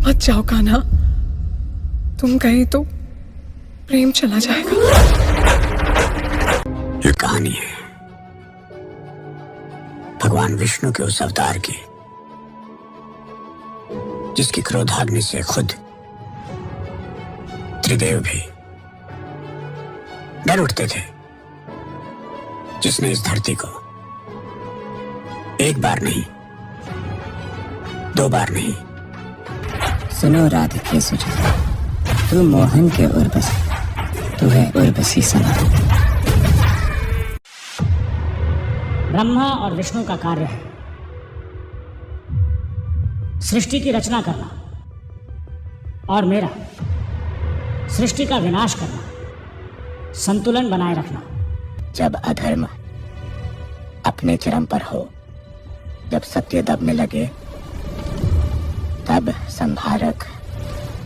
मत जाओ कान्हा, तुम गए तो प्रेम चला जाएगा। ये कहानी है भगवान विष्णु के उस अवतार की जिसकी क्रोधाग्नि से खुद त्रिदेव भी डर उठते थे, जिसने इस धरती को एक बार नहीं, दो बार नहीं। सुनो राधिके सुचिता, तू मोहन के उर्वशी, तू है उर्वशी सना। ब्रह्मा और विष्णु का कार्य है सृष्टि की रचना करना, और मेरा सृष्टि का विनाश करना, संतुलन बनाए रखना। जब अधर्म अपने चरम पर हो, जब सत्य दबने लगे, तब संहारक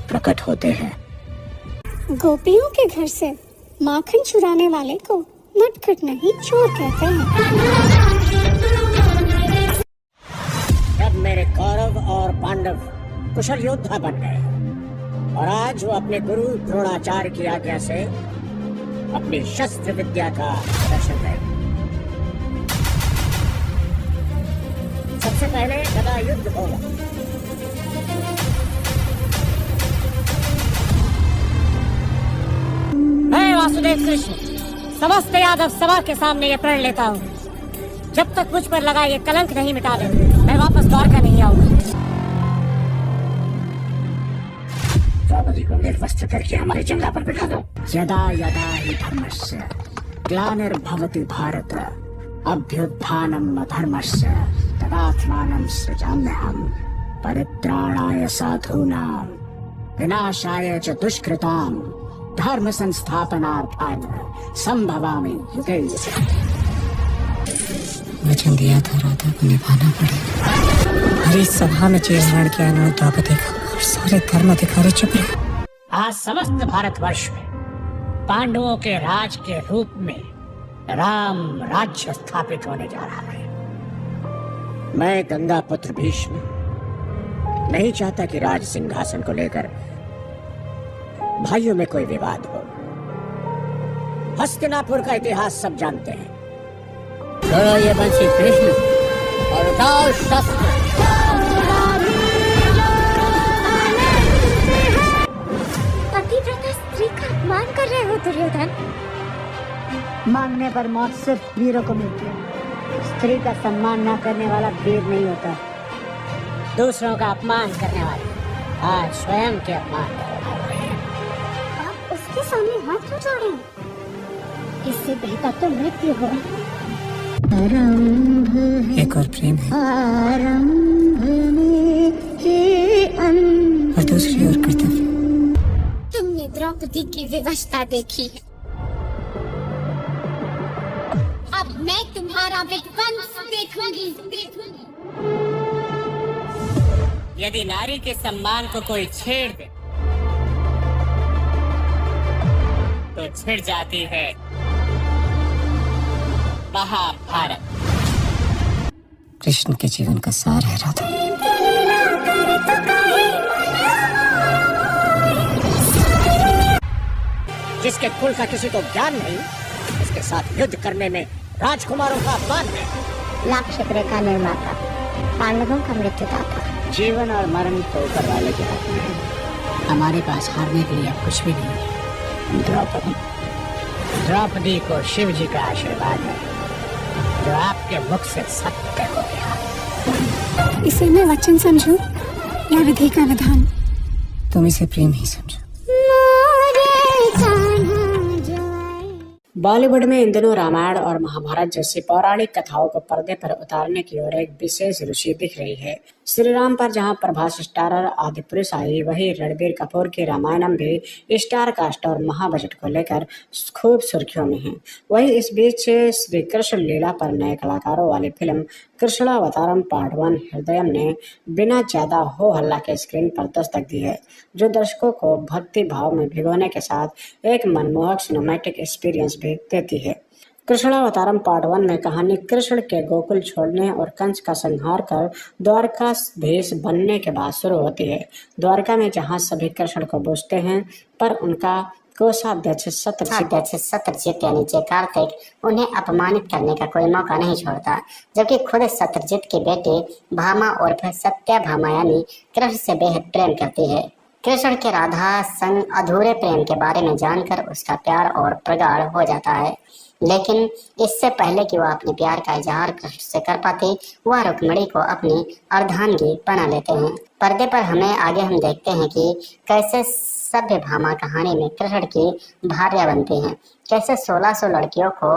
प्रकट होते हैं। गोपियों के घर से माखन चुराने वाले को नटखट नहीं चोर कहते हैं। जब मेरे कौरव और पांडव कुशल योद्धा बन गए और आज वो अपने गुरु द्रोणाचार्य की आज्ञा से अपनी शस्त्र विद्या का प्रदर्शन करें। सबसे पहले गदा युद्ध होगा। मैं वासुदेव कृष्ण समस्त यादव सभा के सामने ये प्रण लेता हूँ, जब तक मुझ पर लगा ये कलंक नहीं मिटा दे, मैं वापस द्वारका नहीं आऊंगा। द्रौपदी को निर्वस्त्र करके हमारी जंगा पर बिठा दो। यदा यदा हि धर्मस्य ग्लानिर्भवति भारत अभ्युत्थानम् अधर्मस्य तदात्मानं सृजाम्यहम् परित्राणाय साधूनां विनाशाय च दुष्कृतां धर्म संस्थापनार्थाय संभवामि युगे युगे। वचन दिया था, राधा को निभाना पड़ेगा। हरी सभा में चीरहरण किया इन्होंने द्रौपदी का, और सारे धर्म अधिकारी चुप रहे। आज समस्त भारतवर्ष में पांडवों के राज के रूप में राम राज्य स्थापित होने जा रहा है। मैं गंगा पुत्र भीष्म नहीं चाहता कि राज सिंहासन को लेकर भाइयों में कोई विवाद हो। हस्तिनापुर का इतिहास सब जानते हैं। छोड़ो ये बंसी कृष्ण और उठाओ शस्त्र। पतिव्रता स्त्री का अपमान कर रहे हो दुर्योधन। मांगने पर मौत सिर्फ वीरों को मिलती है। स्त्री का सम्मान न करने वाला वीर नहीं होता। दूसरों का अपमान करने वाले आज स्वयं के अपमान करने वाले। आप उसके सामने हाथ क्यों जोड़े? इससे बेहतर तो मृत्यु हो। एक और प्रेम है आरंभ में ही अंत। और दूसरी ओर कर्तव्य। तुमने द्रौपदी की विवशता देखी है, अब मैं तुम्हारा विध्वंस देखूंगी। यदि नारी के सम्मान को कोई छेड़ दे तो छिड़ जाती है महाभारत। कृष्ण के जीवन का सार है राधा। जिसके कुल का किसी को ज्ञान नहीं, उसके साथ युद्ध करने में राजकुमारों का अपमान है। नक्षत्र का निर्माता, पांडवों का मृत्युदाता। जीवन और मरण तो ऊपर वाले के हाथ में है। हमारे पास हारने के लिए अब कुछ भी नहीं है। द्रौपदी को शिव जी का आशीर्वाद है जो आपके मुख से सत्य हो गया। इसे मैं वचन समझूं या विधि का विधान? तुम इसे प्रेम ही समझो। बॉलीवुड में इन दिनों रामायण और महाभारत जैसी पौराणिक कथाओं को पर्दे पर उतारने की ओर एक विशेष रुचि दिख रही है। श्री राम पर जहां प्रभास स्टारर आदिपुरुष आई, वहीं रणबीर कपूर की रामायणम भी स्टार कास्ट और महाबजट को लेकर खूब सुर्खियों में है। वहीं इस बीच श्री कृष्ण लीला पर नए कलाकारों वाली फिल्म कृष्णावतारम पार्ट 1 हृदयम ने बिना ज्यादा हो हल्ला के स्क्रीन पर दस्तक दी है, जो दर्शकों को भक्ति भाव में भिगोने के साथ एक मनमोहक सिनेमैटिक एक्सपीरियंस भी देती है। कृष्णावतारम पार्ट 1 में कहानी कृष्ण के गोकुल छोड़ने और कंस का संहार कर द्वारका भेष बनने के बाद शुरू होती है। द्वारका में जहाँ सभी कृष्ण को पूजते हैं, पर उनका कोषाध्यक्ष सत्यजीत यानी जय कार्तिक उन्हें अपमानित करने का कोई मौका नहीं छोड़ता, जबकि खुद सत्यजीत की बेटी भामा और फिर सत्याभामा यानी कृष्ण से बेहद प्रेम करती है। कृष्ण के राधा संग अधूरे प्रेम के बारे में जानकर उसका प्यार और प्रगाढ़ हो जाता है, लेकिन इससे पहले कि वह अपने प्यार का इजहार कृष्ण से कर पाती, वह रुक्मिणी को अपनी अर्धांगी बना लेते हैं। पर्दे पर हम देखते हैं कि कैसे सत्यभामा कहानी में कृष्ण की भार्या बनती हैं, कैसे 1600 लड़कियों को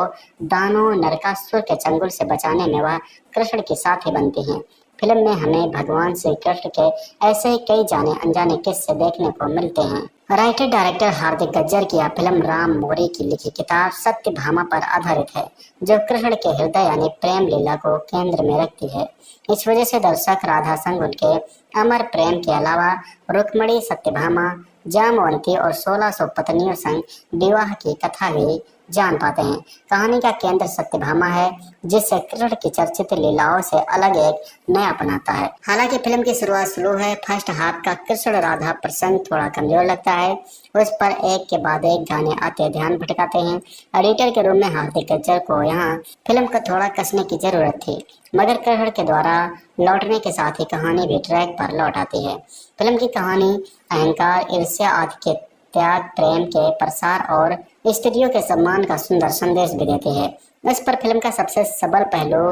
दानों नरकासुर के चंगुल से बचाने में वह कृष्ण की साथी बनती हैं। फिल्म में हमें भगवान श्री कृष्ण के ऐसे ही कई जाने अनजाने किस्से देखने को मिलते हैं। राइटर डायरेक्टर हार्दिक गज्जर की यह फिल्म राम मोरी की लिखी किताब सत्यभामा पर आधारित है, जो कृष्ण के हृदय यानी प्रेम लीला को केंद्र में रखती है। इस वजह से दर्शक राधा संग उनके अमर प्रेम के अलावा रुक्मिणी, सत्यभामा, जामवंती और 1600 पत्नियों संग विवाह की कथा भी जान पाते हैं। कहानी का केंद्र सत्यभामा है, जिससे कृष्ण की चर्चित लीलाओं से अलग एक नया बनाता है। हालांकि फिल्म की शुरुआत स्लो है। फर्स्ट हाफ का कृष्ण राधा प्रसंग थोड़ा कमजोर लगता है, उस पर एक के बाद एक गाने आते ध्यान भटकाते हैं। एडिटर के रूप में हार्दिक गज्जर को यहाँ फिल्म को थोड़ा कसने की जरूरत थी, मगर कृष्ण के द्वारा लौटने के साथ ही कहानी भी ट्रैक पर लौट आती है। फिल्म की कहानी अहंकार, ईर्ष्या आदि के त्याग, प्रेम के प्रसार और स्त्रियों के सम्मान का सुंदर संदेश भी देती है। इस पर फिल्म का सबसे सबल पहलू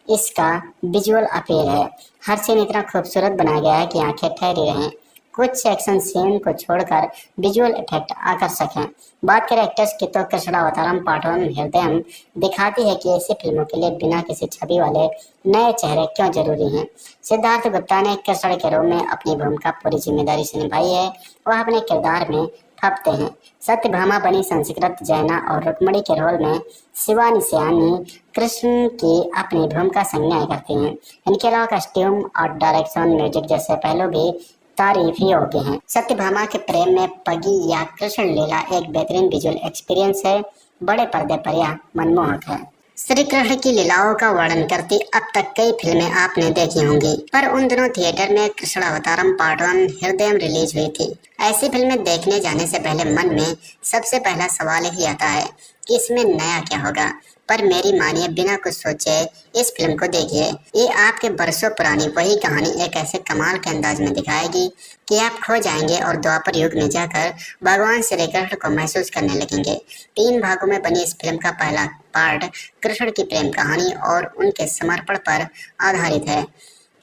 इसका विजुअल अपील है। हर सीन इतना खूबसूरत बनाया गया है कि आंखें ठहरी रहें। कुछ एक्शन सीन को छोड़कर विजुअल इफेक्ट आकर्षक हैं। बात करें एक्टर्स की तो कृष्णावतारम पार्ट 1 हृदयम दिखाती है कि ऐसी फिल्मों के लिए बिना किसी छवि वाले नए चेहरे क्यों जरूरी हैं। सिद्धार्थ गुप्ता ने कृष्ण के रूप में अपनी भूमिका पूरी जिम्मेदारी से निभाई है। वह अपने किरदार में फपते हैं। सत्यभामा बनी संस्कृत जैना और रुक्मिणी के रोल में शिवानी सियानी कृष्ण की अपनी भूमिका संज्ञाएं करती हैं। इनके अलावा कस्ट्यूम और डायरेक्शन, म्यूजिक जैसे पहलू भी तारीफ ही योग्य हैं। सत्यभामा के प्रेम में पगी या कृष्ण लीला एक बेहतरीन विजुअल एक्सपीरियंस है। बड़े पर्दे पर यह मनमोहक है। श्री कृष्ण की लीलाओं का वर्णन करती अब तक कई फिल्में आपने देखी होंगी, पर उन दिनों थिएटर में कृष्णावतारम पार्ट 1 हृदयम रिलीज हुई थी। ऐसी फिल्में देखने जाने से पहले मन में सबसे पहला सवाल ही आता है कि इसमें नया क्या होगा। पर मेरी मानिए, बिना कुछ सोचे इस फिल्म को देखिए। ये आपके बरसों पुरानी वही कहानी एक ऐसे कमाल के अंदाज में दिखाएगी कि आप खो जाएंगे और द्वापर युग में जाकर भगवान श्री कृष्ण को महसूस करने लगेंगे। 3 भागों में बनी इस फिल्म का पहला पार्ट कृष्ण की प्रेम कहानी और उनके समर्पण पर आधारित है।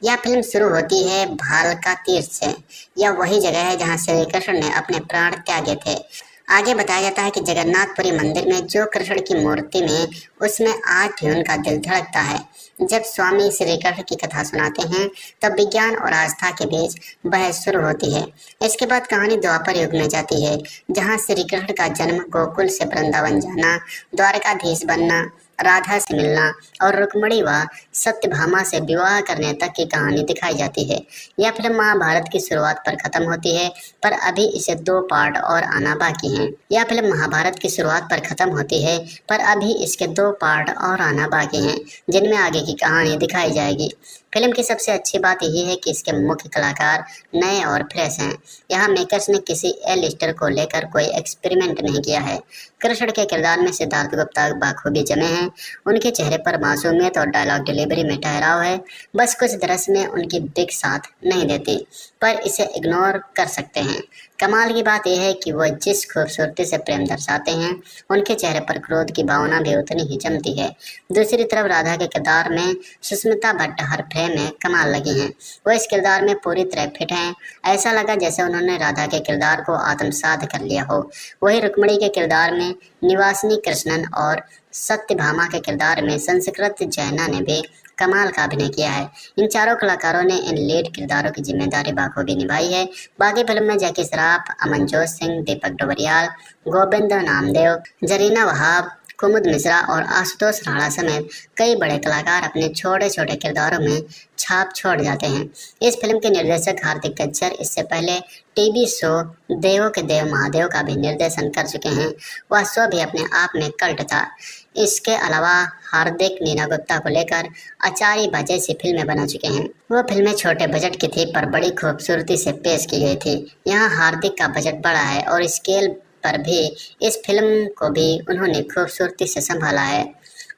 यह फिल्म शुरू होती है भालका तीर्थ से। यह वही जगह है जहाँ श्री कृष्ण ने अपने प्राण त्यागे थे। आगे बताया जाता है कि जगन्नाथपुरी मंदिर में जो कृष्ण की मूर्ति में, उसमें आज भी उनका दिल धड़कता है। जब स्वामी श्री कृष्ण की कथा सुनाते हैं तब विज्ञान और आस्था के बीच बहस शुरू होती है। इसके बाद कहानी द्वापर युग में जाती है, जहां श्री कृष्ण का जन्म, गोकुल से वृंदावन जाना, द्वारकाधीश बनना, राधा से मिलना और रुक्मिणी व सत्यभामा से विवाह करने तक की कहानी दिखाई जाती है। यह फिल्म महाभारत की शुरुआत पर खत्म होती है, पर अभी इसे 2 पार्ट और आना बाकी हैं। यह फिल्म महाभारत की शुरुआत पर खत्म होती है, पर अभी इसके 2 पार्ट और आना बाकी हैं, जिनमें आगे की कहानी दिखाई जाएगी। फिल्म की सबसे अच्छी बात यही है कि इसके मुख्य कलाकार नए और फ्रेश हैं। यहाँ मेकर्स ने किसी ए-लिस्टर को लेकर कोई एक्सपेरिमेंट नहीं किया है। कृष्ण के किरदार में सिद्धार्थ गुप्ता बाखूबी जमे हैं। उनके चेहरे पर मासूमियत और डायलॉग डिलीवरी में ठहराव है। बस कुछ दृश्य में उनकी दिख साथ नहीं देती, पर इसे इग्नोर कर सकते हैं। कमाल की बात यह है कि वह जिस खूबसूरती से प्रेम दर्शाते हैं, उनके चेहरे पर क्रोध की भावना भी उतनी ही जमती है। दूसरी तरफ राधा के किरदार में सुष्मिता भट्ट हर फ्रेम में कमाल लगी हैं। वो इस किरदार में पूरी तरह फिट हैं। ऐसा लगा जैसे उन्होंने राधा के किरदार को आत्मसात कर लिया हो। वही रुक्मिणी के किरदार में निवासिनी कृष्णन और सत्यभामा के किरदार में संस्कृत जैना ने भी कमाल का अभिनय किया है। इन चारों कलाकारों ने इन लीड किरदारों की जिम्मेदारी बाखूबी निभाई है। बाकी फिल्म में जैकी श्रॉफ, अमनजोत सिंह, दीपक डोबरियाल, गोविंद नामदेव, जरीना वहाब, कुमुद मिश्रा और आशुतोष राणा समेत कई बड़े कलाकार अपने छोटे छोटे किरदारों में छाप छोड़ जाते हैं। इस फिल्म के निर्देशक हार्दिक गज्जर इससे पहले टीवी शो देवों के देव महादेव का भी निर्देशन कर चुके हैं। वह शो भी अपने आप में कल्ट था। इसके अलावा हार्दिक नीना गुप्ता को लेकर अचारी बा जैसी फिल्में बना चुके हैं। वो फिल्में छोटे बजट की थी पर बड़ी खूबसूरती से पेश की गई थी। यहाँ हार्दिक का बजट बड़ा है और स्केल पर भी इस फिल्म को भी उन्होंने खूबसूरती से संभाला है।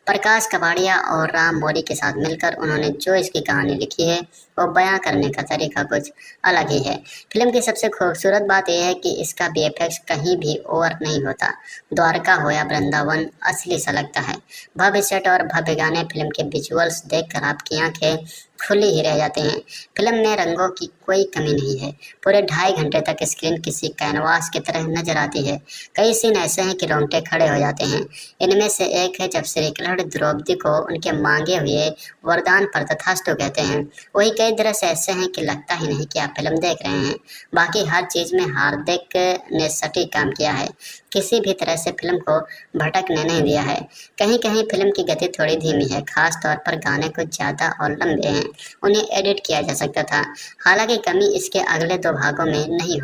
प्रकाश कबाड़िया और राम मौरी के साथ मिलकर उन्होंने जो इसकी कहानी लिखी है वो बयां करने का तरीका कुछ अलग ही है। फिल्म की सबसे खूबसूरत बात यह है कि इसका वीएफएक्स कहीं भी ओवर नहीं होता। द्वारका हो या वृंदावन असली सा लगता है। भव्य सेट और भव्य गाने, फिल्म के विजुअल्स देखकर आपकी आंखें खुली ही रह जाते हैं। फिल्म में रंगों की कोई कमी नहीं है। पूरे 2.5 घंटे तक स्क्रीन किसी कैनवास की तरह नजर आती है। कई सीन ऐसे हैं कि रोंगटे खड़े हो जाते हैं। इनमें से एक है जब श्री कृष्ण द्रौपदी को उनके मांगे हुए वरदान पर तथास्तु कहते हैं। वही कई दृश्य ऐसे हैं कि लगता ही नहीं कि आप फिल्म देख रहे हैं। बाकी हर चीज में हार्दिक ने सटीक काम किया है। किसी भी तरह से फिल्म को भटकने नहीं दिया है। कहीं कहीं फिल्म की गति थोड़ी धीमी है, खास तौर पर गाने कुछ ज्यादा और लंबे हैं। उन्हें एडिट किया जा सकता था। हालांकि कमी इसके अगले 2 भागों में नहीं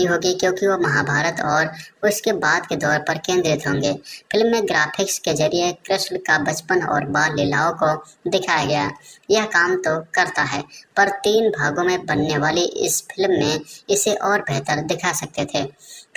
होगी। क्योंकि वो महाभारत और उसके बाद के दौर पर केंद्रित होंगे। फिल्म में ग्राफिक्स के जरिए कृष्ण का बचपन और बाल लीलाओं को दिखाया गया। यह काम तो करता है, पर 3 भागों में बनने वाली इस फिल्म में इसे और बेहतर दिखा सकते थे।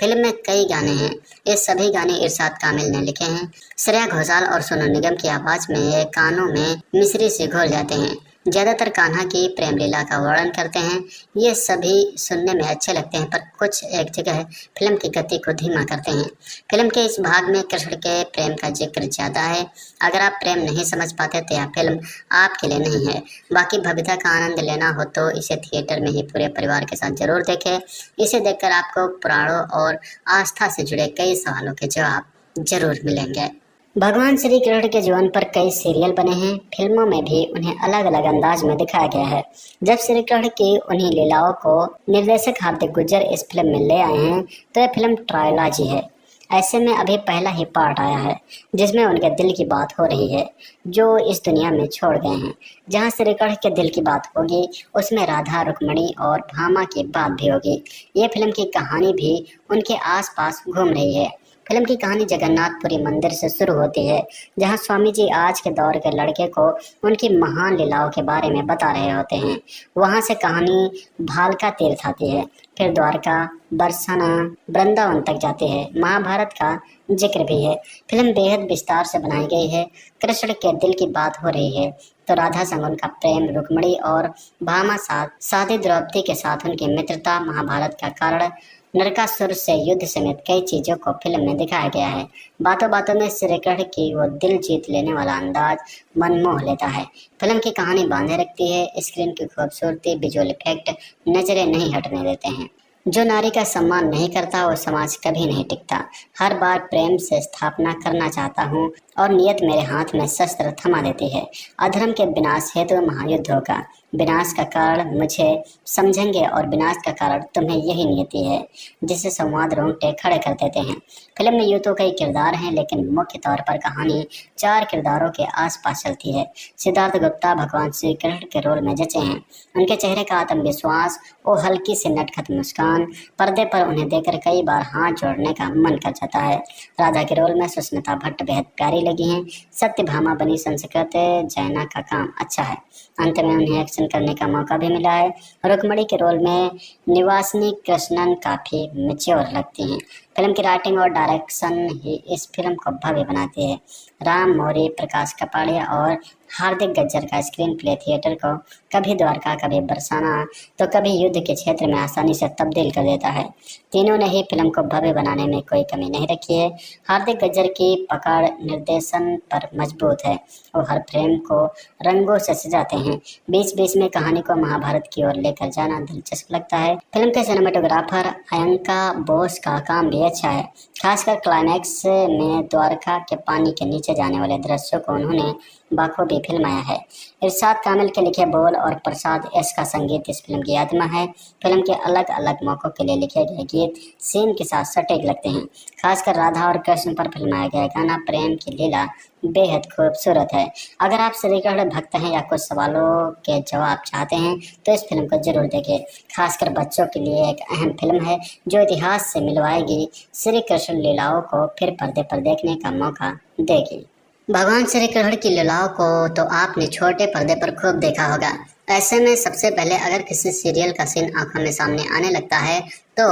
फिल्म में कई गाने हैं। ये सभी गाने इरशाद कामिल ने लिखे हैं। श्रेया घोषाल और सोनू निगम की आवाज में ये कानों में मिश्री से घोल जाते हैं। ज्यादातर कान्हा की प्रेम लीला का वर्णन करते हैं। ये सभी सुनने में अच्छे लगते हैं, पर कुछ एक जगह फिल्म की गति को धीमा करते हैं। फिल्म के इस भाग में कृष्ण के प्रेम का जिक्र ज्यादा है। अगर आप प्रेम नहीं समझ पाते तो यह फिल्म आपके लिए नहीं है। बाकी भव्यता का आनंद लेना हो तो इसे थिएटर में ही पूरे परिवार के साथ जरूर देखें। इसे देखकर आपको पुराणों और आस्था से जुड़े कई सवालों के जवाब जरूर मिलेंगे। भगवान श्री कृष्ण के जीवन पर कई सीरियल बने हैं। फिल्मों में भी उन्हें अलग अलग अंदाज में दिखाया गया है। जब श्री कृष्ण की उन्हीं लीलाओं को निर्देशक हार्दिक गज्जर इस फिल्म में ले आए हैं तो यह फिल्म ट्रायलॉजी है। ऐसे में अभी पहला ही पार्ट आया है जिसमें उनके दिल की बात हो रही है जो इस दुनिया में छोड़ गए हैं। जहाँ श्री कृष्ण के दिल की बात होगी उसमें राधा, रुक्मणी और भामा की बात भी होगी। ये फिल्म की कहानी भी उनके आसपास घूम रही है। फिल्म की कहानी जगन्नाथपुरी मंदिर से शुरू होती है, जहां स्वामी जी आज के दौर के लड़के को उनकी महान लीलाओं के बारे में बता रहे होते हैं। वहां से कहानी भालका तीर्थ आती है, फिर द्वारका, बरसाना, वृंदावन तक जाती है। महाभारत का जिक्र भी है। फिल्म बेहद विस्तार से बनाई गई है। कृष्ण के दिल की बात हो रही है तो राधा संग उनका प्रेम, रुक्मणी और भामा साथी द्रौपदी के साथ उनकी मित्रता, महाभारत का कारण, नरकासुर से युद्ध समेत कई चीजों को फिल्म में दिखाया गया है। बातों बातों में श्री कृष्ण की वो दिल जीत लेने वाला अंदाज मन मोह लेता है। फिल्म की कहानी बांधे रखती है। स्क्रीन की खूबसूरती, विजुअल इफेक्ट नजरें नहीं हटने देते हैं। जो नारी का सम्मान नहीं करता वो समाज कभी नहीं टिकता। हर बार प्रेम से स्थापना करना चाहता हूँ और नियत मेरे हाथ में शस्त्र थमा देती है। अधर्म के विनाश हेतु महायुद्ध होगा। विनाश का कारण मुझे समझेंगे और विनाश का कारण तुम्हें यही नियति है, जिसे संवाद रोंगटे खड़े कर देते हैं। फिल्म में यूं तो कई किरदार हैं, लेकिन मुख्य तौर पर कहानी 4 किरदारों के आसपास चलती है। सिद्धार्थ गुप्ता भगवान श्री कृष्ण के रोल में जचे हैं। उनके चेहरे का आत्मविश्वास और हल्की सी नटखट मुस्कान, पर्दे पर उन्हें देखकर कई बार हाथ जोड़ने का मन कर जाता है। राधा के रोल में सुष्मिता भट्ट बेहद प्यारी लगी हैं। सत्यभामा बनी संस्कृत जैना का काम अच्छा है। अंत में उन्हें एक्शन करने का मौका भी मिला है। रुक्मणी के रोल में निवासिनी कृष्णन काफी मैच्योर लगती हैं। फिल्म की राइटिंग और डायरेक्शन ही इस फिल्म को भव्य बनाती है। राम मौरी, प्रकाश कपाड़िया और हार्दिक गज्जर का स्क्रीन प्ले थिएटर को कभी द्वारका, कभी बरसाना तो कभी युद्ध के क्षेत्र में आसानी से तब्दील कर देता है। तीनों ने ही फिल्म को भव्य बनाने में कोई कमी नहीं रखी है। हार्दिक गज्जर की पकड़ निर्देशन पर मजबूत है। वो हर फ्रेम को रंगों से सजाते हैं। बीच बीच में कहानी को महाभारत की ओर लेकर जाना दिलचस्प लगता है। फिल्म के सिनेमेटोग्राफर अयंका बोस का काम भी अच्छा है। खासकर क्लाइमैक्स में द्वारका के पानी के नीचे जाने वाले दृश्यों को उन्होंने बखूबी फिल्माया है। इरशाद कामिल के लिखे बोल और प्रसाद एस का संगीत इस फिल्म की आत्मा है। फिल्म के अलग अलग मौक़ों के लिए लिखे गए गीत सीन के साथ सटीक लगते हैं। खासकर राधा और कृष्ण पर फिल्माया गया गाना प्रेम की लीला बेहद खूबसूरत है। अगर आप श्रीकृष्ण भक्त हैं या कुछ सवालों के जवाब चाहते हैं तो इस फिल्म को जरूर देखें। खासकर बच्चों के लिए एक अहम फिल्म है जो इतिहास से मिलवाएगी श्री कृष्ण लीलाओं को फिर पर्दे पर देखने का मौका देगी। भगवान श्री कृष्ण की लीलाओं को तो आपने छोटे पर्दे पर खूब देखा होगा। ऐसे में सबसे पहले अगर किसी सीरियल का सीन आंखों में सामने आने लगता है तो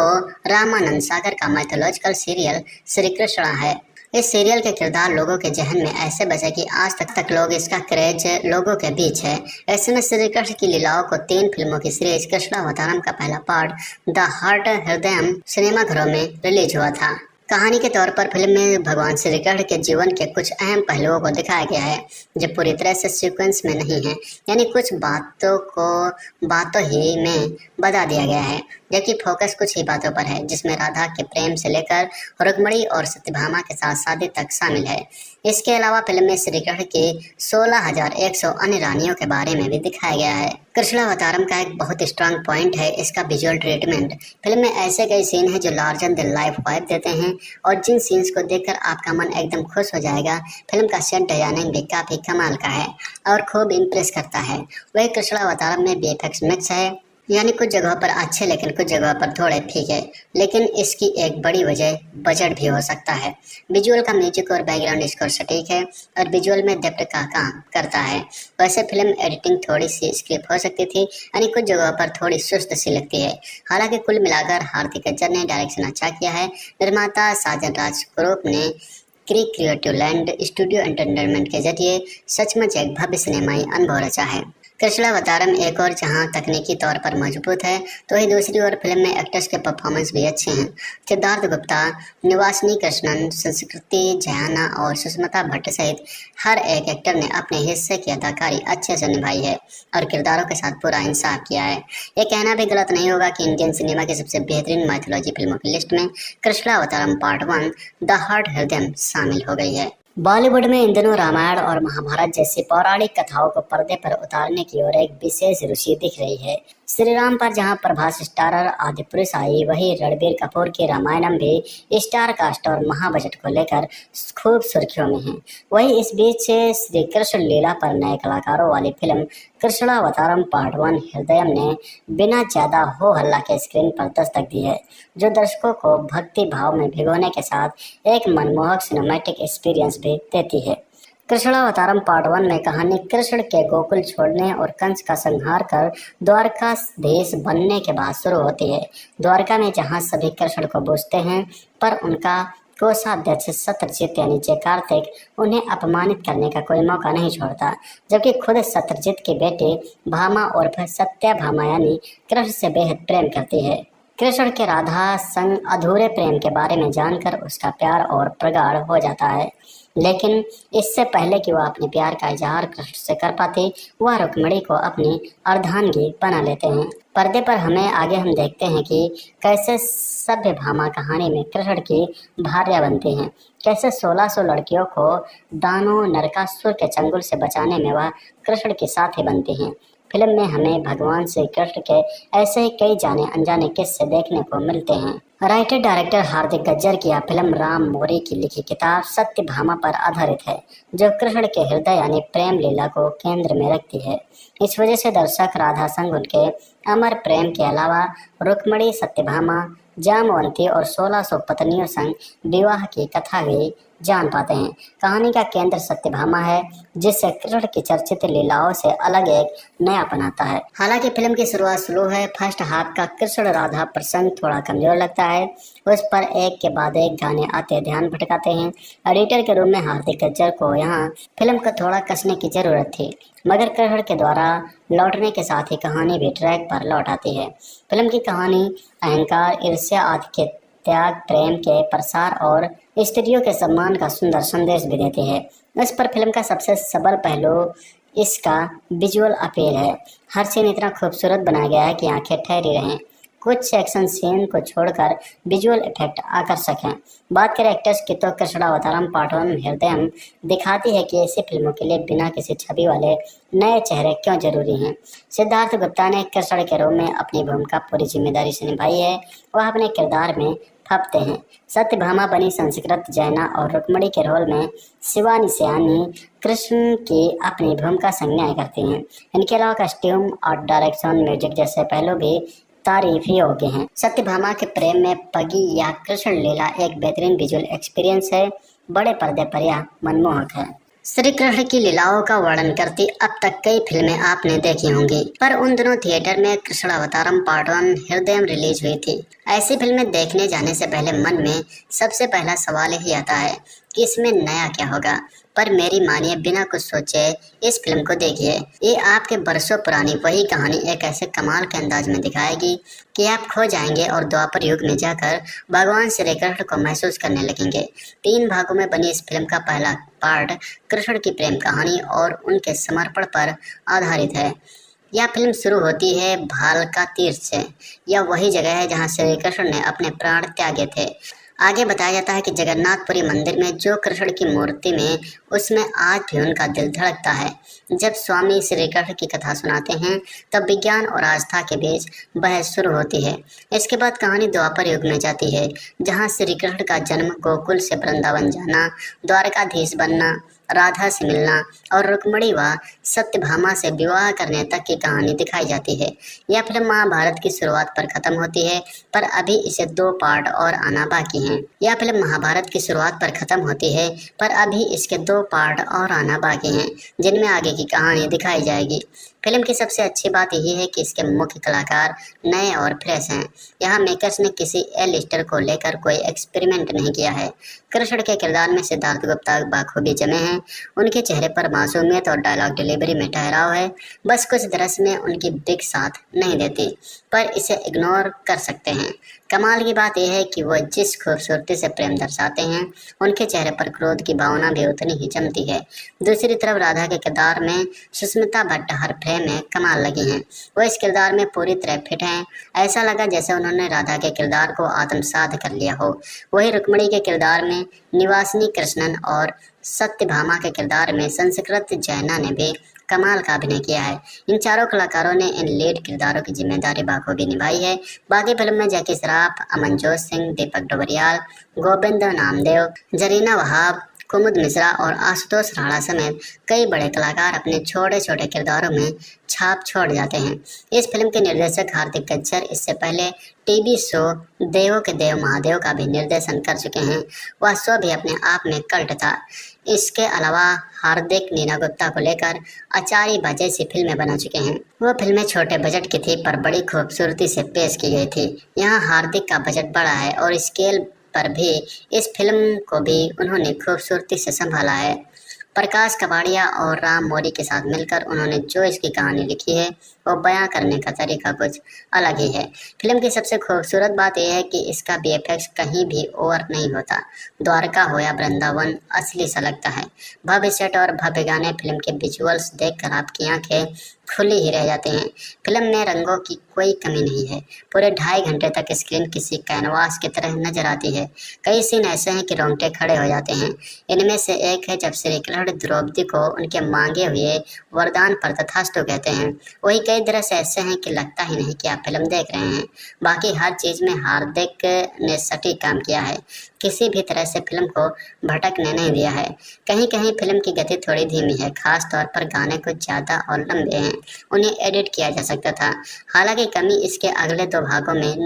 रामानंद सागर का माइथोलॉजिकल सीरियल श्री कृष्ण है। इस सीरियल के किरदार लोगों के जहन में ऐसे बसे कि आज तक लोग इसका क्रेज लोगों के बीच है। ऐसे में श्री कृष्ण की लीलाओं को 3 फिल्मों की सीरीज कृष्णावतारम का पहला पार्ट द हार्ट हृदयम सिनेमाघरों में रिलीज हुआ था। कहानी के तौर पर फिल्म में भगवान श्री कृष्ण के जीवन के कुछ अहम पहलुओं को दिखाया गया है जो पूरी तरह से सीक्वेंस में नहीं है, यानी कुछ बातों ही में बता दिया गया है, जबकि फोकस कुछ ही बातों पर है जिसमें राधा के प्रेम से लेकर रुक्मिणी और सत्यभामा के साथ शादी तक शामिल है। इसके अलावा फिल्म में श्री कृष्ण की 16,100 अन्य रानियों के बारे में भी दिखाया गया है। कृष्णावतारम का एक बहुत स्ट्रांग पॉइंट है इसका विजुअल ट्रीटमेंट। फिल्म में ऐसे कई सीन हैं जो लार्जर देन लाइफ वाइब देते हैं और जिन सीन्स को देखकर आपका मन एकदम खुश हो जाएगा। फिल्म का सेट डिजाइनिंग भी काफी कमाल का है और खूब इम्प्रेस करता है। वही कृष्णावतारम में VFX मिक्स है, यानी कुछ जगहों पर अच्छे लेकिन कुछ जगहों पर थोड़े फीके, लेकिन इसकी एक बड़ी वजह बजट भी हो सकता है। विजुअल का म्यूजिक और बैकग्राउंड स्कोर सटीक है और विजुअल में डेप्थ का काम करता है। वैसे फिल्म एडिटिंग थोड़ी सी स्किप हो सकती थी, यानी कुछ जगहों पर थोड़ी सुस्त सी लगती है। हालांकि कुल मिलाकर हार्दिक गज्जर ने डायरेक्शन अच्छा किया है। निर्माता साजन राज ग्रुप ने क्रिएटिव लैंड स्टूडियो एंटरटेनमेंट के जरिए सचमुच एक भव्य सिनेमाई अनुभव रचा है। कृष्णावतारम एक और जहां तकनीकी तौर पर मजबूत है तो वही दूसरी ओर फिल्म में एक्टर्स के परफॉर्मेंस भी अच्छे हैं। सिद्धार्थ गुप्ता, निवासिनी कृष्णन, संस्कृति जयाना और सुष्मिता भट्ट सहित हर एक एक्टर ने अपने हिस्से की अदाकारी अच्छे से निभाई है और किरदारों के साथ पूरा इंसाफ किया है। ये कहना भी गलत नहीं होगा कि इंडियन सिनेमा की सबसे बेहतरीन माइथोलॉजी फिल्मों की लिस्ट में कृष्णावतारम पार्ट 1 द हार्ट हृदय शामिल हो गई है। बॉलीवुड में इन दिनों रामायण और महाभारत जैसी पौराणिक कथाओं को पर्दे पर उतारने की ओर एक विशेष रुचि दिख रही है। श्री राम पर जहां प्रभास स्टारर आदि पुरुष आई, वही रणबीर कपूर की रामायणम भी स्टार कास्ट और महाबजट को लेकर खूब सुर्खियों में है। वही इस बीच श्री कृष्ण लीला पर नए कलाकारों वाली फिल्म कृष्णावतारम पार्ट 1 हृदयम ने बिना ज्यादा हो हल्ला के स्क्रीन पर दस्तक दी है, जो दर्शकों को भक्ति भाव में भिगोने के साथ एक मनमोहक सिनेमैटिक एक्सपीरियंस भी देती है। कृष्णावतारम पार्ट 1 में कहानी कृष्ण के गोकुल छोड़ने और कंस का संहार कर द्वारकाधीश बनने के बाद शुरू होती है। द्वारका में जहां सभी कृष्ण को पूजते हैं, पर उनका कोषाध्यक्ष सत्यजित यानी जय कार्तिक उन्हें अपमानित करने का कोई मौका नहीं छोड़ता, जबकि खुद सत्यजित की बेटी भामा और सत्यभामा यानी कृष्ण से बेहद प्रेम करती है। कृष्ण के राधा संग अधूरे प्रेम के बारे में जानकर उसका प्यार और प्रगाढ़ हो जाता है, लेकिन इससे पहले कि वह अपने प्यार का इजहार कृष्ण से कर पाती, वह रुक्मिणी को अपनी अर्धांगी बना लेते हैं। पर्दे पर हम देखते हैं कि कैसे सत्यभामा कहानी में कृष्ण की भार्या बनती हैं, कैसे 1600 लड़कियों को दानव नरकासुर के चंगुल से बचाने में वह कृष्ण के साथी बनती हैं। फिल्म में हमें भगवान श्री कृष्ण के ऐसे ही कई जाने अनजाने किस्से देखने को मिलते हैं। राइटर डायरेक्टर हार्दिक गज्जर की यह फिल्म राम मोरी की लिखी किताब सत्यभामा पर आधारित है, जो कृष्ण के हृदय यानी प्रेम लीला को केंद्र में रखती है। इस वजह से दर्शक राधा संग उनके अमर प्रेम के अलावा रुक्मिणी, सत्यभामा, जामवंती और 1600 पत्नियों संग विवाह की कथा भी जान पाते हैं। कहानी का केंद्र सत्यभामा है, जिससे कृष्ण की चर्चित लीलाओं से अलग एक नया बनाता है। हालांकि फिल्म की शुरुआत स्लो है। फर्स्ट हाफ का कृष्ण राधा प्रसंग थोड़ा कमजोर लगता है, उस पर एक के बाद एक गाने आते ध्यान भटकाते हैं। एडिटर के रूप में हार्दिक गज्जर को यहाँ फिल्म को थोड़ा कसने की जरूरत थी, मगर कृष्ण के द्वारा लौटने के साथ ही कहानी भी ट्रैक पर लौट आती है। फिल्म की कहानी अहंकार, ईर्ष्या आदि के त्याग, प्रेम के प्रसार और स्त्रियों के सम्मान का सुंदर संदेश भी देती है। इस पर फिल्म का सबसे सबल पहलू इसका विजुअल अपील है। हर सीन इतना खूबसूरत बनाया गया है कि आंखें ठहरी रहें। कुछ एक्शन सीन को छोड़कर विजुअल इफेक्ट आकर्षक हैं। बात करें एक्टर्स की तो कृष्णावतारम पार्ट 1 हृदयम दिखाती है कि ऐसी फिल्मों के लिए बिना किसी छवि वाले नए चेहरे क्यों जरूरी हैं। सिद्धार्थ गुप्ता ने कृष्ण के रूप में अपनी भूमिका पूरी जिम्मेदारी से निभाई है। वह अपने किरदार में फपते हैं। सत्यभामा बनी संस्कृत जैना और रुक्मणी के रोल में शिवानी सियानी कृष्ण की अपनी भूमिका संज्ञा करती हैं। इनके अलावा कस्ट्यूम और डायरेक्शन, म्यूजिक जैसे पहलू भी तारीफ योग्य हैं। सत्यभामा के प्रेम में पगी या कृष्ण लीला एक बेहतरीन विजुअल एक्सपीरियंस है। बड़े पर्दे पर यह मनमोहक है। श्री कृष्ण की लीलाओं का वर्णन करती अब तक कई फिल्में आपने देखी होंगी, पर उन दिनों थिएटर में कृष्णावतारम पार्ट 1 हृदयम रिलीज हुई थी। ऐसी फिल्में देखने जाने से पहले मन में सबसे पहला सवाल ही आता है कि इसमें नया क्या होगा। पर मेरी मानिए, बिना कुछ सोचे इस फिल्म को देखिए। ये आपके बरसों पुरानी वही कहानी एक ऐसे कमाल के अंदाज में दिखाएगी कि आप खो जाएंगे और द्वापर युग में जाकर भगवान श्री कृष्ण को महसूस करने लगेंगे। 3 भागों में बनी इस फिल्म का पहला पार्ट कृष्ण की प्रेम कहानी और उनके समर्पण पर आधारित है। यह फिल्म शुरू होती है भालका तीर्थ से। यह वही जगह है जहाँ श्री कृष्ण ने अपने प्राण त्यागे थे। आगे बताया जाता है कि जगन्नाथपुरी मंदिर में जो कृष्ण की मूर्ति में उसमें आज भी उनका दिल धड़कता है। जब स्वामी श्री कृष्ण की कथा सुनाते हैं तब विज्ञान और आस्था के बीच बहस शुरू होती है। इसके बाद कहानी द्वापर युग में जाती है, जहां श्री कृष्ण का जन्म, गोकुल से वृंदावन जाना, द्वारकाधीश बनना, राधा से मिलना और रुक्मणी व सत्यभामा से विवाह करने तक की कहानी दिखाई जाती है। यह फिल्म महाभारत की शुरुआत पर खत्म होती है, पर अभी इसे 2 पार्ट और आना बाकी हैं। यह फिल्म महाभारत की शुरुआत पर खत्म होती है, पर अभी इसके 2 पार्ट और आना बाकी हैं, जिनमें आगे की कहानी दिखाई जाएगी। फिल्म की सबसे अच्छी बात यही है कि इसके मुख्य कलाकार नए और फ्रेश हैं। यहाँ मेकर्स ने किसी एलिस्टर को लेकर कोई एक्सपेरिमेंट नहीं किया है। कृष्ण के किरदार में सिद्धार्थ गुप्ता बाखूबी जमे हैं। उनके चेहरे पर मासूमियत और डायलॉग डिलीवरी में ठहराव है। बस कुछ दृश्य में उनकी बिग साथ नहीं देती, पर इसे इग्नोर कर सकते हैं। कमाल की बात यह है कि वो जिस खूबसूरती से प्रेम दर्शाते हैं, उनके चेहरे पर क्रोध की भावना भी उतनी ही जमती है। दूसरी तरफ राधा के किरदार में सुष्मिता भट्ट हर फ्रेम में कमाल लगी हैं। वो इस किरदार में पूरी तरह फिट हैं। ऐसा लगा जैसे उन्होंने राधा के किरदार को आत्मसात कर लिया हो। वही रुक्मणी के किरदार में निवासिनी कृष्णन और सत्यभामा के किरदार में संस्कृत जैना ने भी कमाल का अभिनय किया है। इन चारों कलाकारों ने इन लीड किरदारों की जिम्मेदारी बाखूबी निभाई है। बाकी फिल्म में जैकी श्रॉफ, अमनजोत सिंह, दीपक डोबरियाल, गोविंद नामदेव, जरीना वहाब, कुमुद मिश्रा और आशुतोष राणा समेत कई बड़े कलाकार अपने छोटे छोटे किरदारों में छाप छोड़ जाते हैं। इस फिल्म के निर्देशक हार्दिक गज्जर इससे पहले टीवी शो देवों के देव महादेव का भी निर्देशन कर चुके हैं। वह शो भी अपने आप में कल्ट था। इसके अलावा हार्दिक नीना गुप्ता को लेकर आचार्य बजय जैसी फिल्में बना चुके हैं। वो फिल्में छोटे बजट की थी, पर बड़ी खूबसूरती से पेश की गई थी। यहाँ हार्दिक का बजट बड़ा है और स्केल पर भी इस फिल्म को भी उन्होंने खूबसूरती से संभाला है। प्रकाश कबाड़िया और राम मौरी के साथ मिलकर उन्होंने जो इसकी कहानी लिखी है वो बयां करने का तरीका कुछ अलग ही है। फिल्म की सबसे खूबसूरत बात यह है कि इसका VFX कहीं भी ओवर नहीं होता। द्वारका हो या वृंदावन असली सा लगता है। भव्य सेट और भव्य गाने, फिल्म के विजुअल्स देखकर आपकी आंखें खुली ही रह जाते हैं। फिल्म में रंगों की कोई कमी नहीं है। पूरे 2.5 घंटे तक स्क्रीन किसी कैनवास की तरह नजर आती है। कई सीन ऐसे हैं कि रोंगटे खड़े हो जाते हैं। इनमें से एक है जब श्री कृष्ण द्रौपदी को उनके मांगे हुए वरदान पर तथास्तु कहते हैं। वही कई दृश्य ऐसे हैं कि लगता ही नहीं कि आप फिल्म देख रहे हैं। बाकी हर चीज में हार्दिक ने सटीक काम किया है। किसी भी तरह से फिल्म को भटकने नहीं दिया है। कहीं कहीं फिल्म की गति थोड़ी धीमी है, खास तौर पर गाने कुछ ज्यादा और लंबे हैं। उन्हें एडिट किया जा सकता था। हालांकि यह कमी इसके अगले 2 भागों में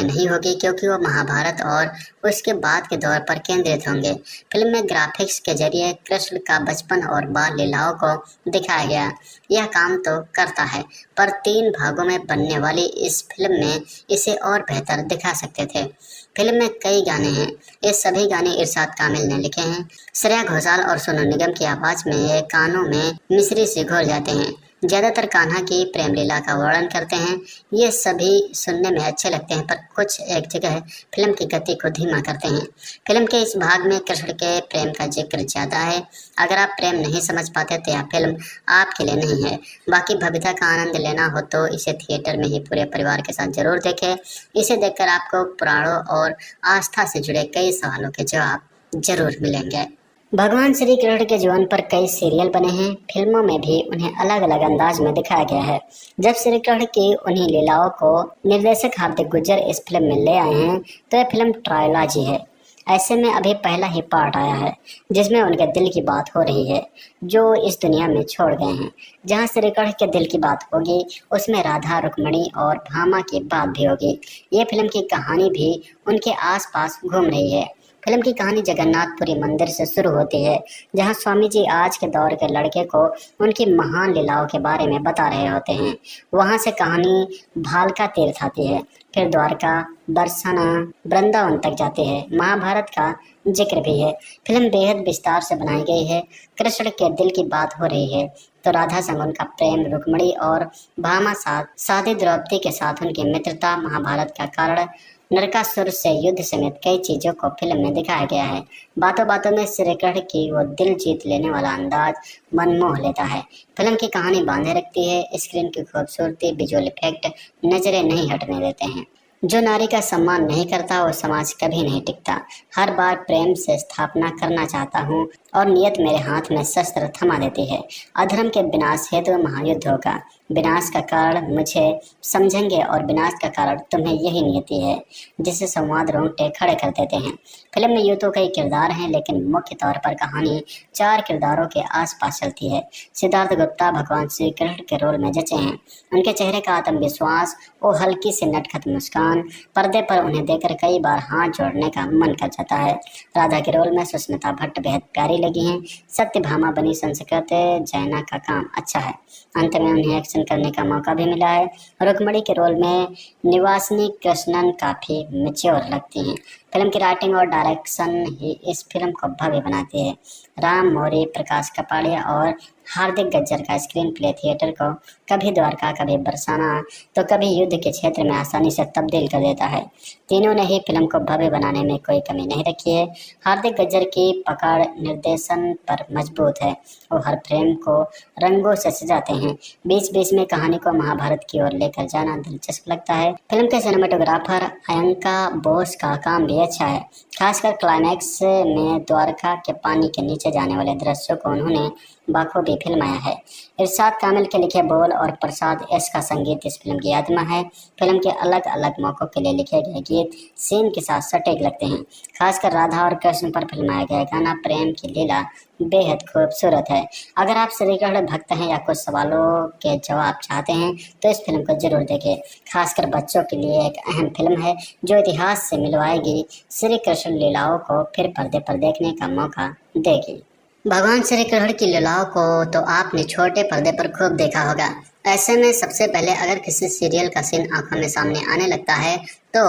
नहीं होगी क्योंकि वो महाभारत और उसके बाद के दौर पर केंद्रित होंगे। फिल्म में ग्राफिक्स के जरिए कृष्ण का बचपन और बाल लीलाओं को दिखाया गया। यह काम तो करता है, पर 3 भागों में बनने वाली इस फिल्म में इसे और बेहतर दिखा सकते थे। फिल्म में कई गाने हैं। ये सभी गाने इरशाद कामिल ने लिखे हैं। श्रेया घोषाल और सोनू निगम की आवाज में ये कानों में मिश्री से घोल जाते हैं। ज्यादातर कान्हा की प्रेम लीला का वर्णन करते हैं। ये सभी सुनने में अच्छे लगते हैं, पर कुछ एक जगह फिल्म की गति को धीमा करते हैं। फिल्म के इस भाग में कृष्ण के प्रेम का जिक्र ज्यादा है। अगर आप प्रेम नहीं समझ पाते तो यह फिल्म आपके लिए नहीं है। बाकी भव्यता का आनंद लेना हो तो इसे थिएटर में ही पूरे परिवार के साथ जरूर देखें। इसे देखकर आपको पुराणों और आस्था से जुड़े कई सवालों के जवाब जरूर मिलेंगे। भगवान श्री कृष्ण के जीवन पर कई सीरियल बने हैं। फिल्मों में भी उन्हें अलग अलग अंदाज में दिखाया गया है। जब श्री कृष्ण की उन्हीं लीलाओं को निर्देशक हार्दिक गुर्जर इस फिल्म में ले आए हैं तो यह फिल्म ट्रायलॉजी है। ऐसे में अभी पहला ही पार्ट आया है जिसमें उनके दिल की बात हो रही है, जो इस दुनिया में छोड़ गए हैं। जहाँ श्री कृष्ण के दिल की बात होगी उसमें राधा, रुक्मणी और भामा की बात भी होगी। ये फिल्म की कहानी भी उनके आसपास घूम रही है। फिल्म की कहानी जगन्नाथपुरी मंदिर से शुरू होती है, जहां स्वामी जी आज के दौर के लड़के को उनकी महान लीलाओं के बारे में बता रहे होते हैं। वहां से कहानी भालका तीर्थ आती है, फिर द्वारका, बरसाना, वृंदावन तक जाती है। महाभारत का जिक्र भी है। फिल्म बेहद विस्तार से बनाई गई है। कृष्ण के दिल की बात हो रही है तो राधा संग उनका प्रेम, रुक्मणी और भामा साथी द्रौपदी के साथ उनकी मित्रता, महाभारत का कारण, नरकासुर से युद्ध समेत कई चीजों को फिल्म में दिखाया गया है। बातों बातों में श्री कृष्ण की वो दिल जीत लेने वाला अंदाज मन मोह लेता है। फिल्म की कहानी बांधे रखती है। स्क्रीन की खूबसूरती, विजुअल इफेक्ट नजरें नहीं हटने देते हैं। जो नारी का सम्मान नहीं करता वो समाज कभी नहीं टिकता। हर बार प्रेम से स्थापना करना चाहता हूँ और नियत मेरे हाथ में शस्त्र थमा देती है। अधर्म के विनाश हेतु महायुद्ध होगा। विनाश का कारण मुझे समझेंगे और विनाश का कारण तुम्हें यही नियति है, जिसे संवाद रोंगटे खड़े कर देते हैं। फिल्म में यूं तो कई किरदार हैं, लेकिन मुख्य तौर पर कहानी 4 किरदारों के आसपास चलती है। सिद्धार्थ गुप्ता भगवान श्री कृष्ण के रोल में जचे हैं। उनके चेहरे का आत्मविश्वास, वो हल्की सी नटखट मुस्कान, पर्दे पर उन्हें देखकर कई बार हाथ जोड़ने का मन कर जाता है। राधा के रोल में सुष्मिता भट्ट बेहद प्यारी लगी हैं। सत्यभामा बनी संस्कृत जैना का काम अच्छा है। अंत में उन्हें एक्शन करने का मौका भी मिला है। रुक्मणी के रोल में निवासिनी कृष्णन काफी मैच्योर लगती हैं। फिल्म की राइटिंग और डायरेक्शन ही इस फिल्म को भव्य बनाती है। राम मौर्य, प्रकाश कपाड़िया और हार्दिक गज्जर का स्क्रीन प्ले थिएटर को कभी द्वारका, कभी बरसाना तो कभी युद्ध के क्षेत्र में आसानी से तब्दील कर देता है। तीनों ने ही फिल्म को भव्य बनाने में कोई कमी नहीं रखी है। हार्दिक गज्जर की पकड़ निर्देशन पर मजबूत है। वो हर फ्रेम को रंगों से सजाते हैं। बीच बीच में कहानी को महाभारत की ओर लेकर जाना दिलचस्प लगता है। फिल्म के सिनेमेटोग्राफर अयंका बोस का काम भी अच्छा है। खासकर क्लाइमैक्स में द्वारका के पानी के नीचे जाने वाले दृश्यों को उन्होंने बखूबी फिल्माया है। इरशाद कामिल के लिखे बोल और प्रसाद एस का संगीत इस फिल्म की आत्मा है। फिल्म के अलग अलग मौकों के लिए लिखे गए गीत सीन के साथ सटीक लगते हैं। खासकर राधा और कृष्ण पर फिल्माया गया गाना प्रेम की लीला बेहद खूबसूरत है। अगर आप श्री कृष्ण भक्त हैं या कुछ सवालों के जवाब चाहते हैं तो इस फिल्म को जरूर देखें। खासकर बच्चों के लिए एक अहम फिल्म है जो इतिहास से मिलवाएगी श्री कृष्ण लीलाओं को फिर पर्दे पर देखने का मौका देगी। भगवान श्री कृष्ण की लीलाओं को तो आपने छोटे पर्दे पर खूब देखा होगा। ऐसे में सबसे पहले अगर किसी सीरियल का सीन आंखों में सामने आने लगता है तो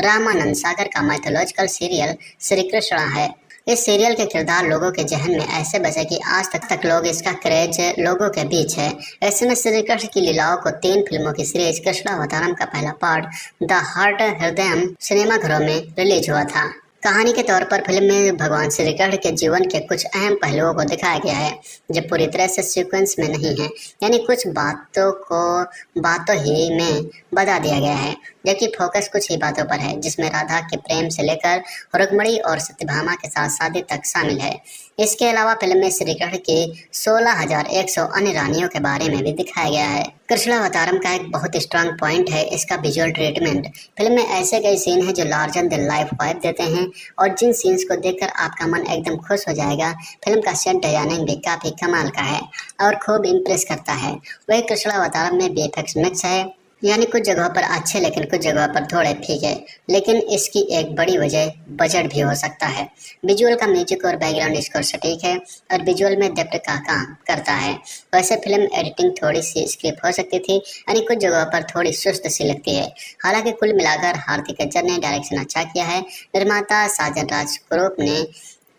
रामानंद सागर का माइथोलॉजिकल सीरियल श्री कृष्ण है। इस सीरियल के किरदार लोगों के जहन में ऐसे बसे कि आज तक लोग इसका क्रेज लोगों के बीच है। ऐसे में श्री कृष्ण की लीलाओं को 3 फिल्मों की सीरीज कृष्णावतारम का पहला पार्ट द हार्ट हृदयम सिनेमाघरों में रिलीज हुआ था। कहानी के तौर पर फिल्म में भगवान श्री कृष्ण के जीवन के कुछ अहम पहलुओं को दिखाया गया है जो पूरी तरह से सीक्वेंस में नहीं है, यानी कुछ बातों को बातों ही में बता दिया गया है, जबकि फोकस कुछ ही बातों पर है, जिसमें राधा के प्रेम से लेकर रुक्मणी और सत्यभामा के साथ शादी तक शामिल है। इसके अलावा फिल्म में श्री कृष्ण की 16,100 अन्य रानियों के बारे में भी दिखाया गया है। कृष्णावतारम का एक बहुत स्ट्रांग पॉइंट है इसका विजुअल ट्रीटमेंट। फिल्म में ऐसे कई सीन हैं जो लार्जर देन लाइफ वाइब देते हैं और जिन सीन्स को देखकर आपका मन एकदम खुश हो जाएगा। फिल्म का सेट डिजाइनिंग भी काफी कमाल का है और खूब इम्प्रेस करता है। वही कृष्णावतारम में VFX मिक्स है, यानी कुछ जगहों पर अच्छे लेकिन कुछ जगहों पर थोड़े फीके, लेकिन इसकी एक बड़ी वजह बजट भी हो सकता है। विजुअल का म्यूजिक और बैकग्राउंड स्कोर सटीक है और विजुअल में डेप्थ का काम करता है। वैसे फिल्म एडिटिंग थोड़ी सी स्क्रिप्ट हो सकती थी, यानी कुछ जगहों पर थोड़ी सुस्त सी लगती है। हालांकि कुल मिलाकर हार्दिक गज्जर ने डायरेक्शन अच्छा किया है। निर्माता साजन राज ग्रुप ने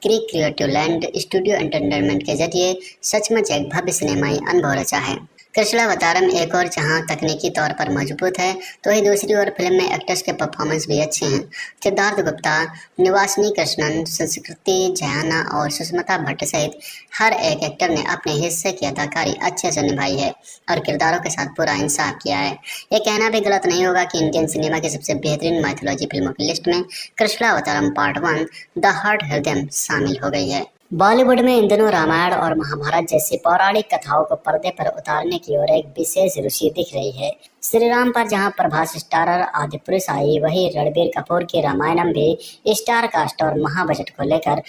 क्रिएटिव लैंड स्टूडियो एंटरटेनमेंट के जरिए सचमुच एक भव्य सिनेमाई अनुभव रचा है। कृष्णावतारम एक और जहां तकनीकी तौर पर मजबूत है, तो वही दूसरी ओर फिल्म में एक्टर्स के परफॉर्मेंस भी अच्छे हैं। सिद्धार्थ गुप्ता, निवासिनी कृष्णन, संस्कृति जयाना और सुष्मिता भट्ट सहित हर एक एक्टर ने अपने हिस्से की अदाकारी अच्छे से निभाई है और किरदारों के साथ पूरा इंसाफ किया है। ये कहना भी गलत नहीं होगा कि इंडियन सिनेमा की सबसे बेहतरीन माइथोलॉजी फिल्मों की लिस्ट में कृष्णावतारम पार्ट 1 द हार्ट हृदय शामिल हो गई है। बॉलीवुड में इन दिनों रामायण और महाभारत जैसी पौराणिक कथाओं को पर्दे पर उतारने की ओर एक विशेष रुचि दिख रही है। श्री राम पर जहां प्रभास स्टारर आदिपुरुष आई, वहीं रणबीर कपूर की रामायणम भी स्टार कास्ट और महाबजट को लेकर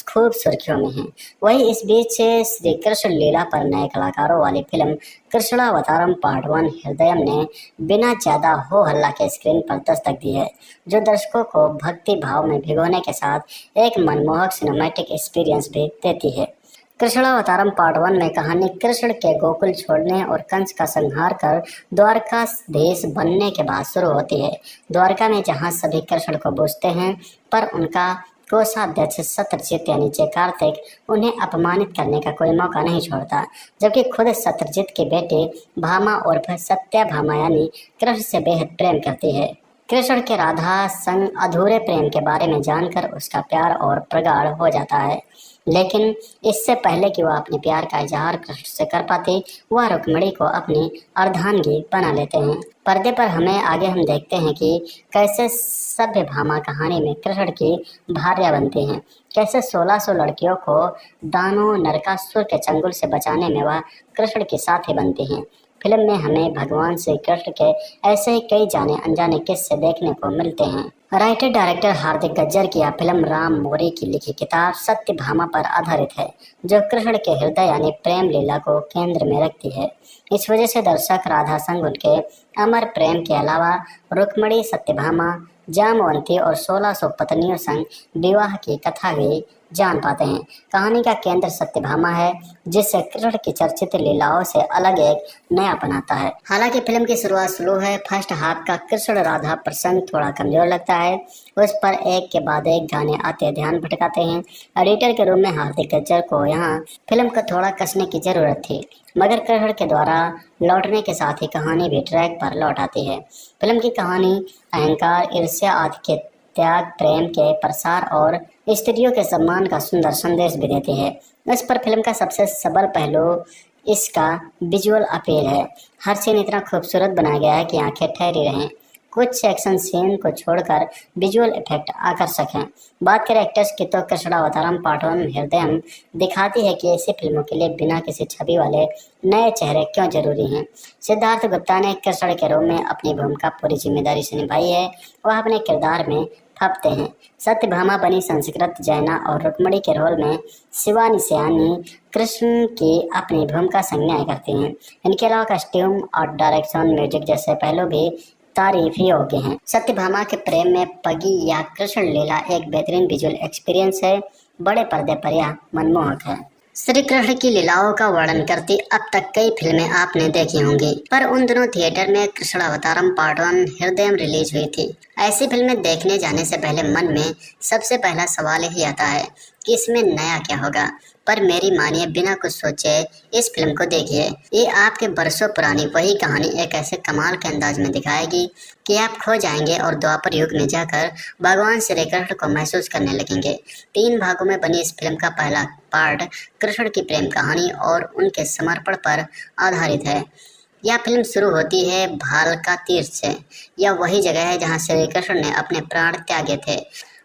खूब सुर्खियों में है। वहीं इस बीच श्री कृष्ण लीला पर नए कलाकारों वाली फिल्म कृष्णावतारम पार्ट 1 हृदयम ने बिना ज्यादा हो हल्ला के स्क्रीन पर दस्तक दी है, जो दर्शकों को भक्ति भाव में भिगोने के साथ एक मनमोहक सिनेमैटिक एक्सपीरियंस भी देती है। कृष्णावतारम पार्ट 1 में कहानी कृष्ण के गोकुल छोड़ने और कंस का संहार कर द्वारकाधीश बनने के बाद शुरू होती है। द्वारका में जहां सभी कृष्ण को पूजते हैं, पर उनका कोषाध्यक्ष सत्यजित यानी जय कार्तिक उन्हें अपमानित करने का कोई मौका नहीं छोड़ता, जबकि खुद सत्यजित की बेटी भामा उर्फ सत्यभामा यानी कृष्ण से बेहद प्रेम करती है। कृष्ण के राधा संग अधूरे प्रेम के बारे में जानकर उसका प्यार और प्रगाढ़ हो जाता है, लेकिन इससे पहले कि वह अपने प्यार का इजहार कृष्ण से कर पाती, वह रुक्मिणी को अपनी अर्धांगी बना लेते हैं। पर्दे पर हम देखते हैं कि कैसे सत्यभामा कहानी में कृष्ण की भार्या बनती हैं, कैसे 1600 लड़कियों को दानव नरकासुर के चंगुल से बचाने में वह कृष्ण की साथी बनती हैं। फिल्म में हमें भगवान श्री कृष्ण के ऐसे ही कई जाने अनजाने किस्से देखने को मिलते हैं। राइटर डायरेक्टर हार्दिक गज्जर की यह फिल्म राम मोरी की लिखी किताब सत्यभामा पर आधारित है, जो कृष्ण के हृदय यानी प्रेम लीला को केंद्र में रखती है। इस वजह से दर्शक राधा संग उनके अमर प्रेम के अलावा रुक्मिणी, सत्यभामा, जामवंती और 1600 पत्नियों संग विवाह की कथा भी जान पाते हैं। कहानी का केंद्र सत्यभामा है, जिससे कृष्ण की चर्चित लीलाओं से अलग एक नया बनाता है। हालांकि फिल्म की शुरुआत स्लो है। फर्स्ट हाफ का कृष्ण राधा प्रसंग थोड़ा कमजोर लगता है, उस पर एक के बाद एक गाने आते ध्यान भटकाते हैं। एडिटर के रूप में हार्दिक गज्जर को यहाँ फिल्म को थोड़ा कसने की जरूरत थी, मगर कृष्ण के द्वारा लौटने के साथ ही कहानी भी ट्रैक पर लौट आती है। फिल्म की कहानी अहंकार, ईर्ष्या आदि के त्याग, प्रेम के प्रसार और स्त्रियों के सम्मान का सुंदर संदेश भी देती है। इस पर फिल्म का सबसे सबल पहलू इसका विजुअल अपील है। हर सीन इतना खूबसूरत बनाया गया है कि आंखें ठहरी रहें। कुछ एक्शन सीन को छोड़कर विजुअल इफेक्ट आकर्षक हैं। बात करें एक्टर्स की, तो कृष्णावतारम पार्ट 1 हृदयम दिखाती है कि ऐसी फिल्मों के लिए बिना किसी छवि वाले नए चेहरे क्यों जरूरी हैं। सिद्धार्थ गुप्ता ने कृष्ण के रूप में अपनी भूमिका पूरी जिम्मेदारी से निभाई है। वह अपने किरदार में फपते हैं। सत्यभामा बनी संस्कृत जैना और रुक्मिणी के रोल में शिवानी सयानी कृष्ण की अपनी भूमिका संग न्याय करती हैं। इनके अलावा कस्ट्यूम और डायरेक्शन, म्यूजिक जैसे पहलू भी तारीफ ही योग्य हैं। सत्यभामा के प्रेम में पगी या कृष्ण लीला एक बेहतरीन विजुअल एक्सपीरियंस है। बड़े पर्दे पर यह मनमोहक है। श्री कृष्ण की लीलाओं का वर्णन करती अब तक कई फिल्में आपने देखी होंगी, पर उन दिनों थिएटर में कृष्णावतारम पार्ट 1 हृदयम रिलीज हुई थी। ऐसी फिल्में देखने जाने से पहले मन में सबसे पहला सवाल यही आता है कि इसमें नया क्या होगा, पर मेरी मानिए बिना कुछ सोचे इस फिल्म को देखिए। ये आपके बरसों पुरानी वही कहानी एक ऐसे कमाल के अंदाज में दिखाएगी कि आप खो जाएंगे और द्वापर युग में जाकर भगवान श्री कृष्ण को महसूस करने लगेंगे। 3 भागों में बनी इस फिल्म का पहला पार्ट कृष्ण की प्रेम कहानी और उनके समर्पण पर आधारित है। यह फिल्म शुरू होती है भालका तीर्थ से। यह वही जगह है जहाँ श्री कृष्ण ने अपने प्राण त्यागे थे।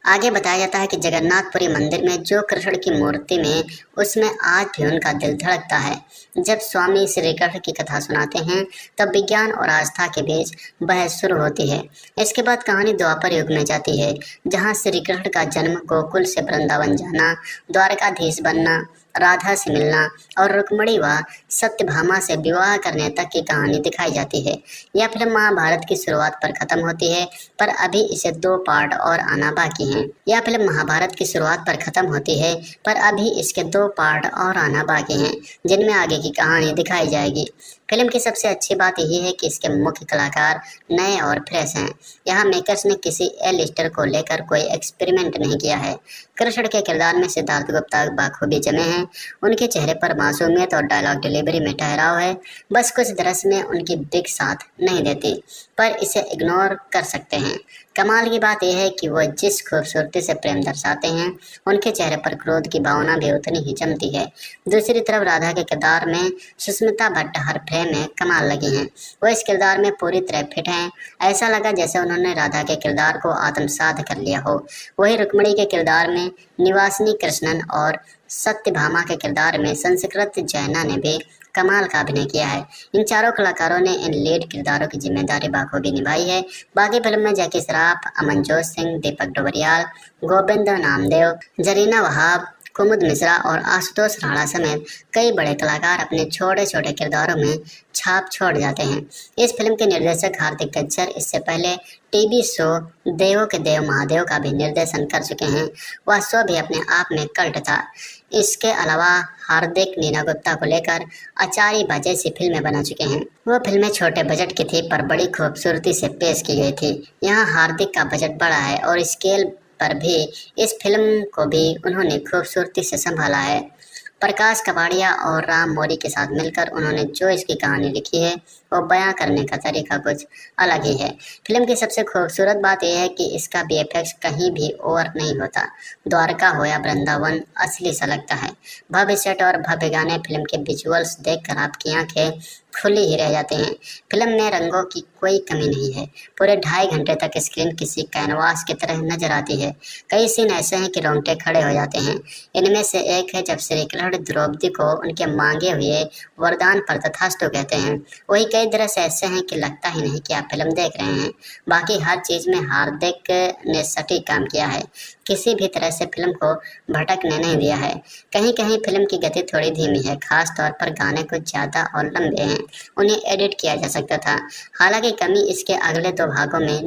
आगे बताया जाता है कि जगन्नाथपुरी मंदिर में जो कृष्ण की मूर्ति में, उसमें आज भी उनका दिल धड़कता है। जब स्वामी श्री कृष्ण की कथा सुनाते हैं, तब विज्ञान और आस्था के बीच बहस शुरू होती है। इसके बाद कहानी द्वापर युग में जाती है, जहां श्री कृष्ण का जन्म, गोकुल से वृंदावन जाना, द्वारकाधीश बनना, राधा से मिलना और रुक्मिणी व सत्यभामा से विवाह करने तक की कहानी दिखाई जाती है। यह फिल्म महाभारत की शुरुआत पर खत्म होती है, पर अभी इसे 2 पार्ट और आना बाकी हैं। यह फिल्म महाभारत की शुरुआत पर खत्म होती है, पर अभी इसके 2 पार्ट और आना बाकी हैं, जिनमें आगे की कहानी दिखाई जाएगी। फिल्म की सबसे अच्छी बात यही है कि इसके मुख्य कलाकार नए और फ्रेश हैं। यहाँ मेकर्स ने किसी ए लिस्टर को लेकर कोई एक्सपेरिमेंट नहीं किया है। कृष्ण के किरदार में सिद्धार्थ गुप्ता बखूबी जमे हैं। उनके चेहरे पर मासूमियत और डायलॉग डिलीवरी में ठहराव है। बस कुछ दृश्य में उनकी बिग साथ नहीं देती, पर इसे इग्नोर कर सकते हैं। कमाल की बात यह है कि वो जिस खूबसूरती से प्रेम दर्शाते हैं, उनके चेहरे पर क्रोध की भावना भी उतनी ही जमती है। दूसरी तरफ राधा के किरदार में सुष्मिता भट्ट हर फ्रेम में कमाल लगी हैं। वो इस किरदार में पूरी तरह फिट हैं। ऐसा लगा जैसे उन्होंने राधा के किरदार को आत्मसात कर लिया हो। वही रुक्मिणी के किरदार में निवासिनी कृष्णन और सत्यभामा के किरदार में संस्कृत जैना ने भी कमाल का अभिनय किया है। इन चारों कलाकारों ने इन लीड किरदारों की जिम्मेदारी बाखूबी निभाई है। बाकी फिल्म में जैकी श्रॉफ, अमनजोत सिंह, दीपक डोबरियाल, गोविंद नामदेव, जरीना वहाब, कुमुद मिश्रा और आशुतोष राणा समेत कई बड़े कलाकार अपने छोटे छोटे किरदारों में छाप छोड़ जाते हैं। इस फिल्म के निर्देशक हार्दिक गज्जर इससे पहले टीवी शो देवों के देव महादेव का भी निर्देशन कर चुके हैं। वह शो भी अपने आप में कल्ट था। इसके अलावा हार्दिक नीना गुप्ता को लेकर आचार्य बाजे सी फिल्में बना चुके हैं। वो फिल्में छोटे बजट की थी पर बड़ी खूबसूरती से पेश की गई थी। यहाँ हार्दिक का बजट बड़ा है और स्केल पर भी इस फिल्म को भी उन्होंने खूबसूरती से संभाला है। प्रकाश कबाड़िया और राम मौरी के साथ मिलकर उन्होंने जो इसकी कहानी लिखी है वो बयां करने का तरीका कुछ अलग ही है। फिल्म की सबसे खूबसूरत बात यह है कि इसका VFX कहीं भी ओवर नहीं होता। द्वारका हो या वृंदावन असली सा लगता है। भव्य सेट और भव्य गाने, फिल्म के विजुअल्स देखकर आपकी आंखें खुली ही रह जाते हैं। फिल्म में रंगों की कोई कमी नहीं है। पूरे 2.5 घंटे तक स्क्रीन किसी कैनवास की तरह नजर आती है। कई सीन ऐसे हैं कि रोंगटे खड़े हो जाते हैं। इनमें से एक है जब श्री कृष्ण द्रौपदी को उनके मांगे हुए वरदान पर तथास्तु कहते हैं। वही कई दृश्य ऐसे हैं कि लगता ही नहीं कि आप फिल्म देख रहे हैं। बाकी हर चीज में हार्दिक ने सटीक काम किया है। किसी भी तरह से फिल्म को भटकने नहीं दिया है। कहीं कहीं फिल्म की गति थोड़ी धीमी है, खास तौर पर गाने कुछ ज्यादा और लंबे हैं। उन्हें एडिट किया जा सकता था। हालांकि यह कमी इसके अगले दो भागों में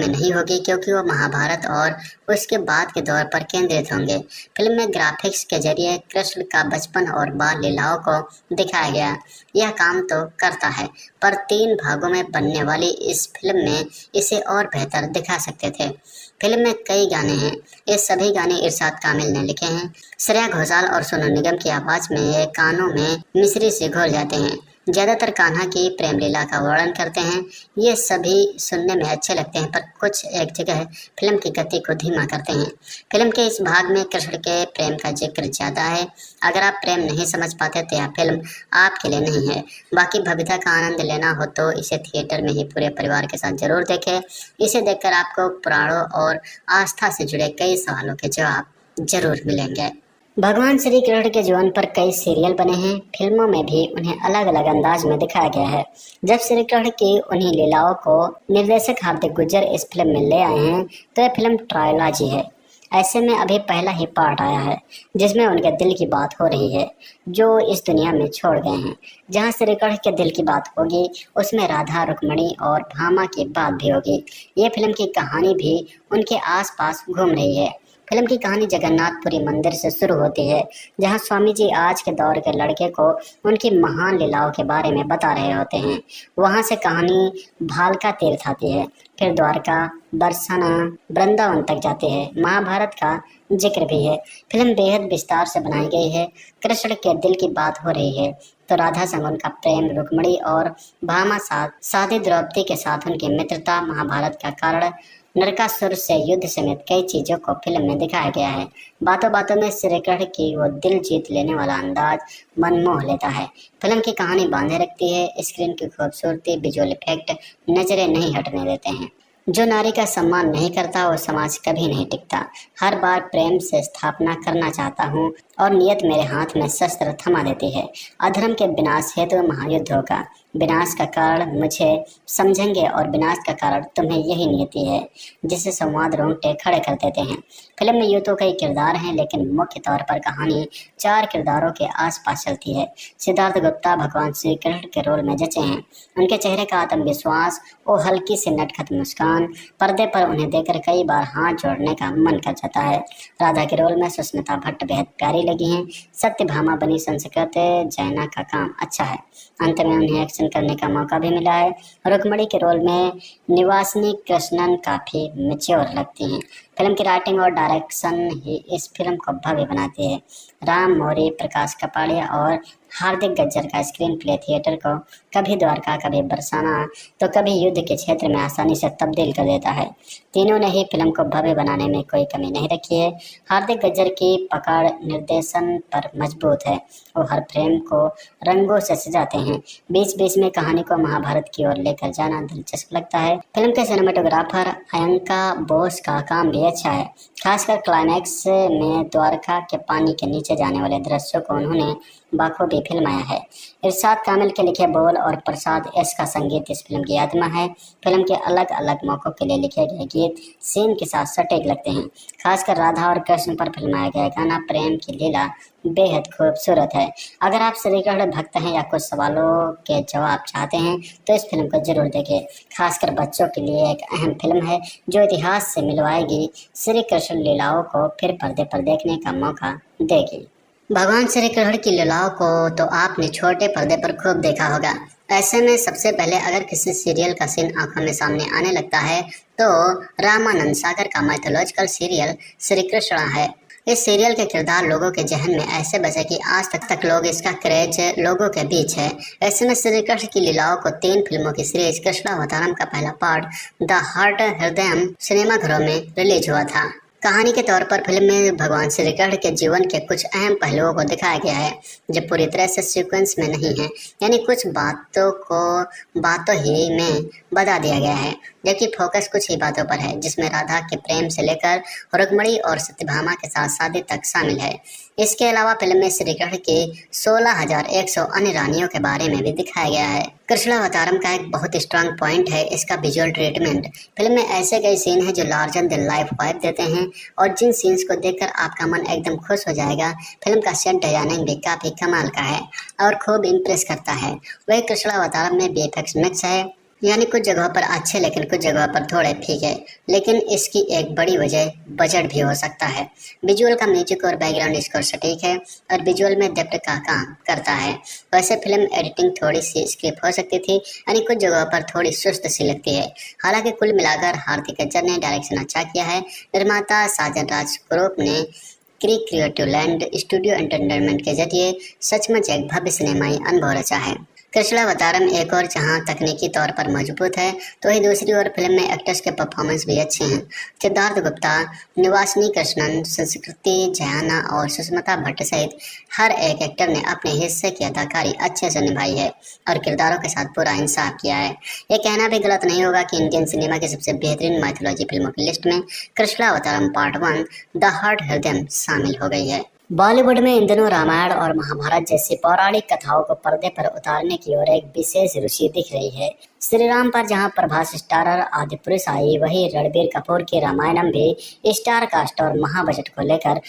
नहीं होगी क्योंकि वो महाभारत और उसके बाद के दौर पर केंद्रित होंगे। फिल्म में ग्राफिक्स के जरिए कृष्ण का बचपन और बाल लीलाओं को दिखाया गया। यह काम तो करता है, पर 3 भागों में बनने वाली इस फिल्म में इसे और बेहतर दिखा सकते थे। फिल्म में कई गाने हैं। ये सभी गाने इरशाद कामिल ने लिखे हैं। श्रेया घोषाल और सोनू निगम की आवाज में ये कानों में मिश्री से घोल जाते हैं। ज्यादातर कान्हा की प्रेम लीला का वर्णन करते हैं। ये सभी सुनने में अच्छे लगते हैं, पर कुछ एक जगह फिल्म की गति को धीमा करते हैं। फिल्म के इस भाग में कृष्ण के प्रेम का जिक्र ज्यादा है। अगर आप प्रेम नहीं समझ पाते तो यह फिल्म आपके लिए नहीं है। बाकी भव्यता का आनंद लेना हो तो इसे थिएटर में ही पूरे परिवार के साथ जरूर देखें। इसे देखकर आपको पुराणों और आस्था से जुड़े कई सवालों के जवाब जरूर मिलेंगे। भगवान श्री कृष्ण के जीवन पर कई सीरियल बने हैं। फिल्मों में भी उन्हें अलग अलग अंदाज में दिखाया गया है। जब श्री कृष्ण की उन्हीं लीलाओं को निर्देशक हार्दिक गुज्जर इस फिल्म में ले आए हैं तो यह फिल्म ट्रायलॉजी है। ऐसे में अभी पहला ही पार्ट आया है जिसमें उनके दिल की बात हो रही है जो इस दुनिया में छोड़ गए हैं। जहाँ श्री कृष्ण के दिल की बात होगी उसमें राधा, रुक्मिणी और भामा की बात भी होगी। ये फिल्म की कहानी भी उनके आसपास घूम रही है। फिल्म की कहानी जगन्नाथपुरी मंदिर से शुरू होती है जहां स्वामी जी आज के दौर के लड़के को उनकी महान लीलाओं के बारे में बता रहे होते हैं। वहां से कहानी भालका तीर्थ आती है, फिर द्वारका, बरसाना, वृंदावन तक जाती है। महाभारत का जिक्र भी है। फिल्म बेहद विस्तार से बनाई गई है। कृष्ण के दिल की बात हो रही है तो राधा संग उनका प्रेम, रुक्मिणी और भामा साथी द्रौपदी के साथ उनकी मित्रता, महाभारत का कारण, नरकासुर से युद्ध समेत कई चीजों को फिल्म में दिखाया गया है। बातों बातों में श्री कृष्ण की वो दिल जीत लेने वाला अंदाज मन मोह लेता है। फिल्म की कहानी बांधे रखती है। स्क्रीन की खूबसूरती, विजुअल इफेक्ट नजरें नहीं हटने देते हैं। जो नारी का सम्मान नहीं करता वो समाज कभी नहीं टिकता। हर बार प्रेम से स्थापना करना चाहता हूँ और नियत मेरे हाथ में शस्त्र थमा देती है। अधर्म के विनाश हेतु महायुद्ध होगा। विनाश का कारण मुझे समझेंगे और विनाश का कारण तुम्हें यही नियति है, जिससे संवाद रोंगटे खड़े कर देते हैं। फिल्म में यूं तो कई किरदार हैं लेकिन मुख्य तौर पर कहानी 4 किरदारों के आसपास चलती है। सिद्धार्थ गुप्ता भगवान श्री कृष्ण के रोल में जचे हैं। उनके चेहरे का आत्मविश्वास, वो हल्की सी नटखट मुस्कान, पर्दे पर उन्हें देखकर कई बार हाथ जोड़ने का मन कर जाता है। राधा के रोल में सुष्मिता भट्ट बेहद प्यारी लगी हैं। सत्यभामा बनी संस्कृत जैना का काम अच्छा है। अंत में उन्हें एक ऑडिशन करने का मौका भी मिला है। रुक्मणी के रोल में निवासिनी कृष्णन काफ़ी मैच्योर लगती हैं। फिल्म की राइटिंग और डायरेक्शन ही इस फिल्म को भव्य बनाती है। राम मौरी, प्रकाश कपाड़िया और हार्दिक गज्जर का स्क्रीन प्ले थिएटर को कभी द्वारका, कभी बरसाना तो कभी युद्ध के क्षेत्र में आसानी से तब्दील कर देता है। तीनों ने ही फिल्म को भव्य बनाने में कोई कमी नहीं रखी है। हार्दिक गज्जर की पकड़ निर्देशन पर मजबूत है। वो हर फ्रेम को रंगों से सजाते हैं। बीच बीच में कहानी को महाभारत की ओर लेकर जाना दिलचस्प लगता है। फिल्म के सिनेमेटोग्राफर अयंका बोस का काम भी अच्छा है। खासकर क्लाइमैक्स में द्वारका के पानी के नीचे जाने वाले दृश्यों को उन्होंने बाखूबी फिल्माया है। इरशाद कामिल के लिखे बोल और प्रसाद एस का संगीत इस फिल्म की आत्मा है। फिल्म के अलग अलग मौक़ों के लिए लिखे गए गीत सीन के साथ सटीक लगते हैं। खासकर राधा और कृष्ण पर फिल्माया गया गाना प्रेम की लीला बेहद खूबसूरत है। अगर आप श्रीकृष्ण भक्त हैं या कुछ सवालों के जवाब चाहते हैं तो इस फिल्म को जरूर देखें। खासकर बच्चों के लिए एक अहम फिल्म है जो इतिहास से मिलवाएगी, श्री कृष्ण लीलाओं को फिर पर्दे पर देखने का मौका देगी। भगवान श्री कृष्ण की लीलाओं को तो आपने छोटे पर्दे पर खूब देखा होगा। ऐसे में सबसे पहले अगर किसी सीरियल का सीन आंखों में सामने आने लगता है तो रामानंद सागर का माइथोलॉजिकल सीरियल श्री कृष्ण है। इस सीरियल के किरदार लोगों के जहन में ऐसे बसे कि आज तक लोग इसका क्रेज लोगों के बीच है। ऐसे में श्री कृष्ण की लीलाओं को 3 फिल्मों की सीरीज कृष्णावतारम का पहला पार्ट द हार्ट हृदयम सिनेमाघरों में रिलीज हुआ था। कहानी के तौर पर फिल्म में भगवान श्री कृष्ण के जीवन के कुछ अहम पहलुओं को दिखाया गया है जो पूरी तरह से सीक्वेंस में नहीं है, यानी कुछ बातों ही में बता दिया गया है, जबकि फोकस कुछ ही बातों पर है जिसमें राधा के प्रेम से लेकर रुक्मणी और सत्यभामा के साथ शादी तक शामिल है। इसके अलावा फिल्म में श्री कृष्ण की 16,100 अन्य रानियों के बारे में भी दिखाया गया है। कृष्णावतारम का एक बहुत स्ट्रांग पॉइंट है इसका विजुअल ट्रीटमेंट। फिल्म में ऐसे कई सीन हैं जो लार्जर देन लाइफ वाइब देते हैं और जिन सीन्स को देखकर आपका मन एकदम खुश हो जाएगा। फिल्म का सेट डिजाइनिंग भी काफी कमाल का है और खूब इम्प्रेस करता है। वही कृष्णावतारम में VFX मिक्स है, यानी कुछ जगहों पर अच्छे लेकिन कुछ जगहों पर थोड़े फीके, लेकिन इसकी एक बड़ी वजह बजट भी हो सकता है। विजुअल का म्यूजिक और बैकग्राउंड स्कोर सटीक है और विजुअल में डेप्थ का काम करता है। वैसे फिल्म एडिटिंग थोड़ी सी स्किप हो सकती थी, यानी कुछ जगहों पर थोड़ी सुस्त सी लगती है। हालांकि कुल मिलाकर हार्दिक गज्जर ने डायरेक्शन अच्छा किया है। निर्माता साजन राज ग्रुप ने क्रिएटिव लैंड स्टूडियो एंटरटेनमेंट के जरिए सचमुच एक भव्य सिनेमाई अनुभव रचा है। कृष्णावतारम एक और जहां तकनीकी तौर पर मजबूत है तो वही दूसरी ओर फिल्म में एक्टर्स के परफॉर्मेंस भी अच्छे हैं। सिद्धार्थ गुप्ता, निवासिनी कृष्णन, संस्कृति जयाना और सुष्मिता भट्ट सहित हर एक एक्टर ने अपने हिस्से की अदाकारी अच्छे से निभाई है और किरदारों के साथ पूरा इंसाफ किया है। ये कहना भी गलत नहीं होगा कि इंडियन सिनेमा की सबसे बेहतरीन माइथोलॉजी फिल्मों की लिस्ट में कृष्णावतारम पार्ट 1 द हार्ट हृदयम शामिल हो गई है। बॉलीवुड में इन दिनों रामायण और महाभारत जैसी पौराणिक कथाओं को पर्दे पर उतारने की ओर एक विशेष रुचि दिख रही है। श्री राम पर जहां प्रभास स्टारर आदिपुरुष आई, वहीं रणबीर कपूर की रामायणम भी स्टार कास्ट और महाबजट को लेकर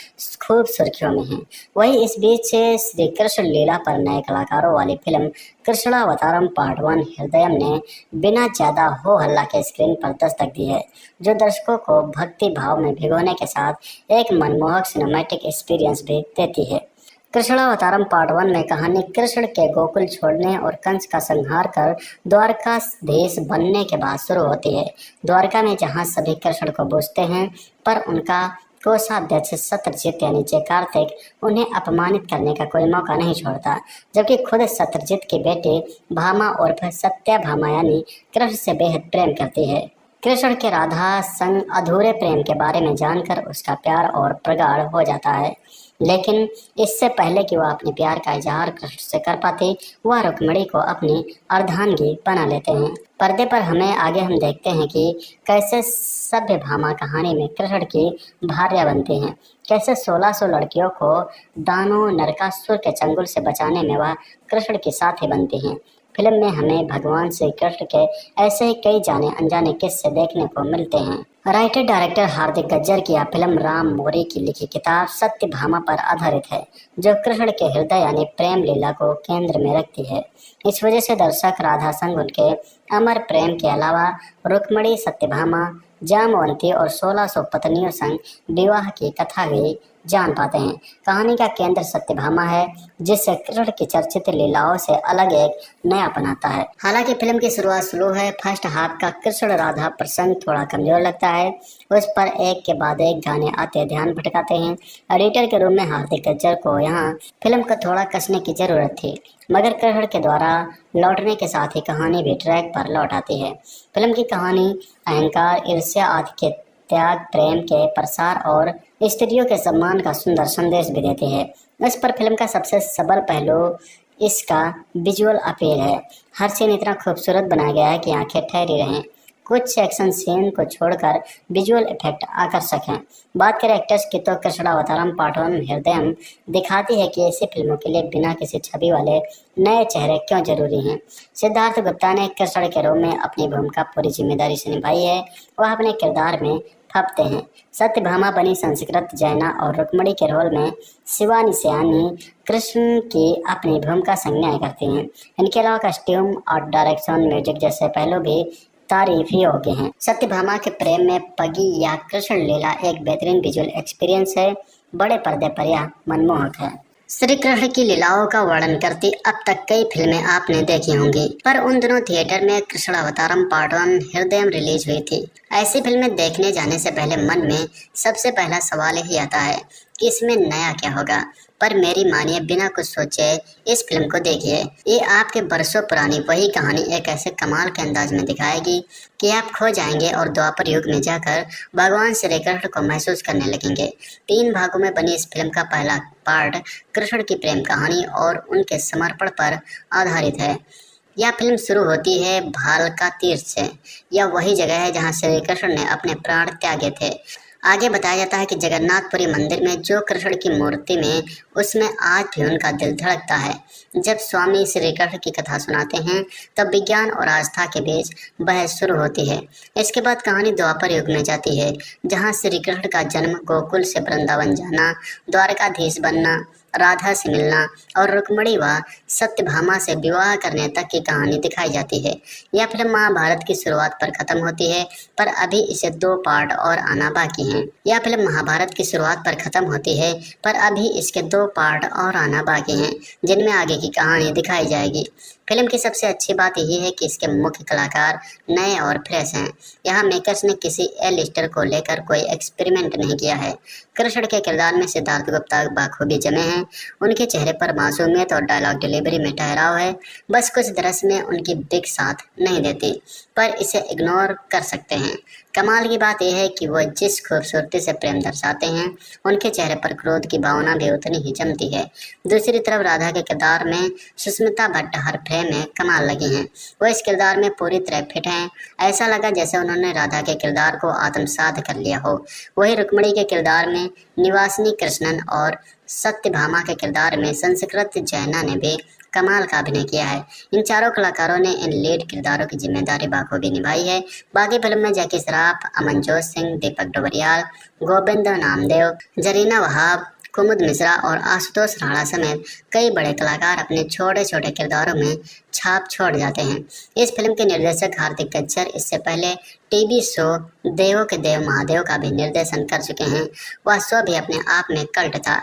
खूब सुर्खियों में है। वहीं इस बीच श्री कृष्ण लीला पर नए कलाकारों वाली फिल्म कृष्णावतारम पार्ट 1 हृदयम ने बिना ज्यादा हो हल्ला के स्क्रीन पर दस्तक दी है, जो दर्शकों को भक्ति भाव में भिगोने के साथ एक मनमोहक सिनेमैटिक एक्सपीरियंस भी देती है। कृष्णावतारम पार्ट 1 में कहानी कृष्ण के गोकुल छोड़ने और कंस का संहार कर द्वारकाधीश बनने के बाद शुरू होती है। द्वारका में जहां सभी कृष्ण को पूजते हैं, पर उनका कोषाध्यक्ष शत्रुजित यानी जय कार्तिक उन्हें अपमानित करने का कोई मौका नहीं छोड़ता, जबकि खुद शत्रुजित की बेटी भामा और सत्यभामा यानी कृष्ण से बेहद प्रेम करती है। कृष्ण के राधा संग अधूरे प्रेम के बारे में जानकर उसका प्यार और प्रगाढ़ हो जाता है, लेकिन इससे पहले कि वह अपने प्यार का इजहार कृष्ण से कर पाती, वह रुक्मणी को अपनी अर्धांगी बना लेते हैं। पर्दे पर हम देखते हैं कि कैसे सत्यभामा कहानी में कृष्ण की भार्या बनती हैं, कैसे 1600 लड़कियों को दानव नरकासुर के चंगुल से बचाने में वह कृष्ण की साथी बनती हैं। फिल्म में हमें भगवान श्री कृष्ण के ऐसे ही कई जाने अनजाने किस्से देखने को मिलते हैं। राइटर डायरेक्टर हार्दिक गज्जर की यह फिल्म राम मौरी की लिखी किताब सत्यभामा पर आधारित है, जो कृष्ण के हृदय यानी प्रेम लीला को केंद्र में रखती है। इस वजह से दर्शक राधा संग उनके अमर प्रेम के अलावा रुक्मणी, सत्यभामा, जामवंती और 1600 पत्नियों संग विवाह की कथा भी जान पाते हैं। कहानी का केंद्र सत्यभामा है, जिससे कृष्ण की चर्चित लीलाओं से अलग एक नयापन आता है। हालांकि फिल्म की शुरुआत स्लो है। फर्स्ट हाफ का कृष्ण राधा प्रसंग थोड़ा कमजोर लगता है। उस पर एक के बाद एक गाने आते ध्यान भटकाते हैं। एडिटर के रूप में हार्दिक गज्जर को यहाँ फिल्म को थोड़ा कसने की जरूरत थी, मगर कृष्ण के द्वारा लौटने के साथ ही कहानी भी ट्रैक पर लौट आती है। फिल्म की कहानी अहंकार, ईर्ष्या आदि के त्याग, प्रेम के प्रसार और स्त्रियों के सम्मान का सुंदर संदेश भी देती है। इस पर फिल्म का सबसे सबल पहलू इसका विजुअल अपील है। हर सीन इतना खूबसूरत बनाया गया है कि आंखें ठहरी रहें। कुछ एक्शन सीन को छोड़कर विजुअल इफेक्ट आकर्षक हैं। बात करें एक्टर्स की तो कृष्णावतारम पार्ट 1 हृदयम दिखाती है कि ऐसी फिल्मों के लिए बिना किसी छवि वाले नए चेहरे क्यों जरूरी हैं। सिद्धार्थ गुप्ता ने कृष्ण के रूप में अपनी भूमिका पूरी जिम्मेदारी से निभाई है। वह अपने किरदार में फपते हैं। सत्यभामा बनी संस्कृत जैना और रुक्मणी के रोल में शिवानी सियानी कृष्ण की अपनी भूमिका संज्ञाएं करती हैं। इनके अलावा कस्ट्यूम और डायरेक्शन, म्यूजिक जैसे पहलू भी तारीफी योग्य हैं। सत्यभामा के प्रेम में पगी या कृष्ण लीला एक बेहतरीन विजुअल एक्सपीरियंस है। बड़े पर्दे पर यह मनमोहक है। श्री कृष्ण की लीलाओं का वर्णन करती अब तक कई फिल्में आपने देखी होंगी, पर उन दिनों थिएटर में कृष्णावतारम पार्ट 1 हृदयम रिलीज हुई थी। ऐसी फिल्में देखने जाने से पहले मन में सबसे पहला सवाल यही आता है कि इसमें नया क्या होगा। पर मेरी मानिए, बिना कुछ सोचे इस फिल्म को देखिए। ये आपके बरसों पुरानी वही कहानी एक ऐसे कमाल के अंदाज में दिखाएगी कि आप खो जाएंगे और द्वापर युग में जाकर भगवान श्री कृष्ण को महसूस करने लगेंगे। 3 भागों में बनी इस फिल्म का पहला पार्ट कृष्ण की प्रेम कहानी और उनके समर्पण पर आधारित है। यह फिल्म शुरू होती है भालका तीर्थ से। यह वही जगह है जहाँ श्री कृष्ण ने अपने प्राण त्यागे थे। आगे बताया जाता है कि जगन्नाथपुरी मंदिर में जो कृष्ण की मूर्ति में, उसमें आज भी उनका दिल धड़कता है। जब स्वामी श्री कृष्ण की कथा सुनाते हैं तब विज्ञान और आस्था के बीच बहस शुरू होती है। इसके बाद कहानी द्वापर युग में जाती है, जहां श्री कृष्ण का जन्म, गोकुल से वृंदावन जाना, द्वारकाधीश बनना, राधा से मिलना और रुक्मणी व सत्यभामा से विवाह करने तक की कहानी दिखाई जाती है। यह फिल्म महाभारत की शुरुआत पर खत्म होती है, पर अभी इसे 2 पार्ट और आना बाकी हैं। यह फिल्म महाभारत की शुरुआत पर खत्म होती है, पर अभी इसके 2 पार्ट और आना बाकी हैं, जिनमें आगे की कहानी दिखाई जाएगी। फिल्म की सबसे अच्छी बात यही है कि इसके मुख्य कलाकार नए और फ्रेश हैं। यहाँ मेकर्स ने किसी ए-लिस्टर को लेकर कोई एक्सपेरिमेंट नहीं किया है। कृष्ण के किरदार में सिद्धार्थ गुप्ता बाखूबी जमे हैं। उनके चेहरे पर मासूमियत और डायलॉग डिलीवरी में ठहराव है। बस कुछ दृश्य में उनकी दिख साथ नहीं देती, पर इसे इग्नोर कर सकते हैं। कमाल की बात यह है कि वो जिस खूबसूरती से प्रेम दर्शाते हैं, उनके चेहरे पर क्रोध की भावना भी उतनी ही जमती है। दूसरी तरफ राधा के किरदार में सुष्मिता भट्ट हर फ्रेम में कमाल लगी हैं। वो इस किरदार में पूरी तरह फिट हैं। ऐसा लगा जैसे उन्होंने राधा के किरदार को आत्मसात कर लिया हो। वही रुक्मणी के किरदार में निवासिनी कृष्णन और सत्यभामा के किरदार में संस्कृत जैना ने भी कमाल का अभिनय किया है। इन चारों कलाकारों ने इन लीड किरदारों की जिम्मेदारी बाखूबी निभाई है। बाकी फिल्म में जैकी श्रॉफ, अमनजोत सिंह, दीपक डोबरियाल, गोविंद नामदेव, जरीना वहाब, कुमुद मिश्रा और आशुतोष राणा समेत कई बड़े कलाकार अपने छोटे छोटे किरदारों में छाप छोड़ जाते हैं। इस फिल्म के निर्देशक हार्दिक गज्जर इससे पहले टीवी शो देवों के देव महादेव का भी निर्देशन कर चुके हैं। वह शो भी अपने आप में कल्ट था।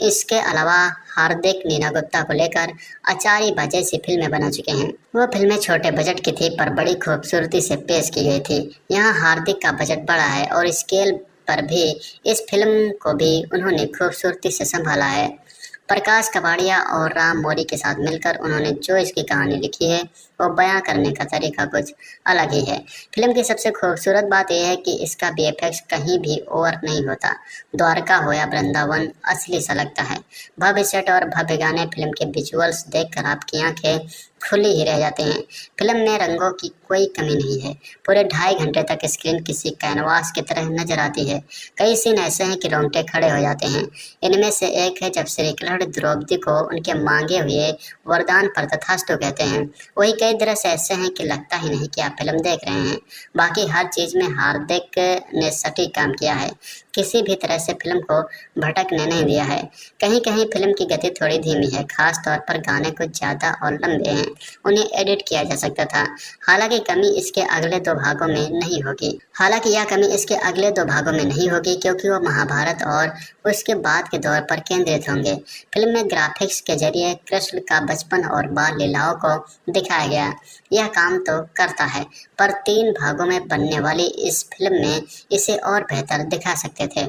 इसके अलावा हार्दिक नीना गुप्ता को लेकर आचार्य बा जैसी फिल्में बना चुके हैं। वो फिल्में छोटे बजट की थी, पर बड़ी खूबसूरती से पेश की गई थी। यहाँ हार्दिक का बजट बड़ा है और स्केल पर भी इस फिल्म को भी उन्होंने खूबसूरती से संभाला है। प्रकाश कबाड़िया और राम मौरी के साथ मिलकर उन्होंने जो इसकी कहानी लिखी है, वो बयां करने का तरीका कुछ अलग ही है। फिल्म की सबसे खूबसूरत बात यह है कि इसका वीएफएक्स कहीं भी ओवर नहीं होता। द्वारका हो या वृंदावन असली सा लगता है। भव्य सेट और भव्य गाने, फिल्म के विजुअल्स देखकर आपकी आंखें खुली ही रह जाते हैं। फिल्म में रंगों की कोई कमी नहीं है। पूरे 2.5 घंटे तक स्क्रीन किसी कैनवास की तरह नजर आती है। कई सीन ऐसे हैं कि रोंगटे खड़े हो जाते हैं। इनमें से एक है जब श्री कृष्ण द्रौपदी को उनके मांगे हुए वरदान पर तथास्तु कहते हैं। वही कई दृश्य ऐसे हैं कि लगता ही नहीं कि आप फिल्म देख रहे हैं। बाकी हर चीज में हार्दिक ने सटीक काम किया है। किसी भी तरह से फिल्म को भटकने नहीं दिया है। कहीं कहीं फिल्म की गति थोड़ी धीमी है, खास तौर पर गाने कुछ ज़्यादा और लंबे हैं। उन्हें एडिट किया जा सकता था। हालांकि कमी इसके अगले 2 भागों में नहीं होगी। हालांकि यह कमी इसके अगले 2 भागों में नहीं होगी क्योंकि वो महाभारत और उसके बाद के दौर पर केंद्रित होंगे। फिल्म में ग्राफिक्स के जरिए कृष्ण का बचपन और बाल लीलाओं को दिखाया गया। यह काम तो करता है, पर 3 भागों में बनने वाली इस फिल्म में इसे और बेहतर दिखा सकते थे।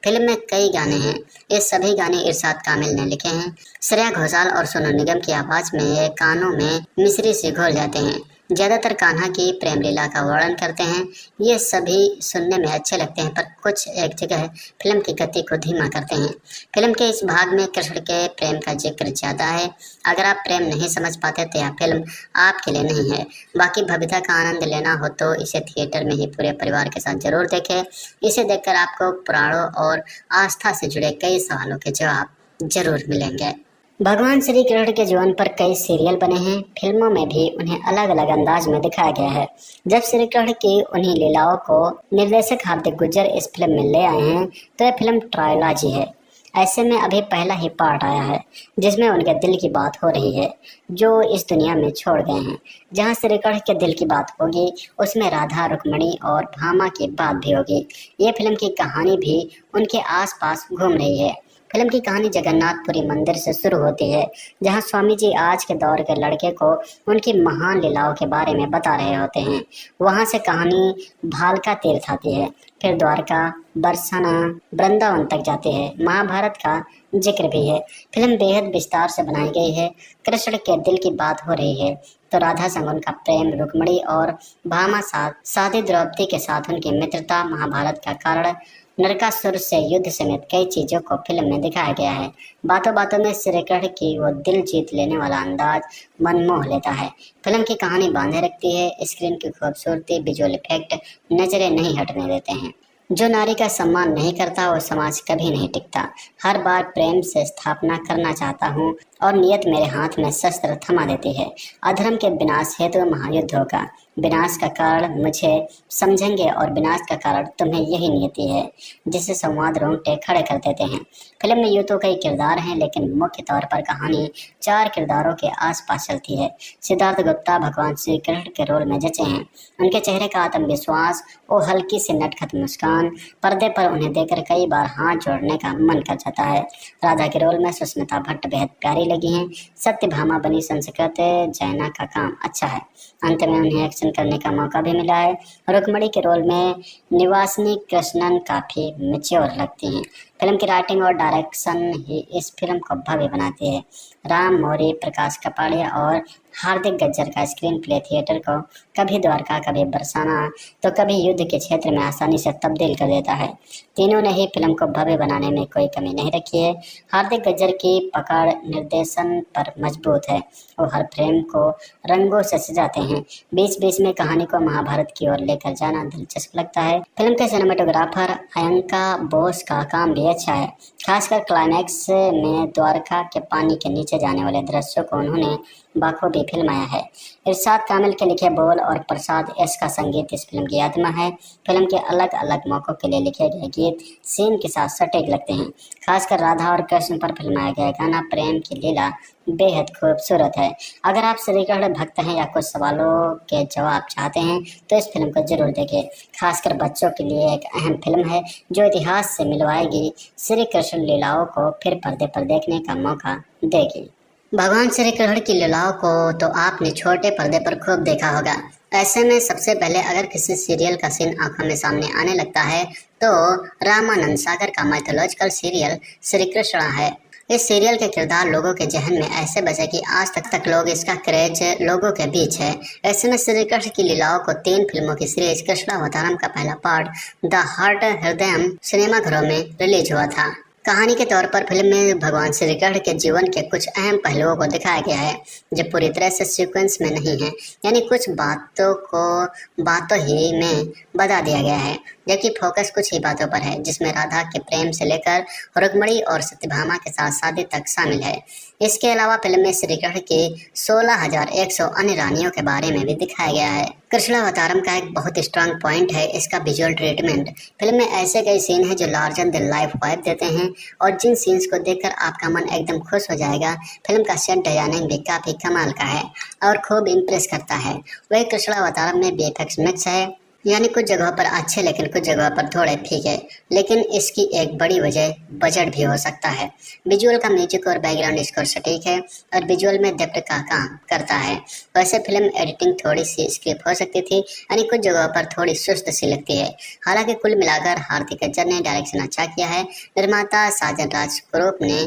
फिल्म में कई गाने हैं। ये सभी गाने इरशाद कामिल ने लिखे हैं। श्रेया घोषाल और सोनू निगम की आवाज में ये कानों में मिश्री से घोल जाते हैं। ज्यादातर कान्हा की प्रेम लीला का वर्णन करते हैं। ये सभी सुनने में अच्छे लगते हैं, पर कुछ एक जगह फिल्म की गति को धीमा करते हैं। फिल्म के इस भाग में कृष्ण के प्रेम का जिक्र ज्यादा है। अगर आप प्रेम नहीं समझ पाते तो यह फिल्म आपके लिए नहीं है। बाकी भव्यता का आनंद लेना हो तो इसे थिएटर में ही पूरे परिवार के साथ जरूर देखें। इसे देखकर आपको पुराणों और आस्था से जुड़े कई सवालों के जवाब जरूर मिलेंगे। भगवान श्री कृष्ण के जीवन पर कई सीरियल बने हैं। फिल्मों में भी उन्हें अलग अलग अंदाज में दिखाया गया है। जब श्री कृष्ण की उन्हीं लीलाओं को निर्देशक हार्दिक गुर्जर इस फिल्म में ले आए हैं तो यह फिल्म ट्रायोलॉजी है। ऐसे में अभी पहला ही पार्ट आया है जिसमें उनके दिल की बात हो रही है जो इस दुनिया में छोड़ गए हैं। जहाँ श्री कृष्ण के दिल की बात होगी उसमें राधा, रुक्मिणी और भामा की बात भी होगी। ये फिल्म की कहानी भी उनके आसपास घूम रही है। फिल्म की कहानी जगन्नाथपुरी मंदिर से शुरू होती है जहां स्वामी जी आज के दौर के लड़के को उनकी महान लीलाओं के बारे में बता रहे होते हैं। वहां से कहानी भालका तीर्थ आती है, फिर द्वारका, बरसाना, वृंदावन तक जाती है। महाभारत का जिक्र भी है। फिल्म बेहद विस्तार से बनाई गई है। कृष्ण के दिल की बात हो रही है तो राधा संग उनका प्रेम, रुक्मिणी और भामा साथी द्रौपदी के साथ उनकी मित्रता, महाभारत का कारण, नरकासुर से युद्ध समेत कई चीजों को फिल्म में दिखाया गया है। बातों बातों में श्री कृष्ण की वो दिल जीत लेने वाला अंदाज मन मोह लेता है। फिल्म की कहानी बांधे रखती है। स्क्रीन की खूबसूरती, विजुअल इफेक्ट नजरें नहीं हटने देते हैं। जो नारी का सम्मान नहीं करता वो समाज कभी नहीं टिकता। हर बार प्रेम से स्थापना करना चाहता हूँ और नियत मेरे हाथ में शस्त्र थमा देती है। अधर्म के विनाश हेतु महायुद्ध होगा। विनाश का कारण मुझे समझेंगे और विनाश का कारण तुम्हें यही नियति है, जिससे संवाद रोंगटे खड़े कर देते हैं। फिल्म में यूँ तो कई किरदार हैं लेकिन मुख्य तौर पर कहानी 4 किरदारों के आसपास चलती है। सिद्धार्थ गुप्ता भगवान श्री कृष्ण के रोल में जचे हैं। उनके चेहरे का आत्मविश्वास और हल्की सी नटखट मुस्कान पर्दे पर उन्हें देखकर कई बार हाथ जोड़ने का मन कर जाता है। राधा के रोल में सुष्मिता भट्ट बेहद प्यारी लगी हैं। सत्यभामा बनी संस्कृत जैना का काम अच्छा है। अंत में उन्हें एक्शन करने का मौका भी मिला है। रुक्मिणी के रोल में निवासिनी कृष्णन काफी मैच्योर लगती हैं। फिल्म की राइटिंग और डायरेक्शन ही इस फिल्म को भव्य बनाती है। राम मौरी, प्रकाश कपाड़िया और हार्दिक गज्जर का स्क्रीन प्ले थिएटर को कभी द्वारका, कभी बरसाना तो कभी युद्ध के क्षेत्र में आसानी से तब्दील कर देता है। तीनों ने ही फिल्म को भव्य बनाने में कोई कमी नहीं रखी है। हार्दिक गज्जर की पकड़ निर्देशन पर मजबूत है। वो हर फ्रेम को रंगों से सजाते हैं। बीच बीच में कहानी को महाभारत की ओर लेकर जाना दिलचस्प लगता है। फिल्म के सिनेमेटोग्राफर अयंका बोस का काम भी अच्छा है। खासकर क्लाइमैक्स में द्वारका के पानी के नीचे जाने वाले दृश्यों को उन्होंने बखूबी फिल्माया है। इरशाद कामिल के लिखे बोल और प्रसाद एस का संगीत इस फिल्म की आत्मा है। फिल्म के अलग अलग मौकों के लिए लिखे गए गीत सीन के साथ सटीक लगते हैं। खासकर राधा और कृष्ण पर फिल्माया गया गाना प्रेम की लीला बेहद खूबसूरत है। अगर आप श्री कृष्ण भक्त हैं या कुछ सवालों के जवाब चाहते हैं तो इस फिल्म को जरूर देखें। खासकर बच्चों के लिए एक अहम फिल्म है जो इतिहास से मिलवाएगी श्री कृष्ण लीलाओं को फिर पर्दे पर देखने का मौका देगी। भगवान श्री कृष्ण की लीलाओं को तो आपने छोटे पर्दे पर खूब देखा होगा। ऐसे में सबसे पहले अगर किसी सीरियल का सीन आंखों में सामने आने लगता है तो रामानंद सागर का माइथोलॉजिकल सीरियल श्री कृष्ण है। इस सीरियल के किरदार लोगों के जहन में ऐसे बसे कि आज तक लोग इसका क्रेज लोगों के बीच है। ऐसे में श्री कृष्ण की लीलाओं को 3 फिल्मों की सीरीज कृष्णावतारम का पहला पार्ट द हार्ट हृदयम सिनेमाघरों में रिलीज हुआ था। कहानी के तौर पर फिल्म में भगवान श्री कृष्ण के जीवन के कुछ अहम पहलुओं को दिखाया गया है जो पूरी तरह से सीक्वेंस में नहीं है, यानी कुछ बातों ही में बता दिया गया है। जबकि फोकस कुछ ही बातों पर है, जिसमें राधा के प्रेम से लेकर रुक्मिणी और सत्यभामा के साथ शादी तक शामिल है। इसके अलावा फिल्म में श्री कृष्ण की 16,100 अन्य रानियों के बारे में भी दिखाया गया है। कृष्णावतारम का एक बहुत स्ट्रांग पॉइंट है इसका विजुअल ट्रीटमेंट। फिल्म में ऐसे कई सीन हैं जो लार्जर देन लाइफ वाइब देते हैं और जिन सीन्स को देखकर आपका मन एकदम खुश हो जाएगा। फिल्म का सेट डिजाइनिंग भी काफी कमाल का है और खूब इम्प्रेस करता है। वही कृष्णावतारम में VFX मिक्स है, यानी कुछ जगहों पर अच्छे लेकिन कुछ जगहों पर थोड़े फीके, लेकिन इसकी एक बड़ी वजह बजट भी हो सकता है। विजुअल का म्यूजिक और बैकग्राउंड स्कोर सटीक है और विजुअल में डेप्थ का काम करता है। वैसे फिल्म एडिटिंग थोड़ी सी स्किप हो सकती थी, यानी कुछ जगहों पर थोड़ी सुस्त सी लगती है। हालांकि कुल मिलाकर हार्दिक गज्जर ने डायरेक्शन अच्छा किया है। निर्माता साजन राज ग्रुप ने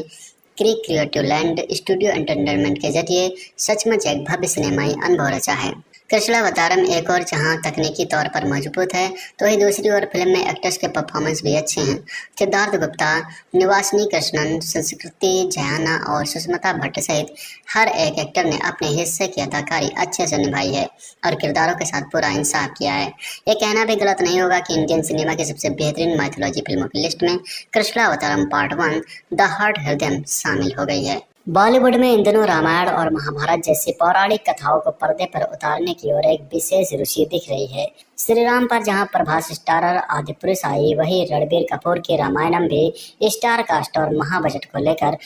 क्रिएटिव लैंड स्टूडियो एंटरटेनमेंट के जरिए सचमुच एक भव्य सिनेमाई अनुभव रचा है। कृष्णावतारम एक और जहां तकनीकी तौर पर मजबूत है, तो वही दूसरी ओर फिल्म में एक्टर्स के परफॉर्मेंस भी अच्छे हैं। सिद्धार्थ गुप्ता, निवासिनी कृष्णन, संस्कृति जयाना और सुष्मिता भट्ट सहित हर एक एक्टर ने अपने हिस्से की अदाकारी अच्छे से निभाई है और किरदारों के साथ पूरा इंसाफ किया है। ये कहना भी गलत नहीं होगा कि इंडियन सिनेमा की सबसे बेहतरीन माइथोलॉजी फिल्मों की लिस्ट में कृष्णावतारम पार्ट 1 द हार्ट हृदय शामिल हो गई है। बॉलीवुड में इन दिनों रामायण और महाभारत जैसी पौराणिक कथाओं को पर्दे पर उतारने की ओर एक विशेष रुचि दिख रही है। श्री राम पर जहां प्रभास स्टारर आदि पुरुष आई, वहीं रणबीर कपूर की रामायणम भी स्टार कास्ट और महाबजट को लेकर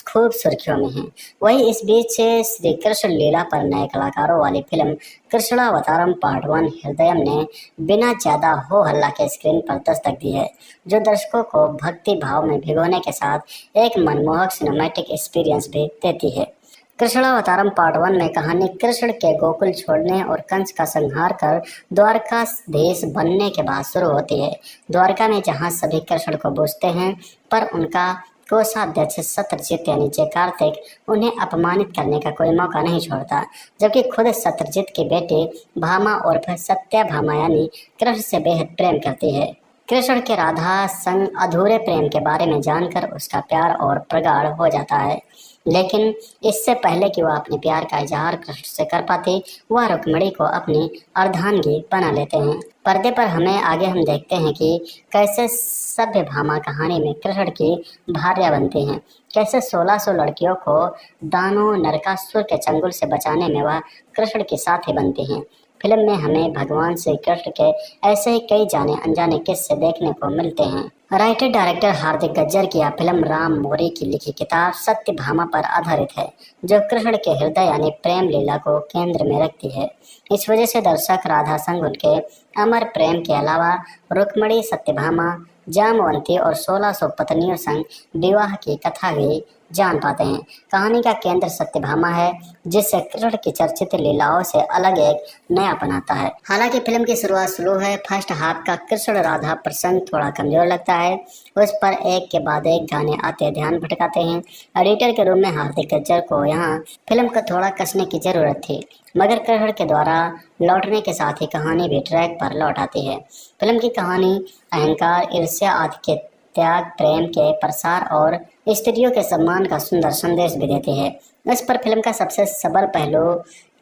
खूब सुर्खियों में है। वहीं इस बीच श्री कृष्ण लीला पर नए कलाकारों वाली फिल्म कृष्णावतारम पार्ट 1 हृदयम ने बिना ज्यादा हो हल्ला के स्क्रीन पर दस्तक दी है, जो दर्शकों को भक्ति भाव में भिगोने के साथ एक मनमोहक सिनेमैटिक एक्सपीरियंस भी देती है। कृष्णावतारम पार्ट 1 में कहानी कृष्ण के गोकुल छोड़ने और कंस का संहार कर द्वारकाधीश बनने के बाद शुरू होती है। द्वारका में जहां सभी कृष्ण को पूजते हैं, पर उनका कोषाध्यक्ष सत्यजित यानी जय कार्तिक उन्हें अपमानित करने का कोई मौका नहीं छोड़ता, जबकि खुद सत्यजित की बेटी भामा और सत्यभामा यानी कृष्ण से बेहद प्रेम करती है। कृष्ण के राधा संग अधूरे प्रेम के बारे में जानकर उसका प्यार और प्रगाढ़ हो जाता है, लेकिन इससे पहले कि वह अपने प्यार का इजहार कृष्ण से कर पाती, वह रुक्मिणी को अपनी अर्धांगी बना लेते हैं। पर्दे पर हम देखते हैं कि कैसे सत्यभामा कहानी में कृष्ण की भार्या बनती हैं, कैसे 1600 लड़कियों को दानव नरकासुर के चंगुल से बचाने में वह कृष्ण की साथी बनती हैं। फिल्म में हमें भगवान श्री कृष्ण के ऐसे ही कई जाने अनजाने किस्से देखने को मिलते हैं। राइटर डायरेक्टर हार्दिक गज्जर की यह फिल्म राम मोरी की लिखी किताब सत्यभामा पर आधारित है, जो कृष्ण के हृदय यानी प्रेम लीला को केंद्र में रखती है। इस वजह से दर्शक राधा संग उनके अमर प्रेम के अलावा रुक्मिणी, सत्यभामा, जामवंती और 1600 पत्नियों संग विवाह की कथा भी जान पाते हैं। कहानी का केंद्र सत्यभामा है, जिससे कृष्ण की चर्चित लीलाओं से अलग एक नया बनाता है। हालांकि फिल्म की शुरुआत स्लो है। फर्स्ट हाफ का कृष्ण राधा प्रसंग थोड़ा कमजोर लगता है, उस पर एक के बाद एक गाने आते ध्यान भटकाते हैं। एडिटर के रूप में हार्दिक गज्जर को यहाँ फिल्म को थोड़ा कसने की जरूरत थी, मगर कृष्ण के द्वारा लौटने के साथ ही कहानी भी ट्रैक पर लौट आती है। फिल्म की कहानी अहंकार, ईर्ष्या आदि के त्याग, प्रेम के प्रसार और स्त्रियों के सम्मान का सुंदर संदेश भी देती है। इस पर फिल्म का सबसे सबल पहलू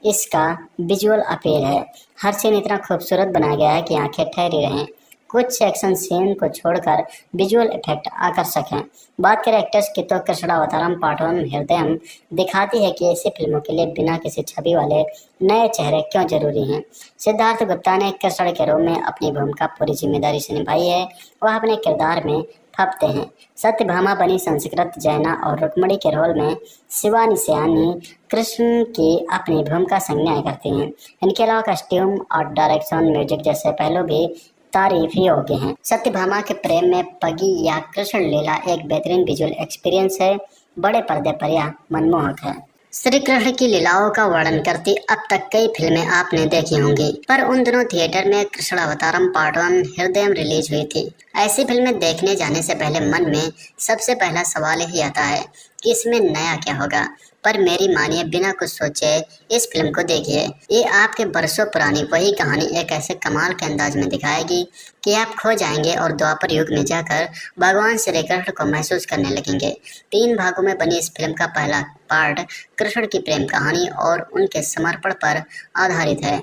इसका विजुअल अपील है। हर सीन इतना खूबसूरत बनाया गया है कि आंखें ठहरी रहें। कुछ एक्शन सीन को छोड़कर विजुअल इफेक्ट आकर्षक हैं। बात करें एक्टर्स की, तो कृष्णावतारम पार्ट 1 हृदयम दिखाती है कि ऐसी फिल्मों के लिए बिना किसी छवि वाले नए चेहरे क्यों जरूरी हैं। सिद्धार्थ गुप्ता ने कृष्ण के रूप में अपनी भूमिका पूरी जिम्मेदारी से निभाई है। वह अपने किरदार में फपते हैं। सत्यभामा बनी संस्कृत जैना और रुक्मिणी के रोल में शिवानी सयानी कृष्ण की अपनी भूमिका संज्ञा करती हैं। इनके अलावा कस्ट्यूम और डायरेक्शन, म्यूजिक जैसे पहलू भी तारीफ योग्य हैं। सत्यभामा के प्रेम में पगी या कृष्ण लीला एक बेहतरीन विजुअल एक्सपीरियंस है। बड़े पर्दे पर यह मनमोहक है। श्री कृष्ण की लीलाओं का वर्णन करती अब तक कई फिल्में आपने देखी होंगी, पर उन दिनों थिएटर में कृष्णावतारम पार्ट 1 हृदयम रिलीज हुई थी। ऐसी फिल्में देखने जाने से पहले मन में सबसे पहला सवाल ही आता है कि इसमें नया क्या होगा। पर मेरी मानिए, बिना कुछ सोचे इस फिल्म को देखिए। ये आपके बरसों पुरानी वही कहानी एक ऐसे कमाल के अंदाज में दिखाएगी कि आप खो जाएंगे और द्वापर युग में जाकर भगवान श्री कृष्ण को महसूस करने लगेंगे। 3 भागों में बनी इस फिल्म का पहला पार्ट कृष्ण की प्रेम कहानी और उनके समर्पण पर आधारित है।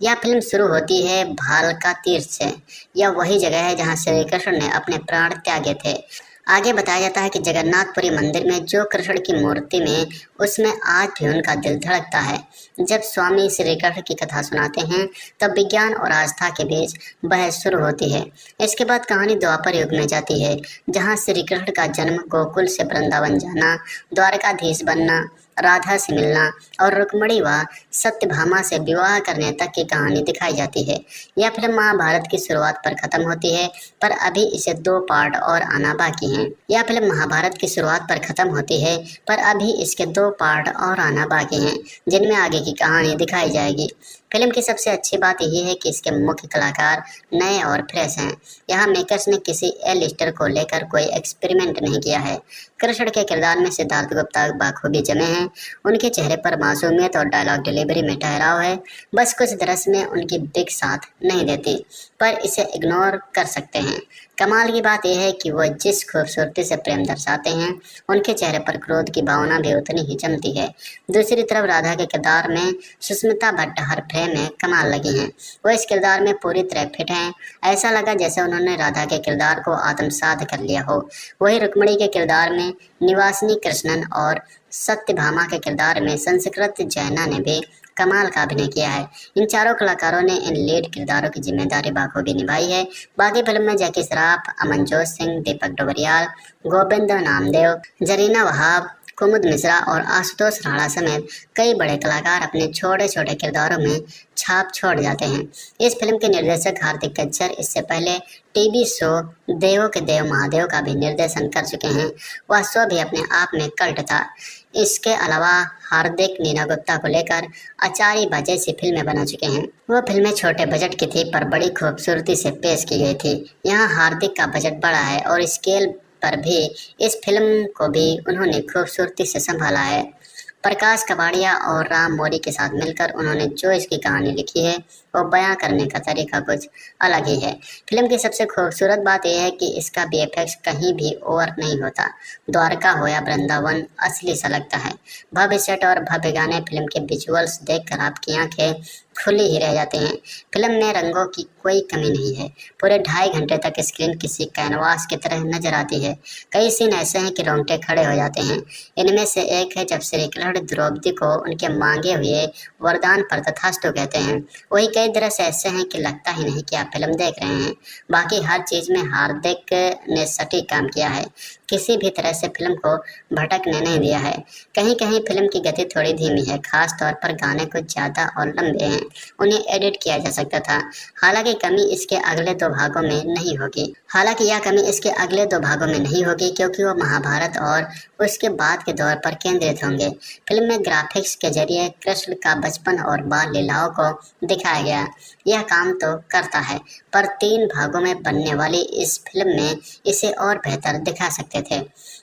यह फिल्म शुरू होती है भालका तीर्थ से। यह वही जगह है जहां श्री कृष्ण ने अपने प्राण त्यागे थे। आगे बताया जाता है कि जगन्नाथपुरी मंदिर में जो कृष्ण की मूर्ति में उसमें आज भी उनका दिल धड़कता है। जब स्वामी श्री कृष्ण की कथा सुनाते हैं तब विज्ञान और आस्था के बीच बहस शुरू होती है। इसके बाद कहानी द्वापर युग में जाती है, जहां श्री कृष्ण का जन्म, गोकुल से वृंदावन जाना, द्वारकाधीश बनना, राधा से मिलना और रुक्मिणी व सत्यभामा से विवाह करने तक की कहानी दिखाई जाती है। यह फिल्म महाभारत की शुरुआत पर खत्म होती है, पर अभी इसे 2 पार्ट और आना बाकी हैं। यह फिल्म महाभारत की शुरुआत पर खत्म होती है, पर अभी इसके 2 पार्ट और आना बाकी हैं, जिनमें आगे की कहानी दिखाई जाएगी। फिल्म की सबसे अच्छी बात यही है कि इसके मुख्य कलाकार नए और फ्रेश हैं। यहाँ मेकर्स ने किसी एलिस्टर को लेकर कोई एक्सपेरिमेंट नहीं किया है। कृष्ण के किरदार में सिद्धार्थ गुप्ता बाखूबी जमे हैं। उनके चेहरे पर मासूमियत और डायलॉग डिलीवरी में ठहराव है। बस कुछ दृश्य में उनकी बिग साथ नहीं देती, पर इसे इग्नोर कर सकते हैं। कमाल की बात यह है कि वो जिस खूबसूरती से प्रेम दर्शाते हैं, उनके चेहरे पर क्रोध की भावना भी उतनी ही जमती है। दूसरी तरफ राधा के किरदार में सुष्मिता भट्ट हर फ्रेम में कमाल लगी हैं। वो इस किरदार में पूरी तरह फिट हैं। ऐसा लगा जैसे उन्होंने राधा के किरदार को आत्मसात कर लिया हो। वही रुक्मिणी के किरदार में निवासिनी कृष्णन और सत्यभामा के किरदार में संस्कृत जैना ने भी कमाल का अभिनय किया है। इन चारों कलाकारों ने इन लीड किरदारों की जिम्मेदारी बाखूबी निभाई है। बाकी फिल्म में जैकी श्रॉफ, अमनजोत सिंह, दीपक डोबरियाल, गोविंद नामदेव, जरीना वहाब, कुमुद मिश्रा और आशुतोष राणा समेत कई बड़े कलाकार अपने छोटे छोटे किरदारों में छाप छोड़ जाते हैं। इस फिल्म के निर्देशक हार्दिक कज्जर इससे पहले टीवी शो देवों के देव महादेव का भी निर्देशन कर चुके हैं। वह शो भी अपने आप में कल्ट था। इसके अलावा हार्दिक नीना गुप्ता को लेकर आचार्य बजय सी फिल्में बना चुके हैं। वो फिल्में छोटे बजट की थी, पर बड़ी खूबसूरती से पेश की गई थी। यहाँ हार्दिक का बजट बड़ा है और स्केल पर भी इस फिल्म को भी उन्होंने खूबसूरती से संभाला है। प्रकाश कबाड़िया और राम मौरी के साथ मिलकर उन्होंने जो इसकी कहानी लिखी है वो बयां करने का तरीका कुछ अलग ही है। फिल्म की सबसे खूबसूरत बात यह है कि इसका VFX कहीं भी ओवर नहीं होता। द्वारका हो या वृंदावन असली सा लगता है। भव्य सेट और भव्य गाने, फिल्म के विजुअल्स देखकर आपकी आंखें खुली ही रह जाते हैं। फिल्म में रंगों की कोई कमी नहीं है। पूरे 2.5 घंटे तक स्क्रीन किसी कैनवास की तरह नजर आती है। कई सीन ऐसे हैं कि रोंगटे खड़े हो जाते हैं। इनमें से एक है जब श्री कृष्ण द्रौपदी को उनके मांगे हुए वरदान पर तथास्तु कहते हैं। वही कई दृश्य ऐसे हैं कि लगता ही नहीं कि आप फिल्म देख रहे हैं। बाकी हर चीज में हार्दिक ने सटीक काम किया है। किसी भी तरह से फिल्म को भटकने नहीं दिया है। कहीं कहीं फिल्म की गति थोड़ी धीमी है, खास तौर पर गाने कुछ ज्यादा और लंबे हैं। उन्हें एडिट किया जा सकता था। हालांकि कमी इसके अगले 2 भागों में नहीं होगी। क्योंकि वो महाभारत और उसके बाद के दौर पर केंद्रित होंगे। फिल्म में ग्राफिक्स के जरिए कृष्ण का बचपन और बाल लीलाओं को दिखाया गया। यह काम तो करता है, पर 3 भागों में बनने वाली इस फिल्म में इसे और बेहतर दिखा सकते थे।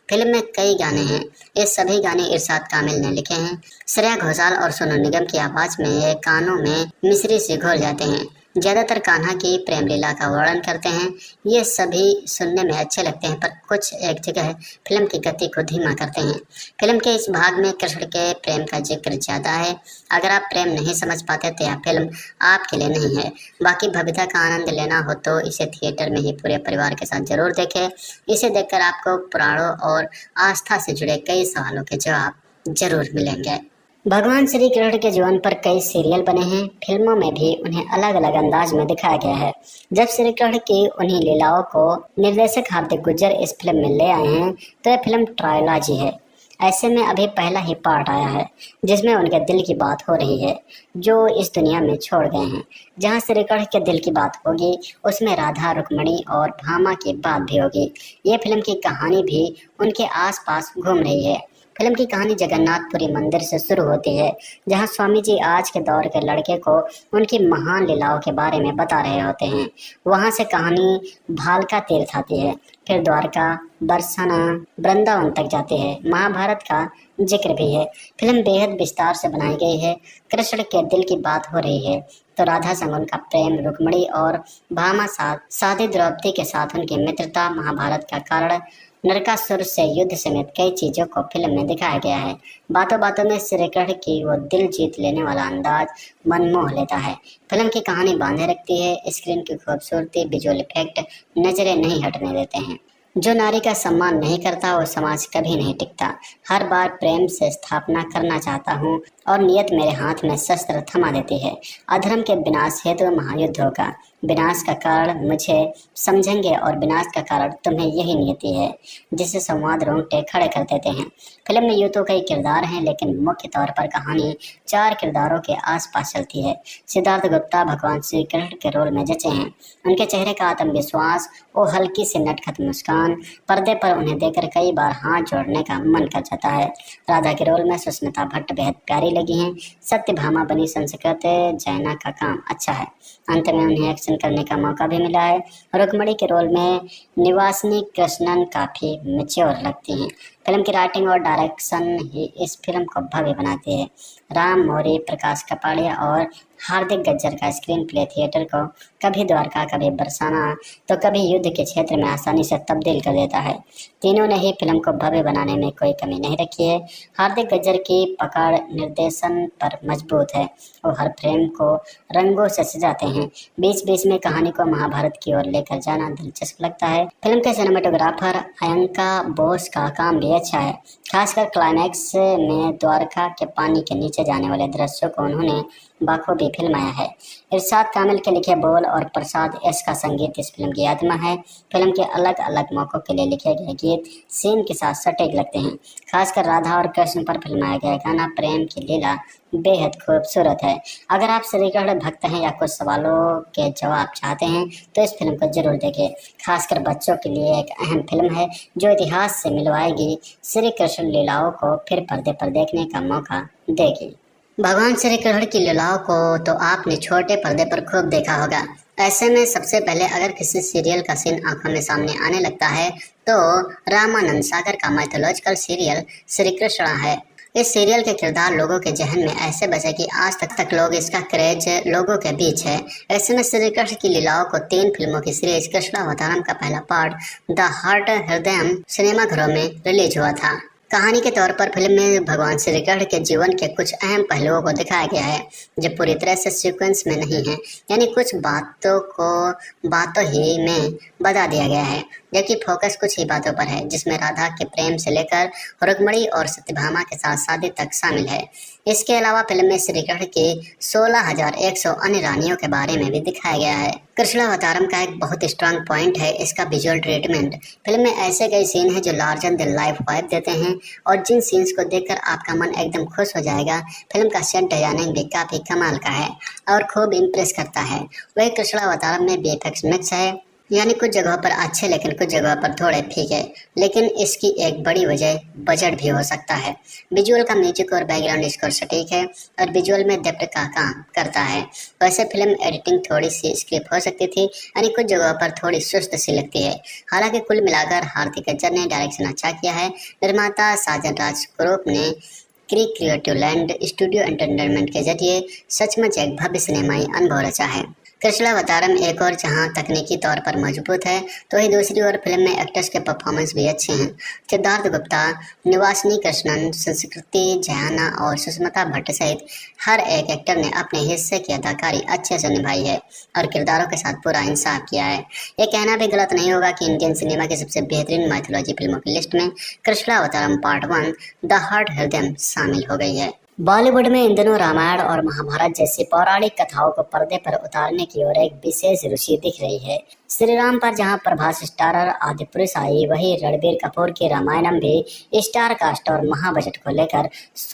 फिल्म में कई गाने हैं। ये सभी गाने इरशाद कामिल ने लिखे हैं। श्रेया घोषाल और सोनू निगम की आवाज में ये कानों में मिश्री से घोल जाते हैं। ज्यादातर कान्हा की प्रेम लीला का वर्णन करते हैं। ये सभी सुनने में अच्छे लगते हैं, पर कुछ एक जगह फिल्म की गति को धीमा करते हैं। फिल्म के इस भाग में कृष्ण के प्रेम का जिक्र ज्यादा है। अगर आप प्रेम नहीं समझ पाते तो यह फिल्म आपके लिए नहीं है। बाकी भव्यता का आनंद लेना हो तो इसे थिएटर में ही पूरे परिवार के साथ जरूर देखें। इसे देखकर आपको पुराणों और आस्था से जुड़े कई सवालों के जवाब जरूर मिलेंगे। भगवान श्री कृष्ण के जीवन पर कई सीरियल बने हैं। फिल्मों में भी उन्हें अलग अलग अंदाज में दिखाया गया है। जब श्री कृष्ण की उन्हीं लीलाओं को निर्देशक हार्दिक गुज्जर इस फिल्म में ले आए हैं तो यह फिल्म ट्रायलॉजी है। ऐसे में अभी पहला ही पार्ट आया है जिसमें उनके दिल की बात हो रही है, जो इस दुनिया में छोड़ गए हैं। जहाँ श्री कृष्ण के दिल की बात होगी उसमें राधा, रुक्मिणी और भामा की बात भी होगी। ये फिल्म की कहानी भी उनके आसपास घूम रही है। फिल्म की कहानी जगन्नाथपुरी मंदिर से शुरू होती है, जहां स्वामी जी आज के दौर के लड़के को उनकी महान लीलाओं के बारे में बता रहे होते हैं। वहां से कहानी भालका तीर्थ आती है, फिर द्वारका, बरसाना, वृंदावन तक जाती है। महाभारत का जिक्र भी है। फिल्म बेहद विस्तार से बनाई गई है। कृष्ण के दिल की बात हो रही है तो राधा संग उनका प्रेम, रुक्मिणी और भामा साथ साधी द्रौपदी के साथ उनकी मित्रता, महाभारत का कारण, नरकासुर से युद्ध समेत कई चीजों को फिल्म में दिखाया गया है। बातों बातों में श्री कृष्ण की वो दिल जीत लेने वाला अंदाज मन मोह लेता है। फिल्म की कहानी बांधे रखती है। स्क्रीन की खूबसूरती, विजुअल इफेक्ट नजरें नहीं हटने देते हैं। जो नारी का सम्मान नहीं करता वो समाज कभी नहीं टिकता। हर बार प्रेम से स्थापना करना चाहता हूँ और नियत मेरे हाथ में शस्त्र थमा देती है। अधर्म के विनाश हेतु महायुद्ध होगा। विनाश का कारण मुझे समझेंगे और विनाश का कारण तुम्हें यही नियति है, जिसे संवाद रोंगटे खड़े कर देते हैं। फिल्म में यूं तो कई किरदार हैं, लेकिन मुख्य तौर पर कहानी 4 किरदारों के आसपास चलती है। सिद्धार्थ गुप्ता भगवान श्री कृष्ण के रोल में जचे हैं। उनके चेहरे का आत्मविश्वास और हल्की सी नटखट मुस्कान पर्दे पर उन्हें देखकर कई बार हाथ जोड़ने का मन कर जाता है। राधा के रोल में सुष्मिता भट्ट बेहद प्यारी लगी हैं। सत्यभामा बनी संस्कृत जैना का काम अच्छा है। अंत में उन्हें एक्शन करने का मौका भी मिला है। रुक्मणी के रोल में निवासिनी कृष्णन काफी मैच्योर लगती हैं। फिल्म की राइटिंग और डायरेक्शन ही इस फिल्म को भव्य बनाती है। राम मौरी, प्रकाश कपाड़िया और हार्दिक गज्जर का स्क्रीन प्ले थिएटर को कभी द्वारका, कभी बरसाना तो कभी युद्ध के क्षेत्र में आसानी से तब्दील कर देता है। तीनों ने ही फिल्म को भव्य बनाने में कोई कमी नहीं रखी है। हार्दिक गज्जर की पकड़ निर्देशन पर मजबूत है। वो हर फ्रेम को रंगों से सजाते हैं। बीच बीच में कहानी को महाभारत की ओर लेकर जाना दिलचस्प लगता है। फिल्म के सिनेमेटोग्राफर अयंका बोस का काम भी अच्छा है। खासकर क्लाइमैक्स में द्वारका के पानी के नीचे जाने वाले दृश्यों को उन्होंने बाखूबी फिल्माया है। इरशाद कामिल के लिखे बोल और प्रसाद एस का संगीत इस फिल्म की आत्मा है। फिल्म के अलग अलग मौकों के लिए लिखे गए गीत सीन के साथ सटीक लगते हैं। खासकर राधा और कृष्ण पर फिल्माया गया गाना प्रेम की लीला बेहद खूबसूरत है। अगर आप श्री कृष्ण भक्त हैं या कुछ सवालों के जवाब चाहते हैं तो इस फिल्म को जरूर देखें। खासकर बच्चों के लिए एक अहम फिल्म है जो इतिहास से मिलवाएगी श्री कृष्ण लीलाओं को फिर पर्दे पर देखने का मौका देगी। भगवान श्री कृष्ण की लीलाओं को तो आपने छोटे पर्दे पर खूब देखा होगा। ऐसे में सबसे पहले अगर किसी सीरियल का सीन आंखों में सामने आने लगता है तो रामानंद सागर का माइथोलॉजिकल सीरियल श्री कृष्ण है। इस सीरियल के किरदार लोगों के जहन में ऐसे बसे कि आज तक लोग इसका क्रेज लोगों के बीच है। ऐसे में श्री कृष्ण की लीलाओं को 3 फिल्मों की सीरीज कृष्णावतारम का पहला पार्ट द हार्ट हृदयम सिनेमाघरों में रिलीज हुआ था। कहानी के तौर पर फिल्म में भगवान श्री कृष्ण के जीवन के कुछ अहम पहलुओं को दिखाया गया है जो पूरी तरह से सीक्वेंस में नहीं है, यानी कुछ बातों को बातों ही में बता दिया गया है, जबकि फोकस कुछ ही बातों पर है, जिसमें राधा के प्रेम से लेकर रुक्मणी और सत्यभामा के साथ शादी तक शामिल है। इसके अलावा फिल्म में श्री कृष्ण की 16,100 अन्य रानियों के बारे में भी दिखाया गया है। कृष्णावतारम का एक बहुत स्ट्रांग पॉइंट है इसका विजुअल ट्रीटमेंट। फिल्म में ऐसे कई सीन हैं जो लार्जर देन लाइफ वाइब देते हैं और जिन सीन्स को देखकर आपका मन एकदम खुश हो जाएगा। फिल्म का सेट डिजाइनिंग भी काफी कमाल का है और खूब इम्प्रेस करता है। वही कृष्णावतारम में VFX मिक्स है, यानी कुछ जगहों पर अच्छे लेकिन कुछ जगहों पर थोड़े फीके, लेकिन इसकी एक बड़ी वजह बजट भी हो सकता है। विजुअल का म्यूजिक और बैकग्राउंड स्कोर सटीक है और विजुअल में डेप्थ का काम करता है। वैसे फिल्म एडिटिंग थोड़ी सी स्क्रिप्ट हो सकती थी, यानी कुछ जगहों पर थोड़ी सुस्त सी लगती है। हालांकि कुल मिलाकर हार्दिक गज्जर ने डायरेक्शन अच्छा किया है। निर्माता साजन राज ग्रुप ने क्रिएटिव लैंड स्टूडियो एंटरटेनमेंट के जरिए सचमुच एक भव्य सिनेमाई अनुभव रचा है। कृष्णावतारम एक और जहां तकनीकी तौर पर मजबूत है तो ही दूसरी ओर फिल्म में एक्टर्स के परफॉर्मेंस भी अच्छे हैं। सिद्धार्थ गुप्ता, निवासिनी कृष्णन, संस्कृति जैना और सुष्मिता भट्ट सहित हर एक एक्टर ने अपने हिस्से की अदाकारी अच्छे से निभाई है और किरदारों के साथ पूरा इंसाफ किया है। ये कहना भी गलत नहीं होगा कि इंडियन सिनेमा की सबसे बेहतरीन माइथोलॉजी फिल्मों की लिस्ट में कृष्णावतारम पार्ट 1 द हार्ट हृदयम शामिल हो गई है। बॉलीवुड में इन दिनों रामायण और महाभारत जैसी पौराणिक कथाओं को पर्दे पर उतारने की ओर एक विशेष रुचि दिख रही है। श्री राम पर जहां प्रभास स्टारर आदिपुरुष आई, वहीं रणबीर कपूर की रामायणम भी स्टार कास्ट और महाबजट को लेकर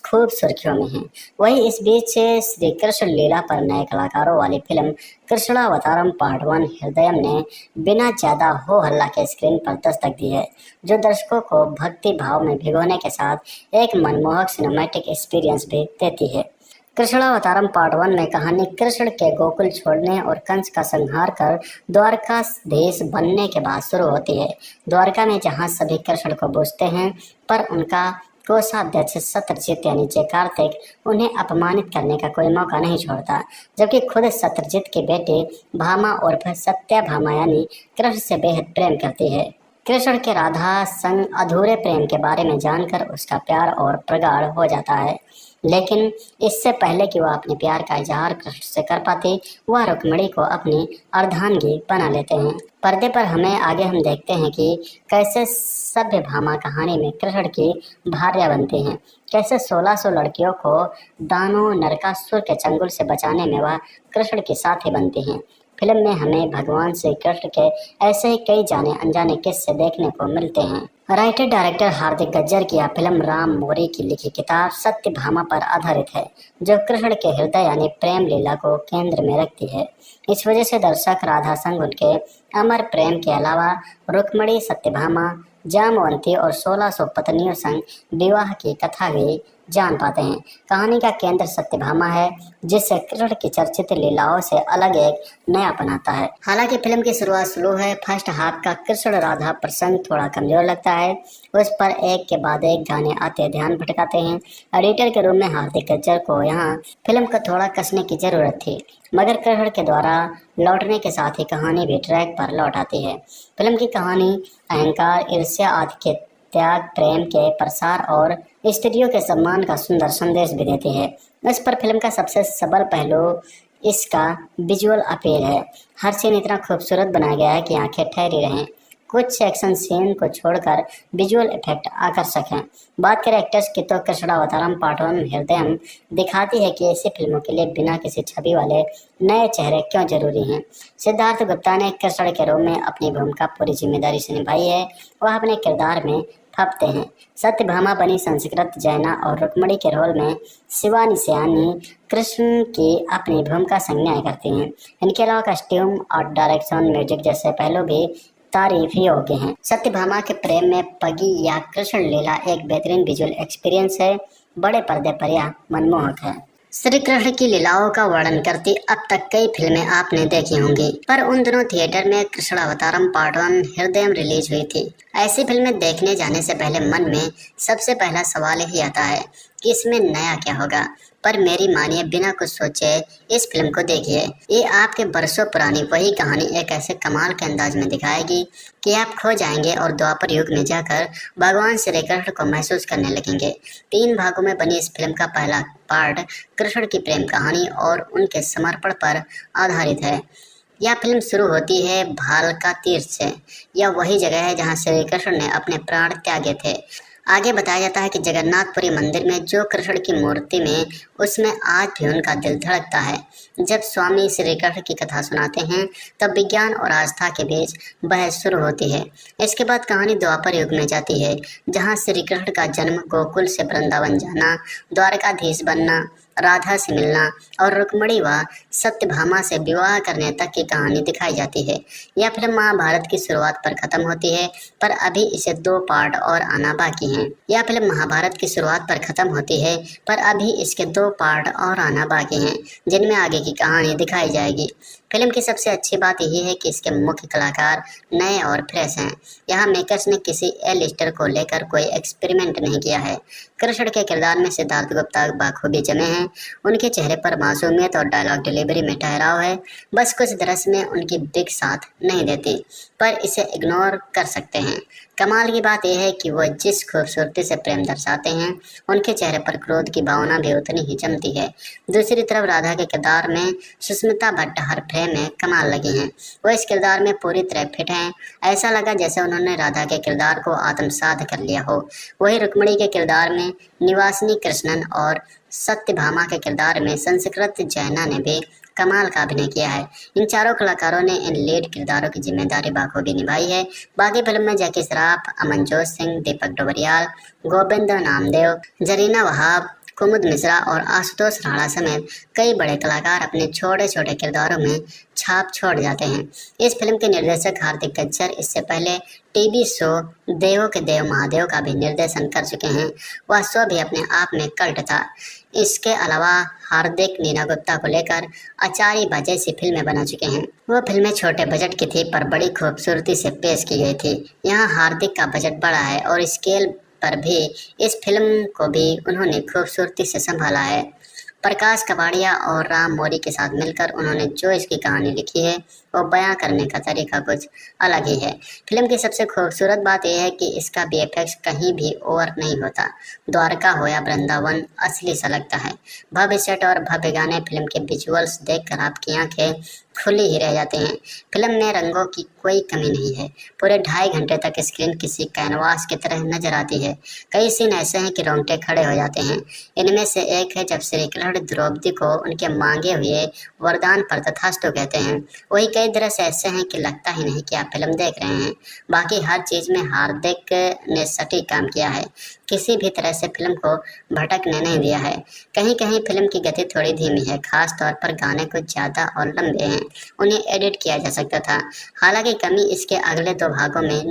खूब सुर्खियों में है। वहीं इस बीच श्री कृष्ण लीला पर नए कलाकारों वाली फिल्म कृष्णावतारम पार्ट 1 हृदयम ने बिना ज्यादा हो हल्ला के स्क्रीन पर दस्तक दी है, जो दर्शकों को भक्ति भाव में भिगोने के साथ एक मनमोहक सिनेमैटिक एक्सपीरियंस भी देती है। कृष्णावतारम पार्ट 1 में कहानी कृष्ण के गोकुल छोड़ने और कंस का संहार कर द्वारकाधीश बनने के बाद शुरू होती है। द्वारका में जहां सभी कृष्ण को पूजते हैं, पर उनका कोषाध्यक्ष शत्रुजित यानी जय कार्तिक उन्हें अपमानित करने का कोई मौका नहीं छोड़ता, जबकि खुद शत्रुजित की बेटी भामा उर्फ सत्यभामा यानी कृष्ण से बेहद प्रेम करती है। कृष्ण के राधा संग अधूरे प्रेम के बारे में जानकर उसका प्यार और प्रगाढ़ हो जाता है, लेकिन इससे पहले कि वह अपने प्यार का इजहार कृष्ण से कर पाती, वह रुक्मिणी को अपनी अर्धांगी बना लेते हैं। पर्दे पर हम देखते हैं कि कैसे सत्यभामा कहानी में कृष्ण की भार्या बनती हैं, कैसे 1600 लड़कियों को दानव नरकासुर के चंगुल से बचाने में वह कृष्ण की साथी बनती हैं। फिल्म में हमें भगवान श्री कृष्ण के ऐसे ही कई जाने अनजाने किस्से देखने को मिलते हैं। राइटर डायरेक्टर हार्दिक गज्जर की यह फिल्म राम मोरी की लिखी किताब सत्यभामा पर आधारित है, जो कृष्ण के हृदय यानी प्रेम लीला को केंद्र में रखती है। इस वजह से दर्शक राधा संग उनके अमर प्रेम के अलावा रुक्मिणी, सत्यभामा, जामवंती और 1600 पत्नियों संग विवाह की कथा भी जान पाते हैं। कहानी का केंद्र सत्यभामा है, जिससे कृष्ण की चर्चित लीलाओं से अलग एक नयापन आता है। हालांकि फिल्म की शुरुआत स्लो है। फर्स्ट हाफ का कृष्ण राधा प्रसंग थोड़ा कमजोर लगता है, उस पर एक के बाद एक गाने आते ध्यान भटकाते हैं। एडिटर के रूप में हार्दिक गज्जर को यहाँ फिल्म को थोड़ा कसने की जरूरत थी, मगर कृष्ण के द्वारा लौटने के साथ ही कहानी भी ट्रैक पर लौट आती है। फिल्म की कहानी अहंकार, ईर्ष्या आदि के त्याग, प्रेम के प्रसार और स्त्रियों के सम्मान का सुंदर संदेश भी देती है। इस पर फिल्म का सबसे सबल पहलू इसका विजुअल अपील है। हर सीन इतना खूबसूरत बनाया गया है कि आंखें ठहरी रहें। कुछ एक्शन सीन को छोड़कर विजुअल इफेक्ट आकर्षक हैं। बात करें एक्टर्स की तो कृष्णावतारम पार्ट 1 हृदयम दिखाती है कि ऐसी फिल्मों के लिए बिना किसी छवि वाले नए चेहरे क्यों जरूरी हैं। सिद्धार्थ गुप्ता ने कृष्ण के रूप में अपनी भूमिका पूरी जिम्मेदारी से निभाई है। वह अपने किरदार में फपते हैं। सत्यभामा बनी संस्कृत जैना और रुक्मिणी के रोल में शिवानी सियानी कृष्ण की अपनी भूमिका संग न्याय करती हैं। इनके अलावा कस्ट्यूम और डायरेक्शन, म्यूजिक जैसे पहलू भी तारीफ ही योग्य हैं। सत्यभामा के प्रेम में पगी या कृष्ण लीला एक बेहतरीन विजुअल एक्सपीरियंस है। बड़े पर्दे पर यह मनमोहक है। श्री कृष्ण की लीलाओं का वर्णन करती अब तक कई फिल्में आपने देखी होंगी, पर उन दिनों थिएटर में कृष्णावतारम पार्ट 1 हृदयम रिलीज हुई थी। ऐसी फिल्में देखने जाने से पहले मन में सबसे पहला सवाल ही आता है कि इसमें नया क्या होगा। पर मेरी मानिए, बिना कुछ सोचे इस फिल्म को देखिए। ये आपके बरसों पुरानी वही कहानी एक ऐसे कमाल के अंदाज में दिखाएगी कि आप खो जाएंगे और द्वापर युग में जाकर भगवान श्री कृष्ण को महसूस करने लगेंगे। 3 भागों में बनी इस फिल्म का पहला पार्ट कृष्ण की प्रेम कहानी और उनके समर्पण पर आधारित है। यह फिल्म शुरू होती है भालका तीर्थ से। यह वही जगह है जहाँ श्री कृष्ण ने अपने प्राण त्यागे थे। आगे बताया जाता है कि जगन्नाथपुरी मंदिर में जो कृष्ण की मूर्ति में, उसमें आज भी उनका दिल धड़कता है। जब स्वामी श्री कृष्ण की कथा सुनाते हैं तब विज्ञान और आस्था के बीच बहस शुरू होती है। इसके बाद कहानी द्वापर युग में जाती है, जहां श्री कृष्ण का जन्म, गोकुल से वृंदावन जाना, द्वारकाधीश बनना, राधा से मिलना और रुक्मिणी व सत्यभामा से विवाह करने तक की कहानी दिखाई जाती है। यह फिल्म महाभारत की शुरुआत पर खत्म होती है, पर अभी इसे 2 पार्ट और आना बाकी हैं। यह फिल्म महाभारत की शुरुआत पर खत्म होती है, पर अभी इसके 2 पार्ट और आना बाकी हैं, जिनमें आगे की कहानी दिखाई जाएगी। फिल्म की सबसे अच्छी बात यही है कि इसके मुख्य कलाकार नए और फ्रेश हैं। यहाँ मेकर्स ने किसी ए लिस्टर को लेकर कोई एक्सपेरिमेंट नहीं किया है। कृष्ण के किरदार में सिद्धार्थ गुप्ता बाखूबी जमे हैं। उनके चेहरे पर मासूमियत और डायलॉग डिलीवरी में ठहराव है। बस कुछ दृश्य में उनकी बिग साथ नहीं देती, पर इसे इग्नोर कर सकते हैं। कमाल की बात यह है कि वो जिस खूबसूरती से प्रेम दर्शाते हैं, उनके चेहरे पर क्रोध की भावना भी उतनी ही जमती है। दूसरी तरफ राधा के किरदार में सुष्मिता भट्ट हर फ्रेम में कमाल लगी हैं। वो इस किरदार में पूरी तरह फिट हैं। ऐसा लगा जैसे उन्होंने राधा के किरदार को आत्मसात कर लिया हो। वही रुक्मिणी के किरदार में निवासिनी कृष्णन और सत्यभामा के किरदार में संस्कृत जैना ने भी कमाल का अभिनय किया है। इन चारों कलाकारों ने इन लीड किरदारों की जिम्मेदारी बाखूबी निभाई है। बाकी फिल्म में जैकी श्रॉफ, अमनजोत सिंह, दीपक डोबरियाल, गोविंद नामदेव, जरीना वहाब, कुमुद मिश्रा और आशुतोष राणा समेत कई बड़े कलाकार अपने छोटे छोटे किरदारों में छाप छोड़ जाते हैं। इस फिल्म के निर्देशक हार्दिक गज्जर इससे पहले टीवी शो देवों के देव महादेव का भी निर्देशन कर चुके हैं। वह शो भी अपने आप में कल्ट था। इसके अलावा हार्दिक नीना गुप्ता को लेकर आचार्य बा जैसी फिल्में बना चुके हैं। वो फिल्में छोटे बजट की थी, पर बड़ी खूबसूरती से पेश की गई थी। यहाँ हार्दिक का बजट बड़ा है और स्केल पर भी इस फिल्म को भी उन्होंने खूबसूरती से संभाला है। प्रकाश कबाड़िया और राम मौरी के साथ मिलकर उन्होंने जो इसकी कहानी लिखी है, वो बयां करने का तरीका कुछ अलग ही है। फिल्म की सबसे खूबसूरत बात यह है कि इसका VFX कहीं भी ओवर नहीं होता। द्वारका हो या वृंदावन असली सा लगता है। भव्य सेट और भव्य गाने, फिल्म के विजुअल्स देखकर आपकी आंखें खुली ही रह जाते हैं। फिल्म में रंगों की कोई कमी नहीं है। पूरे 2.5 घंटे तक स्क्रीन किसी कैनवास की तरह नजर आती है। कई सीन ऐसे हैं कि रोंगटे खड़े हो जाते हैं। इनमें से एक है जब श्री कृष्ण द्रौपदी को उनके मांगे हुए वरदान पर तथास्तु कहते हैं। वही कई दृश्य ऐसे हैं कि लगता ही नहीं कि आप फिल्म देख रहे हैं। बाकी हर चीज में हार्दिक ने सटीक काम किया है। किसी भी तरह से फिल्म को भटकने नहीं दिया है। कहीं कहीं फिल्म की गति थोड़ी धीमी है, खास तौर पर गाने कुछ ज्यादा और लंबे हैं, उन्हें एडिट किया जा सकता था। हालांकि यह कमी इसके अगले दो भागों में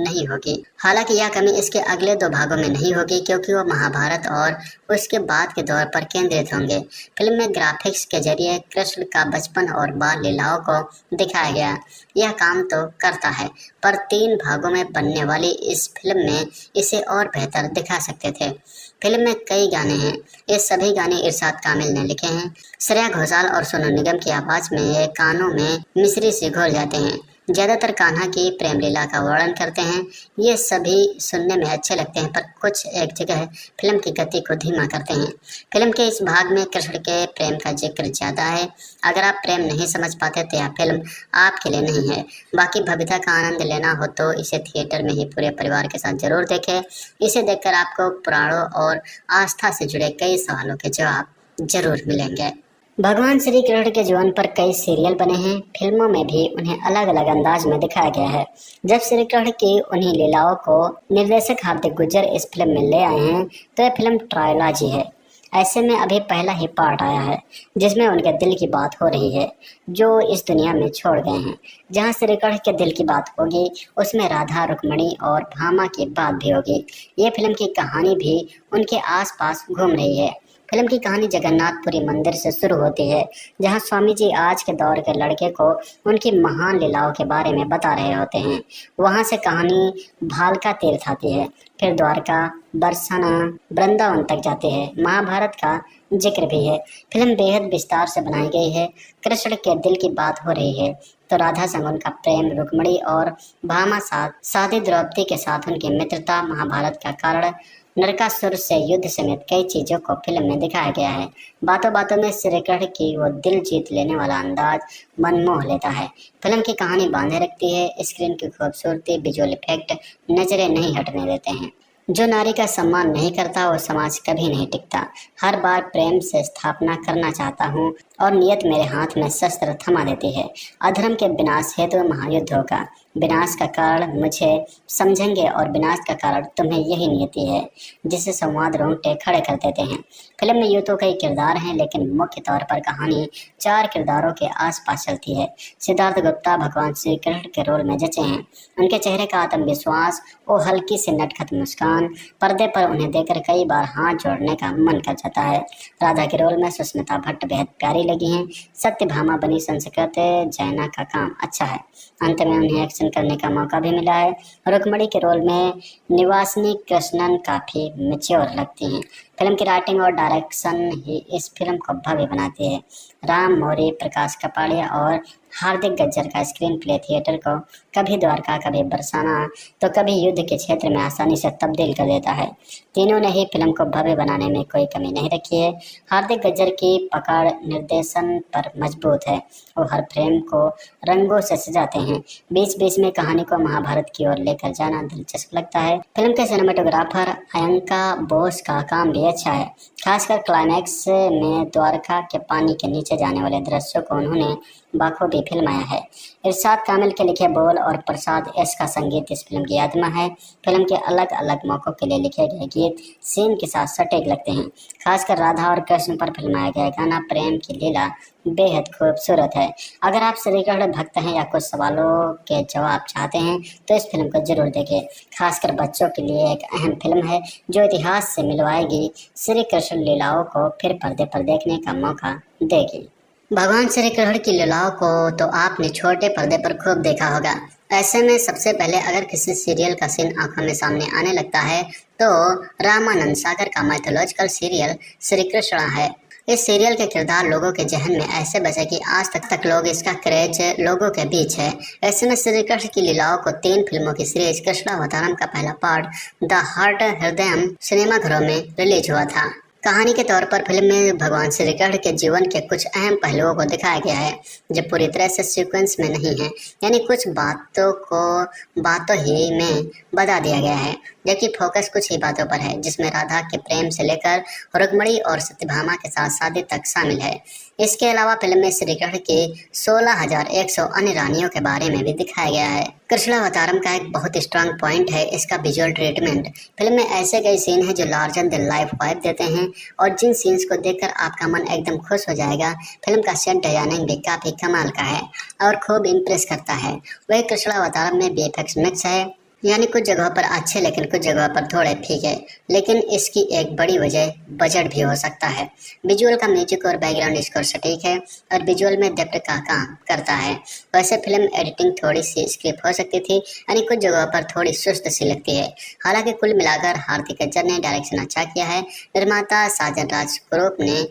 नहीं होगी क्योंकि वो महाभारत और उसके बाद के दौर पर केंद्रित होंगे। फिल्म में ग्राफिक्स के जरिए कृष्ण का बचपन और बाल लीलाओं को दिखाया गया। यह काम तो करता है, पर 3 भागों में बनने वाली इस फिल्म में इसे और बेहतर दिखा सकते थे। फिल्म में कई गाने हैं। ये सभी गाने इरशाद कामिल ने लिखे हैं। श्रेया घोषाल और सोनू निगम की आवाज में ये कानों में मिश्री से घोल जाते हैं। ज्यादातर कान्हा की प्रेम लीला का वर्णन करते हैं। ये सभी सुनने में अच्छे लगते हैं, पर कुछ एक जगह फिल्म की गति को धीमा करते हैं। फिल्म के इस भाग में कृष्ण के प्रेम का जिक्र ज्यादा है। अगर आप प्रेम नहीं समझ पाते तो यह फिल्म आपके लिए नहीं है। बाकी भव्यता का आनंद लेना हो तो इसे थिएटर में ही पूरे परिवार के साथ जरूर देखें। इसे देखकर आपको पुराणों और आस्था से जुड़े कई सवालों के जवाब जरूर मिलेंगे। भगवान श्री कृष्ण के जीवन पर कई सीरियल बने हैं। फिल्मों में भी उन्हें अलग अलग अंदाज में दिखाया गया है। जब श्री कृष्ण की उन्हीं लीलाओं को निर्देशक हार्दिक गुर्जर इस फिल्म में ले आए हैं तो यह फिल्म ट्रायलॉजी है। ऐसे में अभी पहला ही पार्ट आया है जिसमें उनके दिल की बात हो रही है जो इस दुनिया में छोड़ गए हैं। जहां श्री कृष्ण के दिल की बात होगी उसमें राधा, रुक्मणी और भामा की बात भी होगी। ये फिल्म की कहानी भी उनके आसपास घूम रही है। फिल्म की कहानी जगन्नाथपुरी मंदिर से शुरू होती है जहां स्वामी जी आज के दौर के लड़के को उनकी महान लीलाओं के बारे में बता रहे होते हैं। वहां से कहानी भालका तीर्थ आती है, फिर द्वारका, बरसाना, वृंदावन तक जाती है। महाभारत का जिक्र भी है। फिल्म बेहद विस्तार से बनाई गई है। कृष्ण के दिल की बात हो रही है तो राधा संग उनका प्रेम, रुक्मणी और भामा साथी द्रौपदी के साथ उनकी मित्रता, महाभारत का कारण, नरकासुर से युद्ध समेत कई चीजों को फिल्म में दिखाया गया है। बातों बातों में श्री कृष्ण की वो दिल जीत लेने वाला अंदाज मन मोह लेता है। फिल्म की कहानी बांधे रखती है। स्क्रीन की खूबसूरती, विजुअल इफेक्ट नजरें नहीं हटने देते हैं। जो नारी का सम्मान नहीं करता वो समाज कभी नहीं टिकता। हर बार प्रेम से स्थापना करना चाहता हूँ और नियत मेरे हाथ में शस्त्र थमा देती है। अधर्म के विनाश हेतु महायुद्ध होगा। विनाश का कारण मुझे समझेंगे और विनाश का कारण तुम्हें यही नियति है, जिससे संवाद रोंगटे खड़े कर देते हैं। फिल्म में यूं तो कई किरदार हैं लेकिन मुख्य तौर पर कहानी 4 किरदारों के आसपास चलती है। सिद्धार्थ गुप्ता भगवान श्री कृष्ण के रोल में जचे हैं। उनके चेहरे का आत्मविश्वास, वो हल्की सी नटखट मुस्कान, पर्दे पर उन्हें देखकर कई बार हाथ जोड़ने का मन कर जाता है। राधा के रोल में सुष्मिता भट्ट बेहद प्यारी लगी हैं। सत्यभामा बनी संस्कृत जैना का काम अच्छा है। अंत में उन्हें एक्शन करने का मौका भी मिला है। रुक्मणी के रोल में निवासिनी कृष्णन काफी मैच्योर लगती हैं। फिल्म की राइटिंग और डायरेक्शन ही इस फिल्म को भव्य बनाती है। राम मौरी, प्रकाश कपाड़िया और हार्दिक गज्जर का स्क्रीन प्ले थिएटर को कभी द्वारका, कभी बरसाना तो कभी युद्ध के क्षेत्र में आसानी से तब्दील कर देता है। तीनों ने ही फिल्म को भव्य बनाने में कोई कमी नहीं रखी है। हार्दिक गज्जर की पकड़ निर्देशन पर मजबूत है। वो हर फ्रेम को रंगों से सजाते हैं। बीच बीच में कहानी को महाभारत की ओर लेकर जाना दिलचस्प लगता है। फिल्म के सिनेमेटोग्राफर अयंका बोस का काम भी अच्छा है। खासकर क्लाइमैक्स में द्वारका के पानी के नीचे जाने वाले दृश्यों को उन्होंने बाखूबी फिल्माया है। इरशाद कामिल के लिखे बोल और प्रसाद एस का संगीत इस फिल्म की आत्मा है। फिल्म के अलग अलग मौकों के लिए लिखे गए गीत सीन के साथ सटीक लगते हैं। खासकर राधा और कृष्ण पर फिल्माया गया गाना प्रेम की लीला बेहद खूबसूरत है। अगर आप श्री कृष्ण भक्त हैं या कुछ सवालों के जवाब चाहते हैं तो इस फिल्म को जरूर देखें। खासकर बच्चों के लिए एक अहम फिल्म है जो इतिहास से मिलवाएगी, श्री कृष्ण लीलाओं को फिर पर्दे पर देखने का मौका देगी। भगवान श्री कृष्ण की लीलाओं को तो आपने छोटे पर्दे पर खूब देखा होगा। ऐसे में सबसे पहले अगर किसी सीरियल का सीन आंखों में सामने आने लगता है तो रामानंद सागर का माइथोलॉजिकल सीरियल श्री कृष्ण है। इस सीरियल के किरदार लोगों के जहन में ऐसे बसे कि आज तक लोग इसका क्रेज लोगों के बीच है। ऐसे में श्री कृष्ण की लीलाओं को 3 फिल्मों की सीरीज कृष्णावतारम का पहला पार्ट द हार्ट हृदयम सिनेमाघरों में रिलीज हुआ था। कहानी के तौर पर फिल्म में भगवान श्री कृष्ण के जीवन के कुछ अहम पहलुओं को दिखाया गया है जो पूरी तरह से सीक्वेंस में नहीं है, यानी कुछ बातों ही में बता दिया गया है, जबकि फोकस कुछ ही बातों पर है, जिसमें राधा के प्रेम से लेकर रुक्मिणी और सत्यभामा के साथ शादी तक शामिल है। इसके अलावा फिल्म में श्री कृष्ण की 16,100 अन्य रानियों के बारे में भी दिखाया गया है। कृष्णावतारम का एक बहुत स्ट्रांग पॉइंट है इसका विजुअल ट्रीटमेंट। फिल्म में ऐसे कई सीन हैं जो लार्जर देन लाइफ वाइब देते हैं और जिन सीन्स को देखकर आपका मन एकदम खुश हो जाएगा। फिल्म का सेट डिजाइनिंग भी काफी कमाल का है और खूब इम्प्रेस करता है। वही कृष्णावतारम में VFX मिक्स है, यानी कुछ जगहों पर अच्छे लेकिन कुछ जगहों पर थोड़े फीके, लेकिन इसकी एक बड़ी वजह बजट भी हो सकता है। विजुअल का म्यूजिक और बैकग्राउंड स्कोर सटीक है और विजुअल में डेप्थ का काम करता है। वैसे फिल्म एडिटिंग थोड़ी सी स्क्रिप्ट हो सकती थी, यानी कुछ जगहों पर थोड़ी सुस्त सी लगती है। हालांकि कुल मिलाकर हार्दिक गज्जर ने डायरेक्शन अच्छा किया है। निर्माता साजन राज ग्रुप ने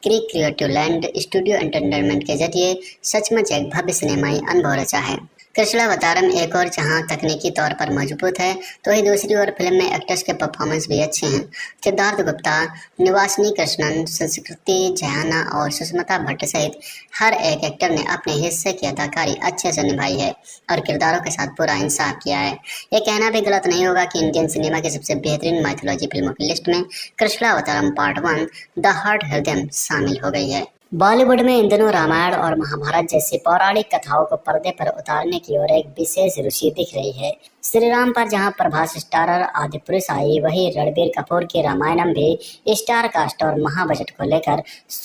क्रिएटिव लैंड स्टूडियो एंटरटेनमेंट के जरिए सचमुच एक भव्य सिनेमाई अनुभव रचा है। कृष्णावतारम एक और जहां तकनीकी तौर पर मजबूत है, तो वही दूसरी ओर फिल्म में एक्टर्स के परफॉर्मेंस भी अच्छे हैं। सिद्धार्थ गुप्ता, निवासिनी कृष्णन, संस्कृति जयाना और सुष्मिता भट्ट सहित हर एक एक्टर ने अपने हिस्से की अदाकारी अच्छे से निभाई है और किरदारों के साथ पूरा इंसाफ किया है। ये कहना भी गलत नहीं होगा कि इंडियन सिनेमा की सबसे बेहतरीन माइथोलॉजी फिल्मों की लिस्ट में कृष्णावतारम पार्ट 1 द हार्ट हृदयम शामिल हो गई है। बॉलीवुड में इन दिनों रामायण और महाभारत जैसी पौराणिक कथाओं को पर्दे पर उतारने की ओर एक विशेष रुचि दिख रही है। श्री राम पर जहां प्रभास स्टारर आदिपुरुष आई, वहीं रणबीर कपूर की रामायणम भी स्टार कास्ट और महाबजट को लेकर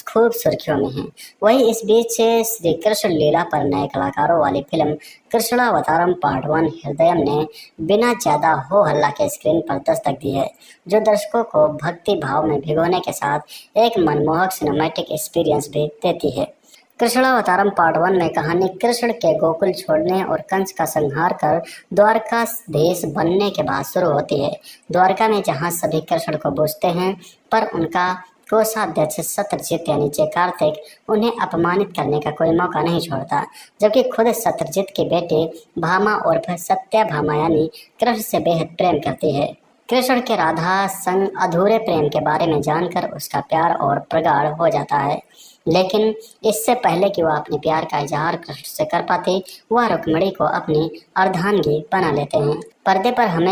खूब सुर्खियों में है। वहीं इस बीच श्री कृष्ण लीला पर नए कलाकारों वाली फिल्म कृष्णावतारम पार्ट 1 हृदयम ने बिना ज्यादा हो हल्ला के स्क्रीन पर दस्तक दी है, जो दर्शकों को भक्ति भाव में भिगोने के साथ एक मनमोहक सिनेमैटिक एक्सपीरियंस भी देती है। कृष्णावतारम पार्ट 1 में कहानी कृष्ण के गोकुल छोड़ने और कंस का संहार कर द्वारकाधीश बनने के बाद शुरू होती है। द्वारका में जहां सभी कृष्ण को पूजते हैं, पर उनका कोषाध्यक्ष शत्रुजित यानी जय कार्तिक उन्हें अपमानित करने का कोई मौका नहीं छोड़ता, जबकि खुद शत्रुजित की बेटी भामा और फिर सत्यभामा यानी कृष्ण से बेहद प्रेम करती है। कृष्ण के राधा संग अधूरे प्रेम के बारे में जानकर उसका प्यार और प्रगाढ़ हो जाता है, लेकिन इससे पहले कि वह अपने प्यार का इजहार कृष्ण से कर पाती, वह रुक्मिणी को अपनी अर्धांगी बना लेते हैं। पर्दे पर हम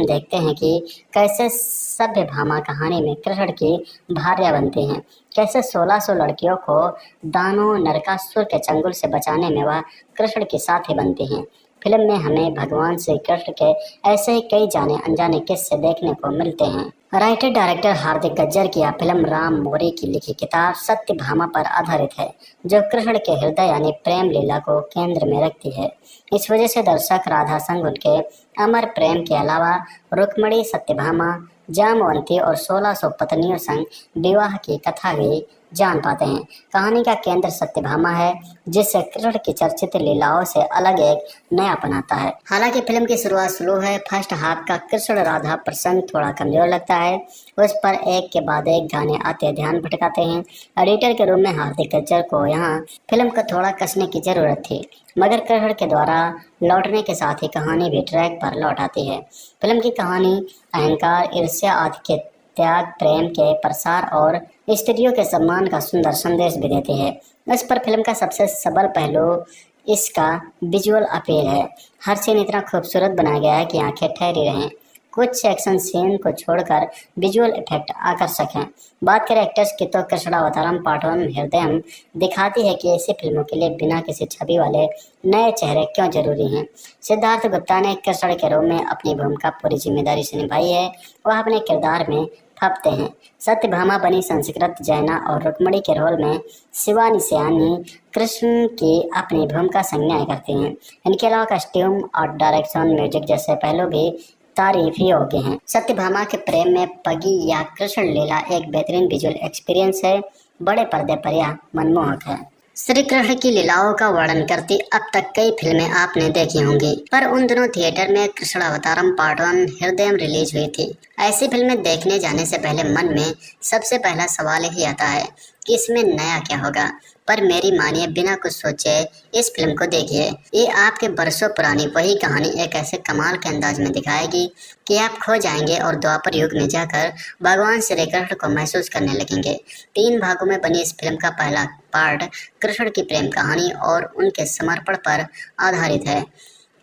देखते हैं कि कैसे सत्यभामा कहानी में कृष्ण की भार्या बनती हैं, कैसे 1600 लड़कियों को दानव नरकासुर के चंगुल से बचाने में वह कृष्ण की साथी बनती हैं। फिल्म में हमें भगवान श्री कृष्ण के ऐसे ही कई जाने अनजाने किस्से देखने को मिलते हैं। राइटर डायरेक्टर हार्दिक गज्जर की यह फिल्म राम मोरी की लिखी किताब सत्यभामा पर आधारित है, जो कृष्ण के हृदय यानी प्रेम लीला को केंद्र में रखती है। इस वजह से दर्शक राधा संग उनके अमर प्रेम के अलावा रुक्मिणी, सत्यभामा, जामवंती और 1600 पत्नियों संग विवाह की कथा भी जान पाते हैं। कहानी का केंद्र सत्यभामा है, जिससे कृष्ण की चर्चित लीलाओं से अलग एक नया बनाता है। हालांकि फिल्म की शुरुआत स्लो है। फर्स्ट हाफ का कृष्ण राधा प्रसंग थोड़ा कमजोर लगता है, उस पर एक के बाद एक गाने आते ध्यान भटकाते हैं। एडिटर के रूप में हार्दिक गज्जर को यहाँ फिल्म को थोड़ा कसने की जरूरत थी, मगर कृष्ण के द्वारा लौटने के साथ ही कहानी भी ट्रैक पर लौट आती है। फिल्म की कहानी अहंकार, ईर्ष्या आदि के त्याग, प्रेम के प्रसार और स्त्रियों के सम्मान का सुंदर संदेश भी देती है। इस पर फिल्म का सबसे सबल पहलू इसका विजुअल अपील है। हर सीन इतना खूबसूरत बनाया गया है कि आंखें ठहरी रहें। कुछ एक्शन सीन को छोड़कर विजुअल इफेक्ट आकर्षक हैं। बात करें एक्टर्स की, तो कृष्णावतारम पार्ट 1 हृदयम दिखाती है कि ऐसी फिल्मों के लिए बिना किसी छवि वाले नए चेहरे क्यों जरूरी हैं। सिद्धार्थ गुप्ता ने कृष्ण के रूप में अपनी भूमिका पूरी जिम्मेदारी से निभाई है। वह अपने किरदार में फपते हैं। सत्यभामा बनी संस्कृत जैना और रुक्मिणी के रोल में शिवानी सियानी कृष्ण की अपनी भूमिका संज्ञाएं करती हैं। इनके अलावा कस्ट्यूम और डायरेक्शन, म्यूजिक जैसे पहलू भी तारीफ योग्य हैं। सत्यभामा के प्रेम में पगी या कृष्ण लीला एक बेहतरीन विजुअल एक्सपीरियंस है। बड़े पर्दे पर यह मनमोहक है। श्री कृष्ण की लीलाओं का वर्णन करती अब तक कई फिल्में आपने देखी होंगी, पर उन दिनों थिएटर में कृष्णावतारम पार्ट 1 हृदयम रिलीज हुई थी। ऐसी फिल्में देखने जाने से पहले मन में सबसे पहला सवाल यही आता है कि इसमें नया क्या होगा, पर मेरी मानिए बिना कुछ सोचे इस फिल्म को देखिए। ये आपके बरसों पुरानी वही कहानी एक ऐसे कमाल के अंदाज में दिखाएगी कि आप खो जाएंगे और द्वापर युग में जाकर भगवान श्री कृष्ण को महसूस करने लगेंगे। 3 भागों में बनी इस फिल्म का पहला पार्ट कृष्ण की प्रेम कहानी और उनके समर्पण पर आधारित है।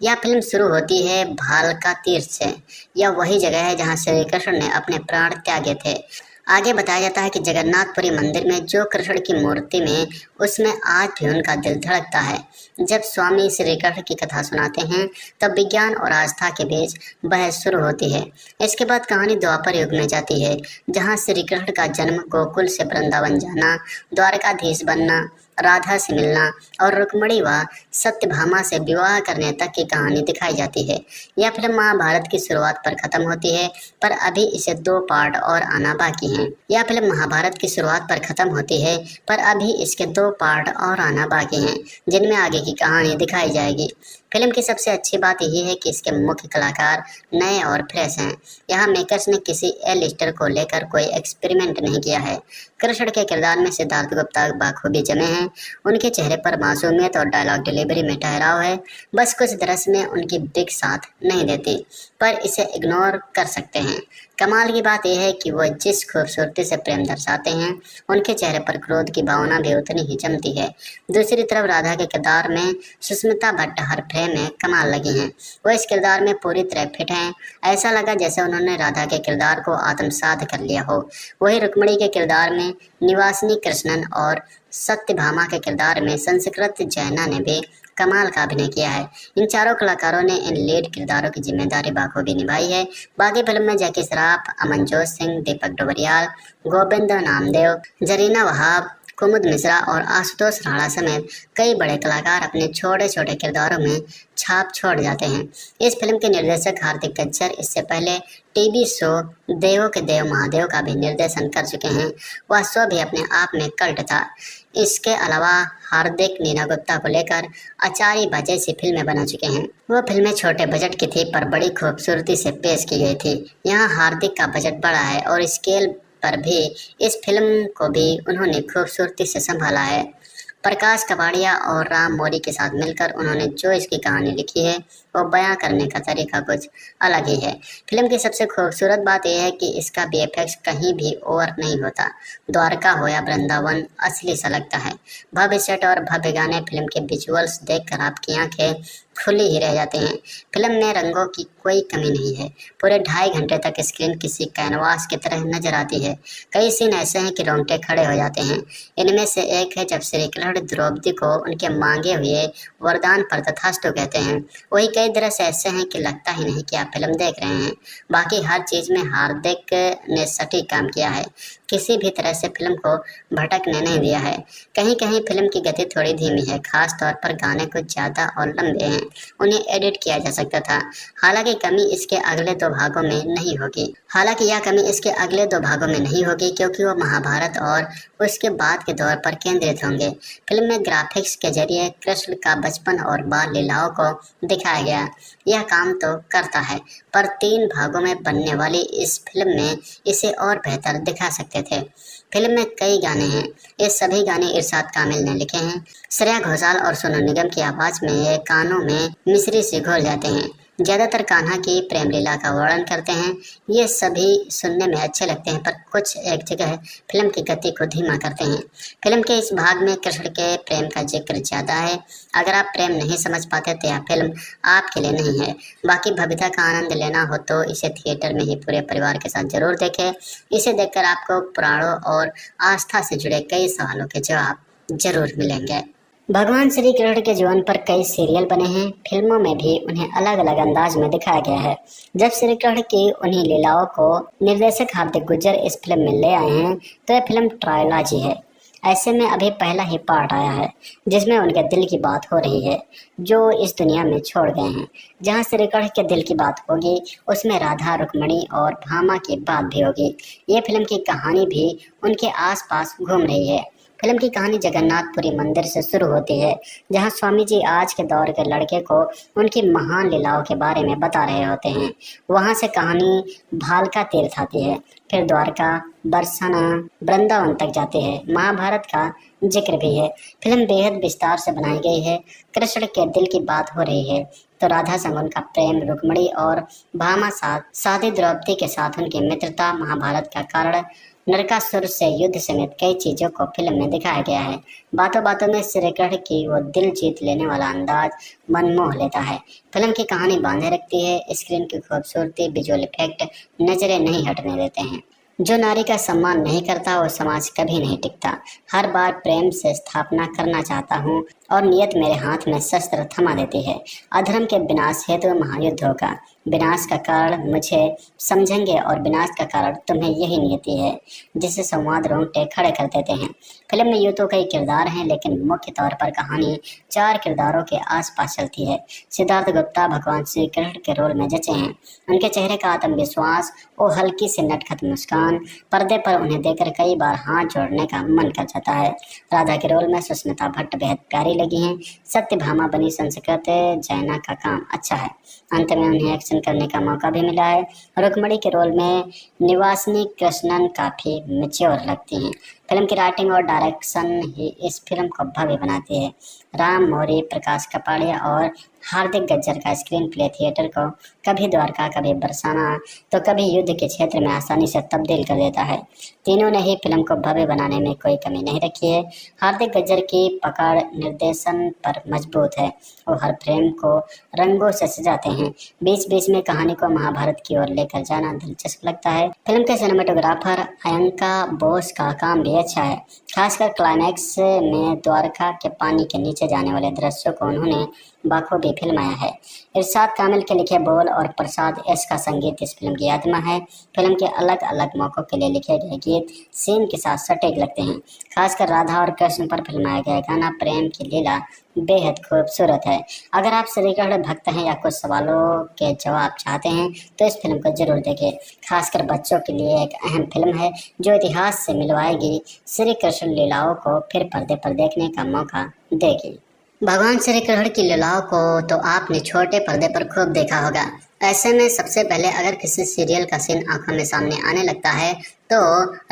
यह फिल्म शुरू होती है भालका तीर्थ से। यह वही जगह है जहां श्री कृष्ण ने अपने प्राण त्यागे थे। आगे बताया जाता है कि जगन्नाथपुरी मंदिर में जो कृष्ण की मूर्ति में उसमें आज भी उनका दिल धड़कता है। जब स्वामी श्री कृष्ण की कथा सुनाते हैं तब विज्ञान और आस्था के बीच बहस शुरू होती है। इसके बाद कहानी द्वापर युग में जाती है, जहां श्री कृष्ण का जन्म, गोकुल से वृंदावन जाना, द्वारकाधीश बनना, राधा से मिलना और रुक्मिणी व सत्यभामा से विवाह करने तक की कहानी दिखाई जाती है। यह फिल्म महाभारत की शुरुआत पर खत्म होती है, पर अभी इसे 2 पार्ट और आना बाकी हैं। यह फिल्म महाभारत की शुरुआत पर खत्म होती है, पर अभी इसके 2 पार्ट और आना बाकी हैं, जिनमें आगे की कहानी दिखाई जाएगी। फिल्म की सबसे अच्छी बात यही है कि इसके मुख्य कलाकार नए और फ्रेश हैं। यहाँ मेकर्स ने किसी ए-लिस्टर को लेकर कोई एक्सपेरिमेंट नहीं किया है। कृष्ण के किरदार में सिद्धार्थ गुप्ता बाखूबी जमे हैं। उनके चेहरे पर मासूमियत और डायलॉग डिलीवरी में ठहराव है। बस कुछ दृश्य में उनकी बिग साथ नहीं देती, पर इसे इग्नोर कर सकते हैं। कमाल की बात यह है कि वह जिस खूबसूरती से प्रेम दर्शाते हैं, उनके चेहरे पर क्रोध की भावना भी उतनी ही जमती है। दूसरी तरफ राधा के किरदार में सुष्मिता भट्ट हर फ्रेम में कमाल लगी हैं। वो इस किरदार में पूरी तरह फिट हैं। ऐसा लगा जैसे उन्होंने राधा के किरदार को आत्मसात कर लिया हो। वही रुक्मिणी के किरदार में निवासिनी कृष्णन और सत्यभामा के किरदार में संस्कृत जैना ने भी कमाल का अभिनय किया है। इन चारों कलाकारों ने इन लीड किरदारों की जिम्मेदारी बाखूबी निभाई है। बाकी फिल्म में जैकी श्रॉफ, अमनजोत सिंह, दीपक डोबरियाल, गोविंद नामदेव, जरीना वहाब, कुमुद मिश्रा और आशुतोष राणा समेत कई बड़े कलाकार अपने छोटे छोटे किरदारों में छाप छोड़ जाते हैं। इस फिल्म के निर्देशक हार्दिक गज्जर इससे पहले टीवी शो देवों के देव महादेव का भी निर्देशन कर चुके हैं। वह शो भी अपने आप में कल्ट था। इसके अलावा हार्दिक नीना गुप्ता को लेकर आचार्य बा जैसी फिल्में बना चुके हैं। वो फिल्में छोटे बजट की थी पर बड़ी खूबसूरती से पेश की गई थी। यहाँ हार्दिक का बजट बड़ा है और स्केल पर भी इस फिल्म को भी उन्होंने खूबसूरती से संभाला है। प्रकाश कबाड़िया और राम मौरी के साथ मिलकर उन्होंने जो इसकी कहानी लिखी है वो बयां करने का तरीका कुछ अलग ही है। फिल्म की सबसे खूबसूरत बात यह है कि इसका वीएफएक्स कहीं भी ओवर नहीं होता। द्वारका हो या वृंदावन असली सा लगता है। भव्य सेट और भव्य गाने, फिल्म के विजुअल्स देखकर आपकी आंखें खुली ही रह जाते हैं। फिल्म में रंगों की कोई कमी नहीं है। पूरे 2.5 घंटे तक स्क्रीन किसी कैनवास की तरह नजर आती है। कई सीन ऐसे हैं कि रोंगटे खड़े हो जाते हैं। इनमें से एक है जब श्री कृष्ण द्रौपदी को उनके मांगे हुए वरदान पर तथास्तु कहते हैं। वही कई दृश्य ऐसे हैं कि लगता ही नहीं कि आप फिल्म देख रहे हैं। बाकी हर चीज में हार्दिक ने सटीक काम किया है। किसी भी तरह से फिल्म को भटकने नहीं दिया है। कहीं कहीं फिल्म की गति थोड़ी धीमी है, खास तौर पर गाने कुछ ज़्यादा और लंबे हैं। उन्हें एडिट किया जा सकता था। हालांकि कमी इसके अगले 2 भागों में नहीं होगी। क्योंकि वो महाभारत और उसके बाद के दौर पर केंद्रित होंगे। फिल्म में ग्राफिक्स के जरिए कृष्ण का बचपन और बाल लीलाओं को दिखाया गया। यह काम तो करता है, पर 3 भागों में बनने वाली इस फिल्म में इसे और बेहतर दिखा सकते थे। फिल्म में कई गाने हैं। ये सभी गाने इरशाद कामिल ने लिखे हैं। श्रेया घोषाल और सोनू निगम की आवाज में ये कानों में मिश्री से घोल जाते हैं। ज्यादातर कान्हा की प्रेम लीला का वर्णन करते हैं। ये सभी सुनने में अच्छे लगते हैं, पर कुछ एक जगह फिल्म की गति को धीमा करते हैं। फिल्म के इस भाग में कृष्ण के प्रेम का जिक्र ज्यादा है। अगर आप प्रेम नहीं समझ पाते तो यह फिल्म आपके लिए नहीं है। बाकी भव्यता का आनंद लेना हो तो इसे थिएटर में ही पूरे परिवार के साथ जरूर देखें। इसे देखकर आपको पुराणों और आस्था से जुड़े कई सवालों के जवाब जरूर मिलेंगे। भगवान श्री कृष्ण के जीवन पर कई सीरियल बने हैं। फिल्मों में भी उन्हें अलग अलग अंदाज में दिखाया गया है। जब श्री कृष्ण की उन्हीं लीलाओं को निर्देशक हार्दिक गुज्जर इस फिल्म में ले आए हैं तो यह फिल्म ट्रायलॉजी है। ऐसे में अभी पहला ही पार्ट आया है जिसमें उनके दिल की बात हो रही है जो इस दुनिया में छोड़ गए हैं। जहाँ श्री कृष्ण के दिल की बात होगी उसमें राधा, रुक्मिणी और भामा की बात भी होगी। ये फिल्म की कहानी भी उनके आसपास घूम रही है। फिल्म की कहानी जगन्नाथपुरी मंदिर से शुरू होती है, जहां स्वामी जी आज के दौर के लड़के को उनकी महान लीलाओं के बारे में बता रहे होते हैं। वहां से कहानी भालका तीर्थ आती है, फिर द्वारका, बरसाना, वृंदावन तक जाती है। महाभारत का जिक्र भी है। फिल्म बेहद विस्तार से बनाई गई है। कृष्ण के दिल की बात हो रही है तो राधा संग उनका प्रेम, रुक्मणी और भामा साधी द्रौपदी के साथ उनकी मित्रता, महाभारत का कारण, नरकासुर से युद्ध समेत कई चीजों को फिल्म में दिखाया गया है। बातों बातों में श्री कृष्ण की वो दिल जीत लेने वाला अंदाज मन मोह लेता है। फिल्म की कहानी बांधे रखती है। स्क्रीन की खूबसूरती, विजुअल इफेक्ट नजरें नहीं हटने देते हैं। जो नारी का सम्मान नहीं करता वो समाज कभी नहीं टिकता। हर बार प्रेम से स्थापना करना चाहता हूँ और नियत मेरे हाथ में शस्त्र थमा देती है। अधर्म के विनाश हेतु महायुद्ध होगा। विनाश का कारण मुझे समझेंगे और विनाश का कारण तुम्हें यही नियति है, जिससे संवाद रोंगटे खड़े कर देते हैं। फिल्म में यूँ तो कई किरदार हैं, लेकिन मुख्य तौर पर कहानी 4 किरदारों के आसपास चलती है। सिद्धार्थ गुप्ता भगवान श्री कृष्ण के रोल में जचे हैं। उनके चेहरे का आत्मविश्वास और हल्की सी नटखट मुस्कान पर्दे पर उन्हें देखकर कई बार हाथ जोड़ने का मन कर जाता है। राधा के रोल में सुष्मिता भट्ट बेहद प्यारी लगी हैं। सत्यभामा बनी संस्कृत जैना का काम अच्छा है। अंत में उन्हें एक्शन करने का मौका भी मिला है। रुक्मणी के रोल में निवासिनी कृष्णन काफी मैच्योर लगती हैं। फिल्म की राइटिंग और डायरेक्शन ही इस फिल्म को भव्य बनाती है। राम मौरी, प्रकाश कपाड़िया और हार्दिक गज्जर का स्क्रीन प्ले थिएटर को कभी द्वारका, कभी बरसाना तो कभी युद्ध के क्षेत्र में आसानी से तब्दील कर देता है। तीनों ने ही फिल्म को भव्य बनाने में कोई कमी नहीं रखी है। हार्दिक गज्जर की पकड़ निर्देशन पर मजबूत है और हर फ्रेम को रंगों से सजाते हैं। बीच बीच में कहानी को महाभारत की ओर लेकर जाना दिलचस्प लगता है। फिल्म के सिनेमेटोग्राफर अयंका बोस का काम भी अच्छा है। खासकर क्लाइमैक्स में द्वारका के पानी के नीचे जाने वाले दृश्यों को उन्होंने बखूबी फिल्माया है। इरशाद कामिल के लिखे बोल और प्रसाद एस का संगीत इस फिल्म की आत्मा है। फिल्म के अलग अलग मौकों के लिए लिखे गए गीत सीन के साथ सटीक लगते हैं। खासकर राधा और कृष्ण पर फिल्माया गया गाना प्रेम की लीला बेहद खूबसूरत है। अगर आप श्री कृष्ण भक्त हैं या कुछ सवालों के जवाब चाहते हैं तो इस फिल्म को जरूर देखें। खासकर बच्चों के लिए एक अहम फिल्म है जो इतिहास से मिलवाएगी श्री कृष्ण लीलाओं को फिर पर्दे पर देखने का मौका देगी। भगवान श्री कृष्ण की लीलाओं को तो आपने छोटे पर्दे पर खूब देखा होगा। ऐसे में सबसे पहले अगर किसी सीरियल का सीन आंखों में सामने आने लगता है तो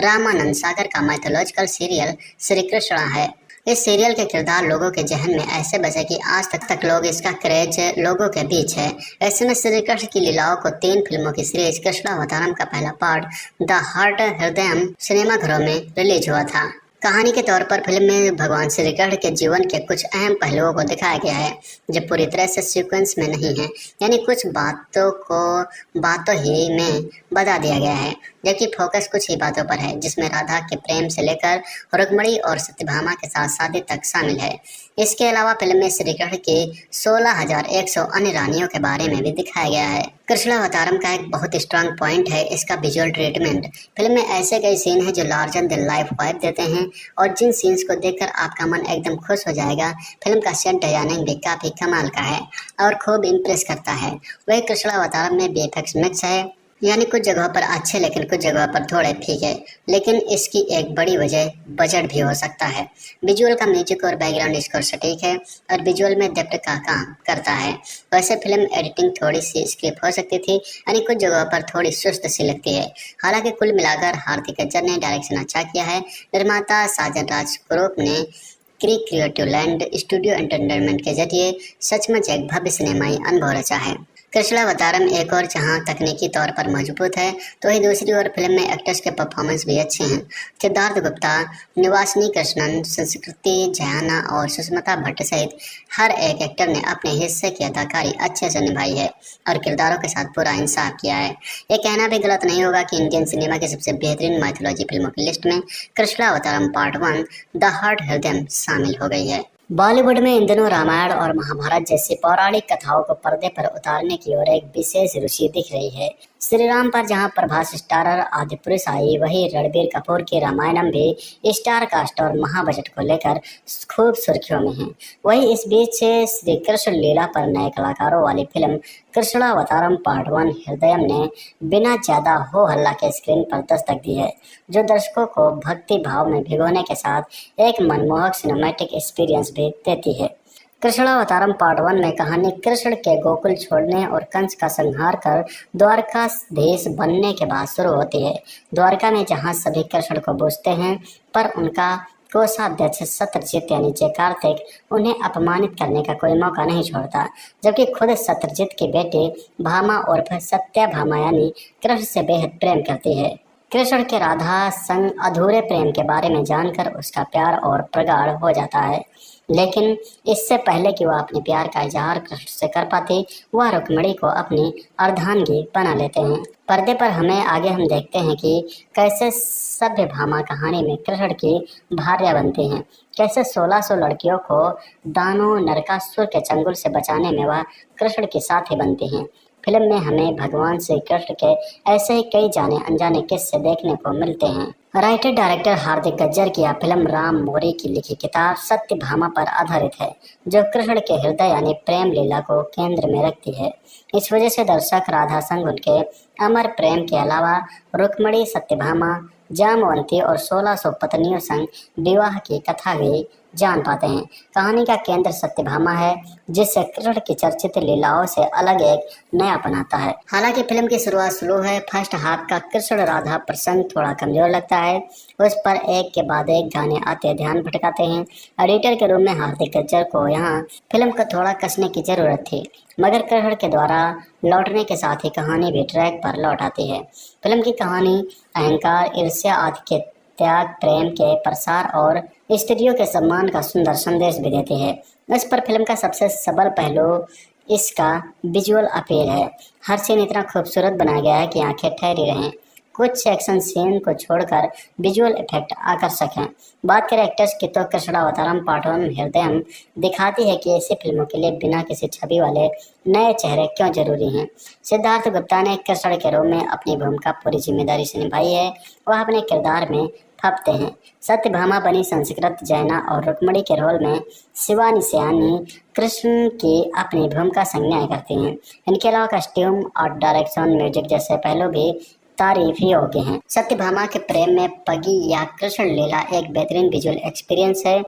रामानंद सागर का माइथोलॉजिकल सीरियल श्री कृष्ण है। इस सीरियल के किरदार लोगों के जहन में ऐसे बसे कि आज तक लोग इसका क्रेज लोगों के बीच है। ऐसे में श्री कृष्ण की लीलाओं को 3 फिल्मों की सीरीज कृष्णावतारम का पहला पार्ट द हार्ट हृदयम सिनेमाघरों में रिलीज हुआ था। कहानी के तौर पर फिल्म में भगवान श्री कृष्ण के जीवन के कुछ अहम पहलुओं को दिखाया गया है जो पूरी तरह से सीक्वेंस में नहीं है, यानी कुछ बातों ही में बता दिया गया है, जबकि फोकस कुछ ही बातों पर है, जिसमें राधा के प्रेम से लेकर रुक्मणी और सत्यभामा के साथ शादी तक शामिल है। इसके अलावा फिल्म में श्री कृष्ण की 16,100 अन्य रानियों के बारे में भी दिखाया गया है। कृष्णावतारम का एक बहुत स्ट्रांग पॉइंट है इसका विजुअल ट्रीटमेंट। फिल्म में ऐसे कई सीन हैं जो लार्जर देन लाइफ वाइब देते हैं और जिन सीन्स को देखकर आपका मन एकदम खुश हो जाएगा। फिल्म का सेट डिजाइनिंग भी काफी कमाल का है और खूब इम्प्रेस करता है। वही कृष्णावतारम में VFX मिक्स है, यानी कुछ जगहों पर अच्छे लेकिन कुछ जगहों पर थोड़े फीके, लेकिन इसकी एक बड़ी वजह बजट भी हो सकता है। विजुअल का म्यूजिक और बैकग्राउंड स्कोर सटीक है और विजुअल में डेप्थ का काम करता है। वैसे फिल्म एडिटिंग थोड़ी सी स्क्रिप हो सकती थी, यानी कुछ जगहों पर थोड़ी सुस्त सी लगती है। हालांकि कुल मिलाकर हार्दिक गज्जर ने डायरेक्शन अच्छा किया है। निर्माता साजन राज ग्रुप ने क्रिएटिव लैंड स्टूडियो एंटरटेनमेंट के जरिए सचमुच एक भव्य सिनेमाई अनुभव रचा है। कृष्णावतारम एक और जहां तकनीकी तौर पर मजबूत है तो वही दूसरी ओर फिल्म में एक्टर्स के परफॉर्मेंस भी अच्छे हैं। सिद्धार्थ गुप्ता, निवासिनी कृष्णन, संस्कृति जयाना और सुष्मिता भट्ट सहित हर एक एक्टर ने अपने हिस्से की अदाकारी अच्छे से निभाई है और किरदारों के साथ पूरा इंसाफ किया है। ये कहना भी गलत नहीं होगा कि इंडियन सिनेमा की सबसे बेहतरीन माइथोलॉजी फिल्मों की लिस्ट में कृष्णावतारम पार्ट 1 द हार्ट हृदयम शामिल हो गई है। बॉलीवुड में इन दिनों रामायण और महाभारत जैसी पौराणिक कथाओं को पर्दे पर उतारने की ओर एक विशेष रुचि दिख रही है। श्री राम पर जहां प्रभास स्टारर आदिपुरुष आई, वहीं रणबीर कपूर की रामायणम भी स्टार कास्ट और महाबजट को लेकर खूब सुर्खियों में है। वहीं इस बीच श्री कृष्ण लीला पर नए कलाकारों वाली फिल्म कृष्णावतारम पार्ट 1 हृदयम ने बिना ज्यादा हो हल्ला के स्क्रीन पर दस्तक दी है, जो दर्शकों को भक्ति भाव में भिगोने के साथ एक मनमोहक सिनेमैटिक एक्सपीरियंस भी देती है। कृष्णावतारम पार्ट 1 में कहानी कृष्ण के गोकुल छोड़ने और कंस का संहार कर द्वारकाधीश बनने के बाद शुरू होती है। द्वारका में जहां सभी कृष्ण को पूजते हैं, पर उनका कोषाध्यक्ष सत्यजित यानी जय कार्तिक उन्हें अपमानित करने का कोई मौका नहीं छोड़ता, जबकि खुद सत्यजित की बेटी भामा और सत्यभामा यानी कृष्ण से बेहद प्रेम करती है। कृष्ण के राधा संग अधूरे प्रेम के बारे में जानकर उसका प्यार और प्रगाढ़ हो जाता है, लेकिन इससे पहले कि वह अपने प्यार का इजहार कृष्ण से कर पाती, वह रुक्मिणी को अपनी अर्धांगी बना लेते हैं। पर्दे पर हम देखते हैं कि कैसे सत्यभामा कहानी में कृष्ण की भार्या बनती हैं, कैसे 1600 लड़कियों को दानव नरकासुर के चंगुल से बचाने में वह कृष्ण की साथी बनती हैं। फिल्म में हमें भगवान श्री कृष्ण के ऐसे ही कई जाने अनजाने किस्से देखने को मिलते हैं। राइटर डायरेक्टर हार्दिक गज्जर की यह फिल्म राम मोरी की लिखी किताब सत्यभामा पर आधारित है, जो कृष्ण के हृदय यानी प्रेम लीला को केंद्र में रखती है। इस वजह से दर्शक राधा संग उनके अमर प्रेम के अलावा रुक्मिणी, सत्यभामा, जामवंती और 1600 पत्नियों संग विवाह की कथा भी जान पाते हैं। कहानी का केंद्र सत्यभामा है, जिससे कृष्ण की चर्चित लीलाओं से अलग एक नया बनाता है। हालांकि फिल्म की शुरुआत स्लो है। फर्स्ट हाफ का कृष्ण राधा प्रसंग थोड़ा कमजोर लगता है, उस पर एक के बाद एक गाने आते ध्यान भटकाते हैं। एडिटर के रूप में हार्दिक गज्जर को यहाँ फिल्म को थोड़ा कसने की जरूरत थी, मगर कृष्ण के द्वारा लौटने के साथ ही कहानी भी ट्रैक पर लौट आती है। फिल्म की कहानी अहंकार, ईर्ष्या आदि के त्याग, प्रेम के प्रसार और स्त्रियों के सम्मान का सुंदर संदेश भी देती है। इस पर फिल्म का सबसे सबल पहलू इसका विजुअल अपील है। हर सीन इतना खूबसूरत बनाया गया है कि आंखें ठहरी रहें। कुछ एक्शन सीन को छोड़कर विजुअल इफेक्ट आकर्षक हैं। बात करें एक्टर्स की तो कृष्णावतारम पार्ट 1 हृदयम दिखाती है कि ऐसी फिल्मों के लिए बिना किसी छवि वाले नए चेहरे क्यों जरूरी हैं। सिद्धार्थ गुप्ता ने कृष्ण के रूप में अपनी भूमिका पूरी जिम्मेदारी से निभाई है। वह अपने किरदार में फपते हैं। सत्यभामा बनी संस्कृत जैना और रुक्मिणी के रोल में शिवानी सियानी कृष्ण की अपनी भूमिका संज्ञा करती हैं। इनके अलावा कस्ट्यूम और डायरेक्शन, म्यूजिक जैसे पहलू भी तारीफ ही योग्य हैं। सत्यभामा के प्रेम में पगी या कृष्ण लीला एक बेहतरीन विजुअल एक्सपीरियंस है।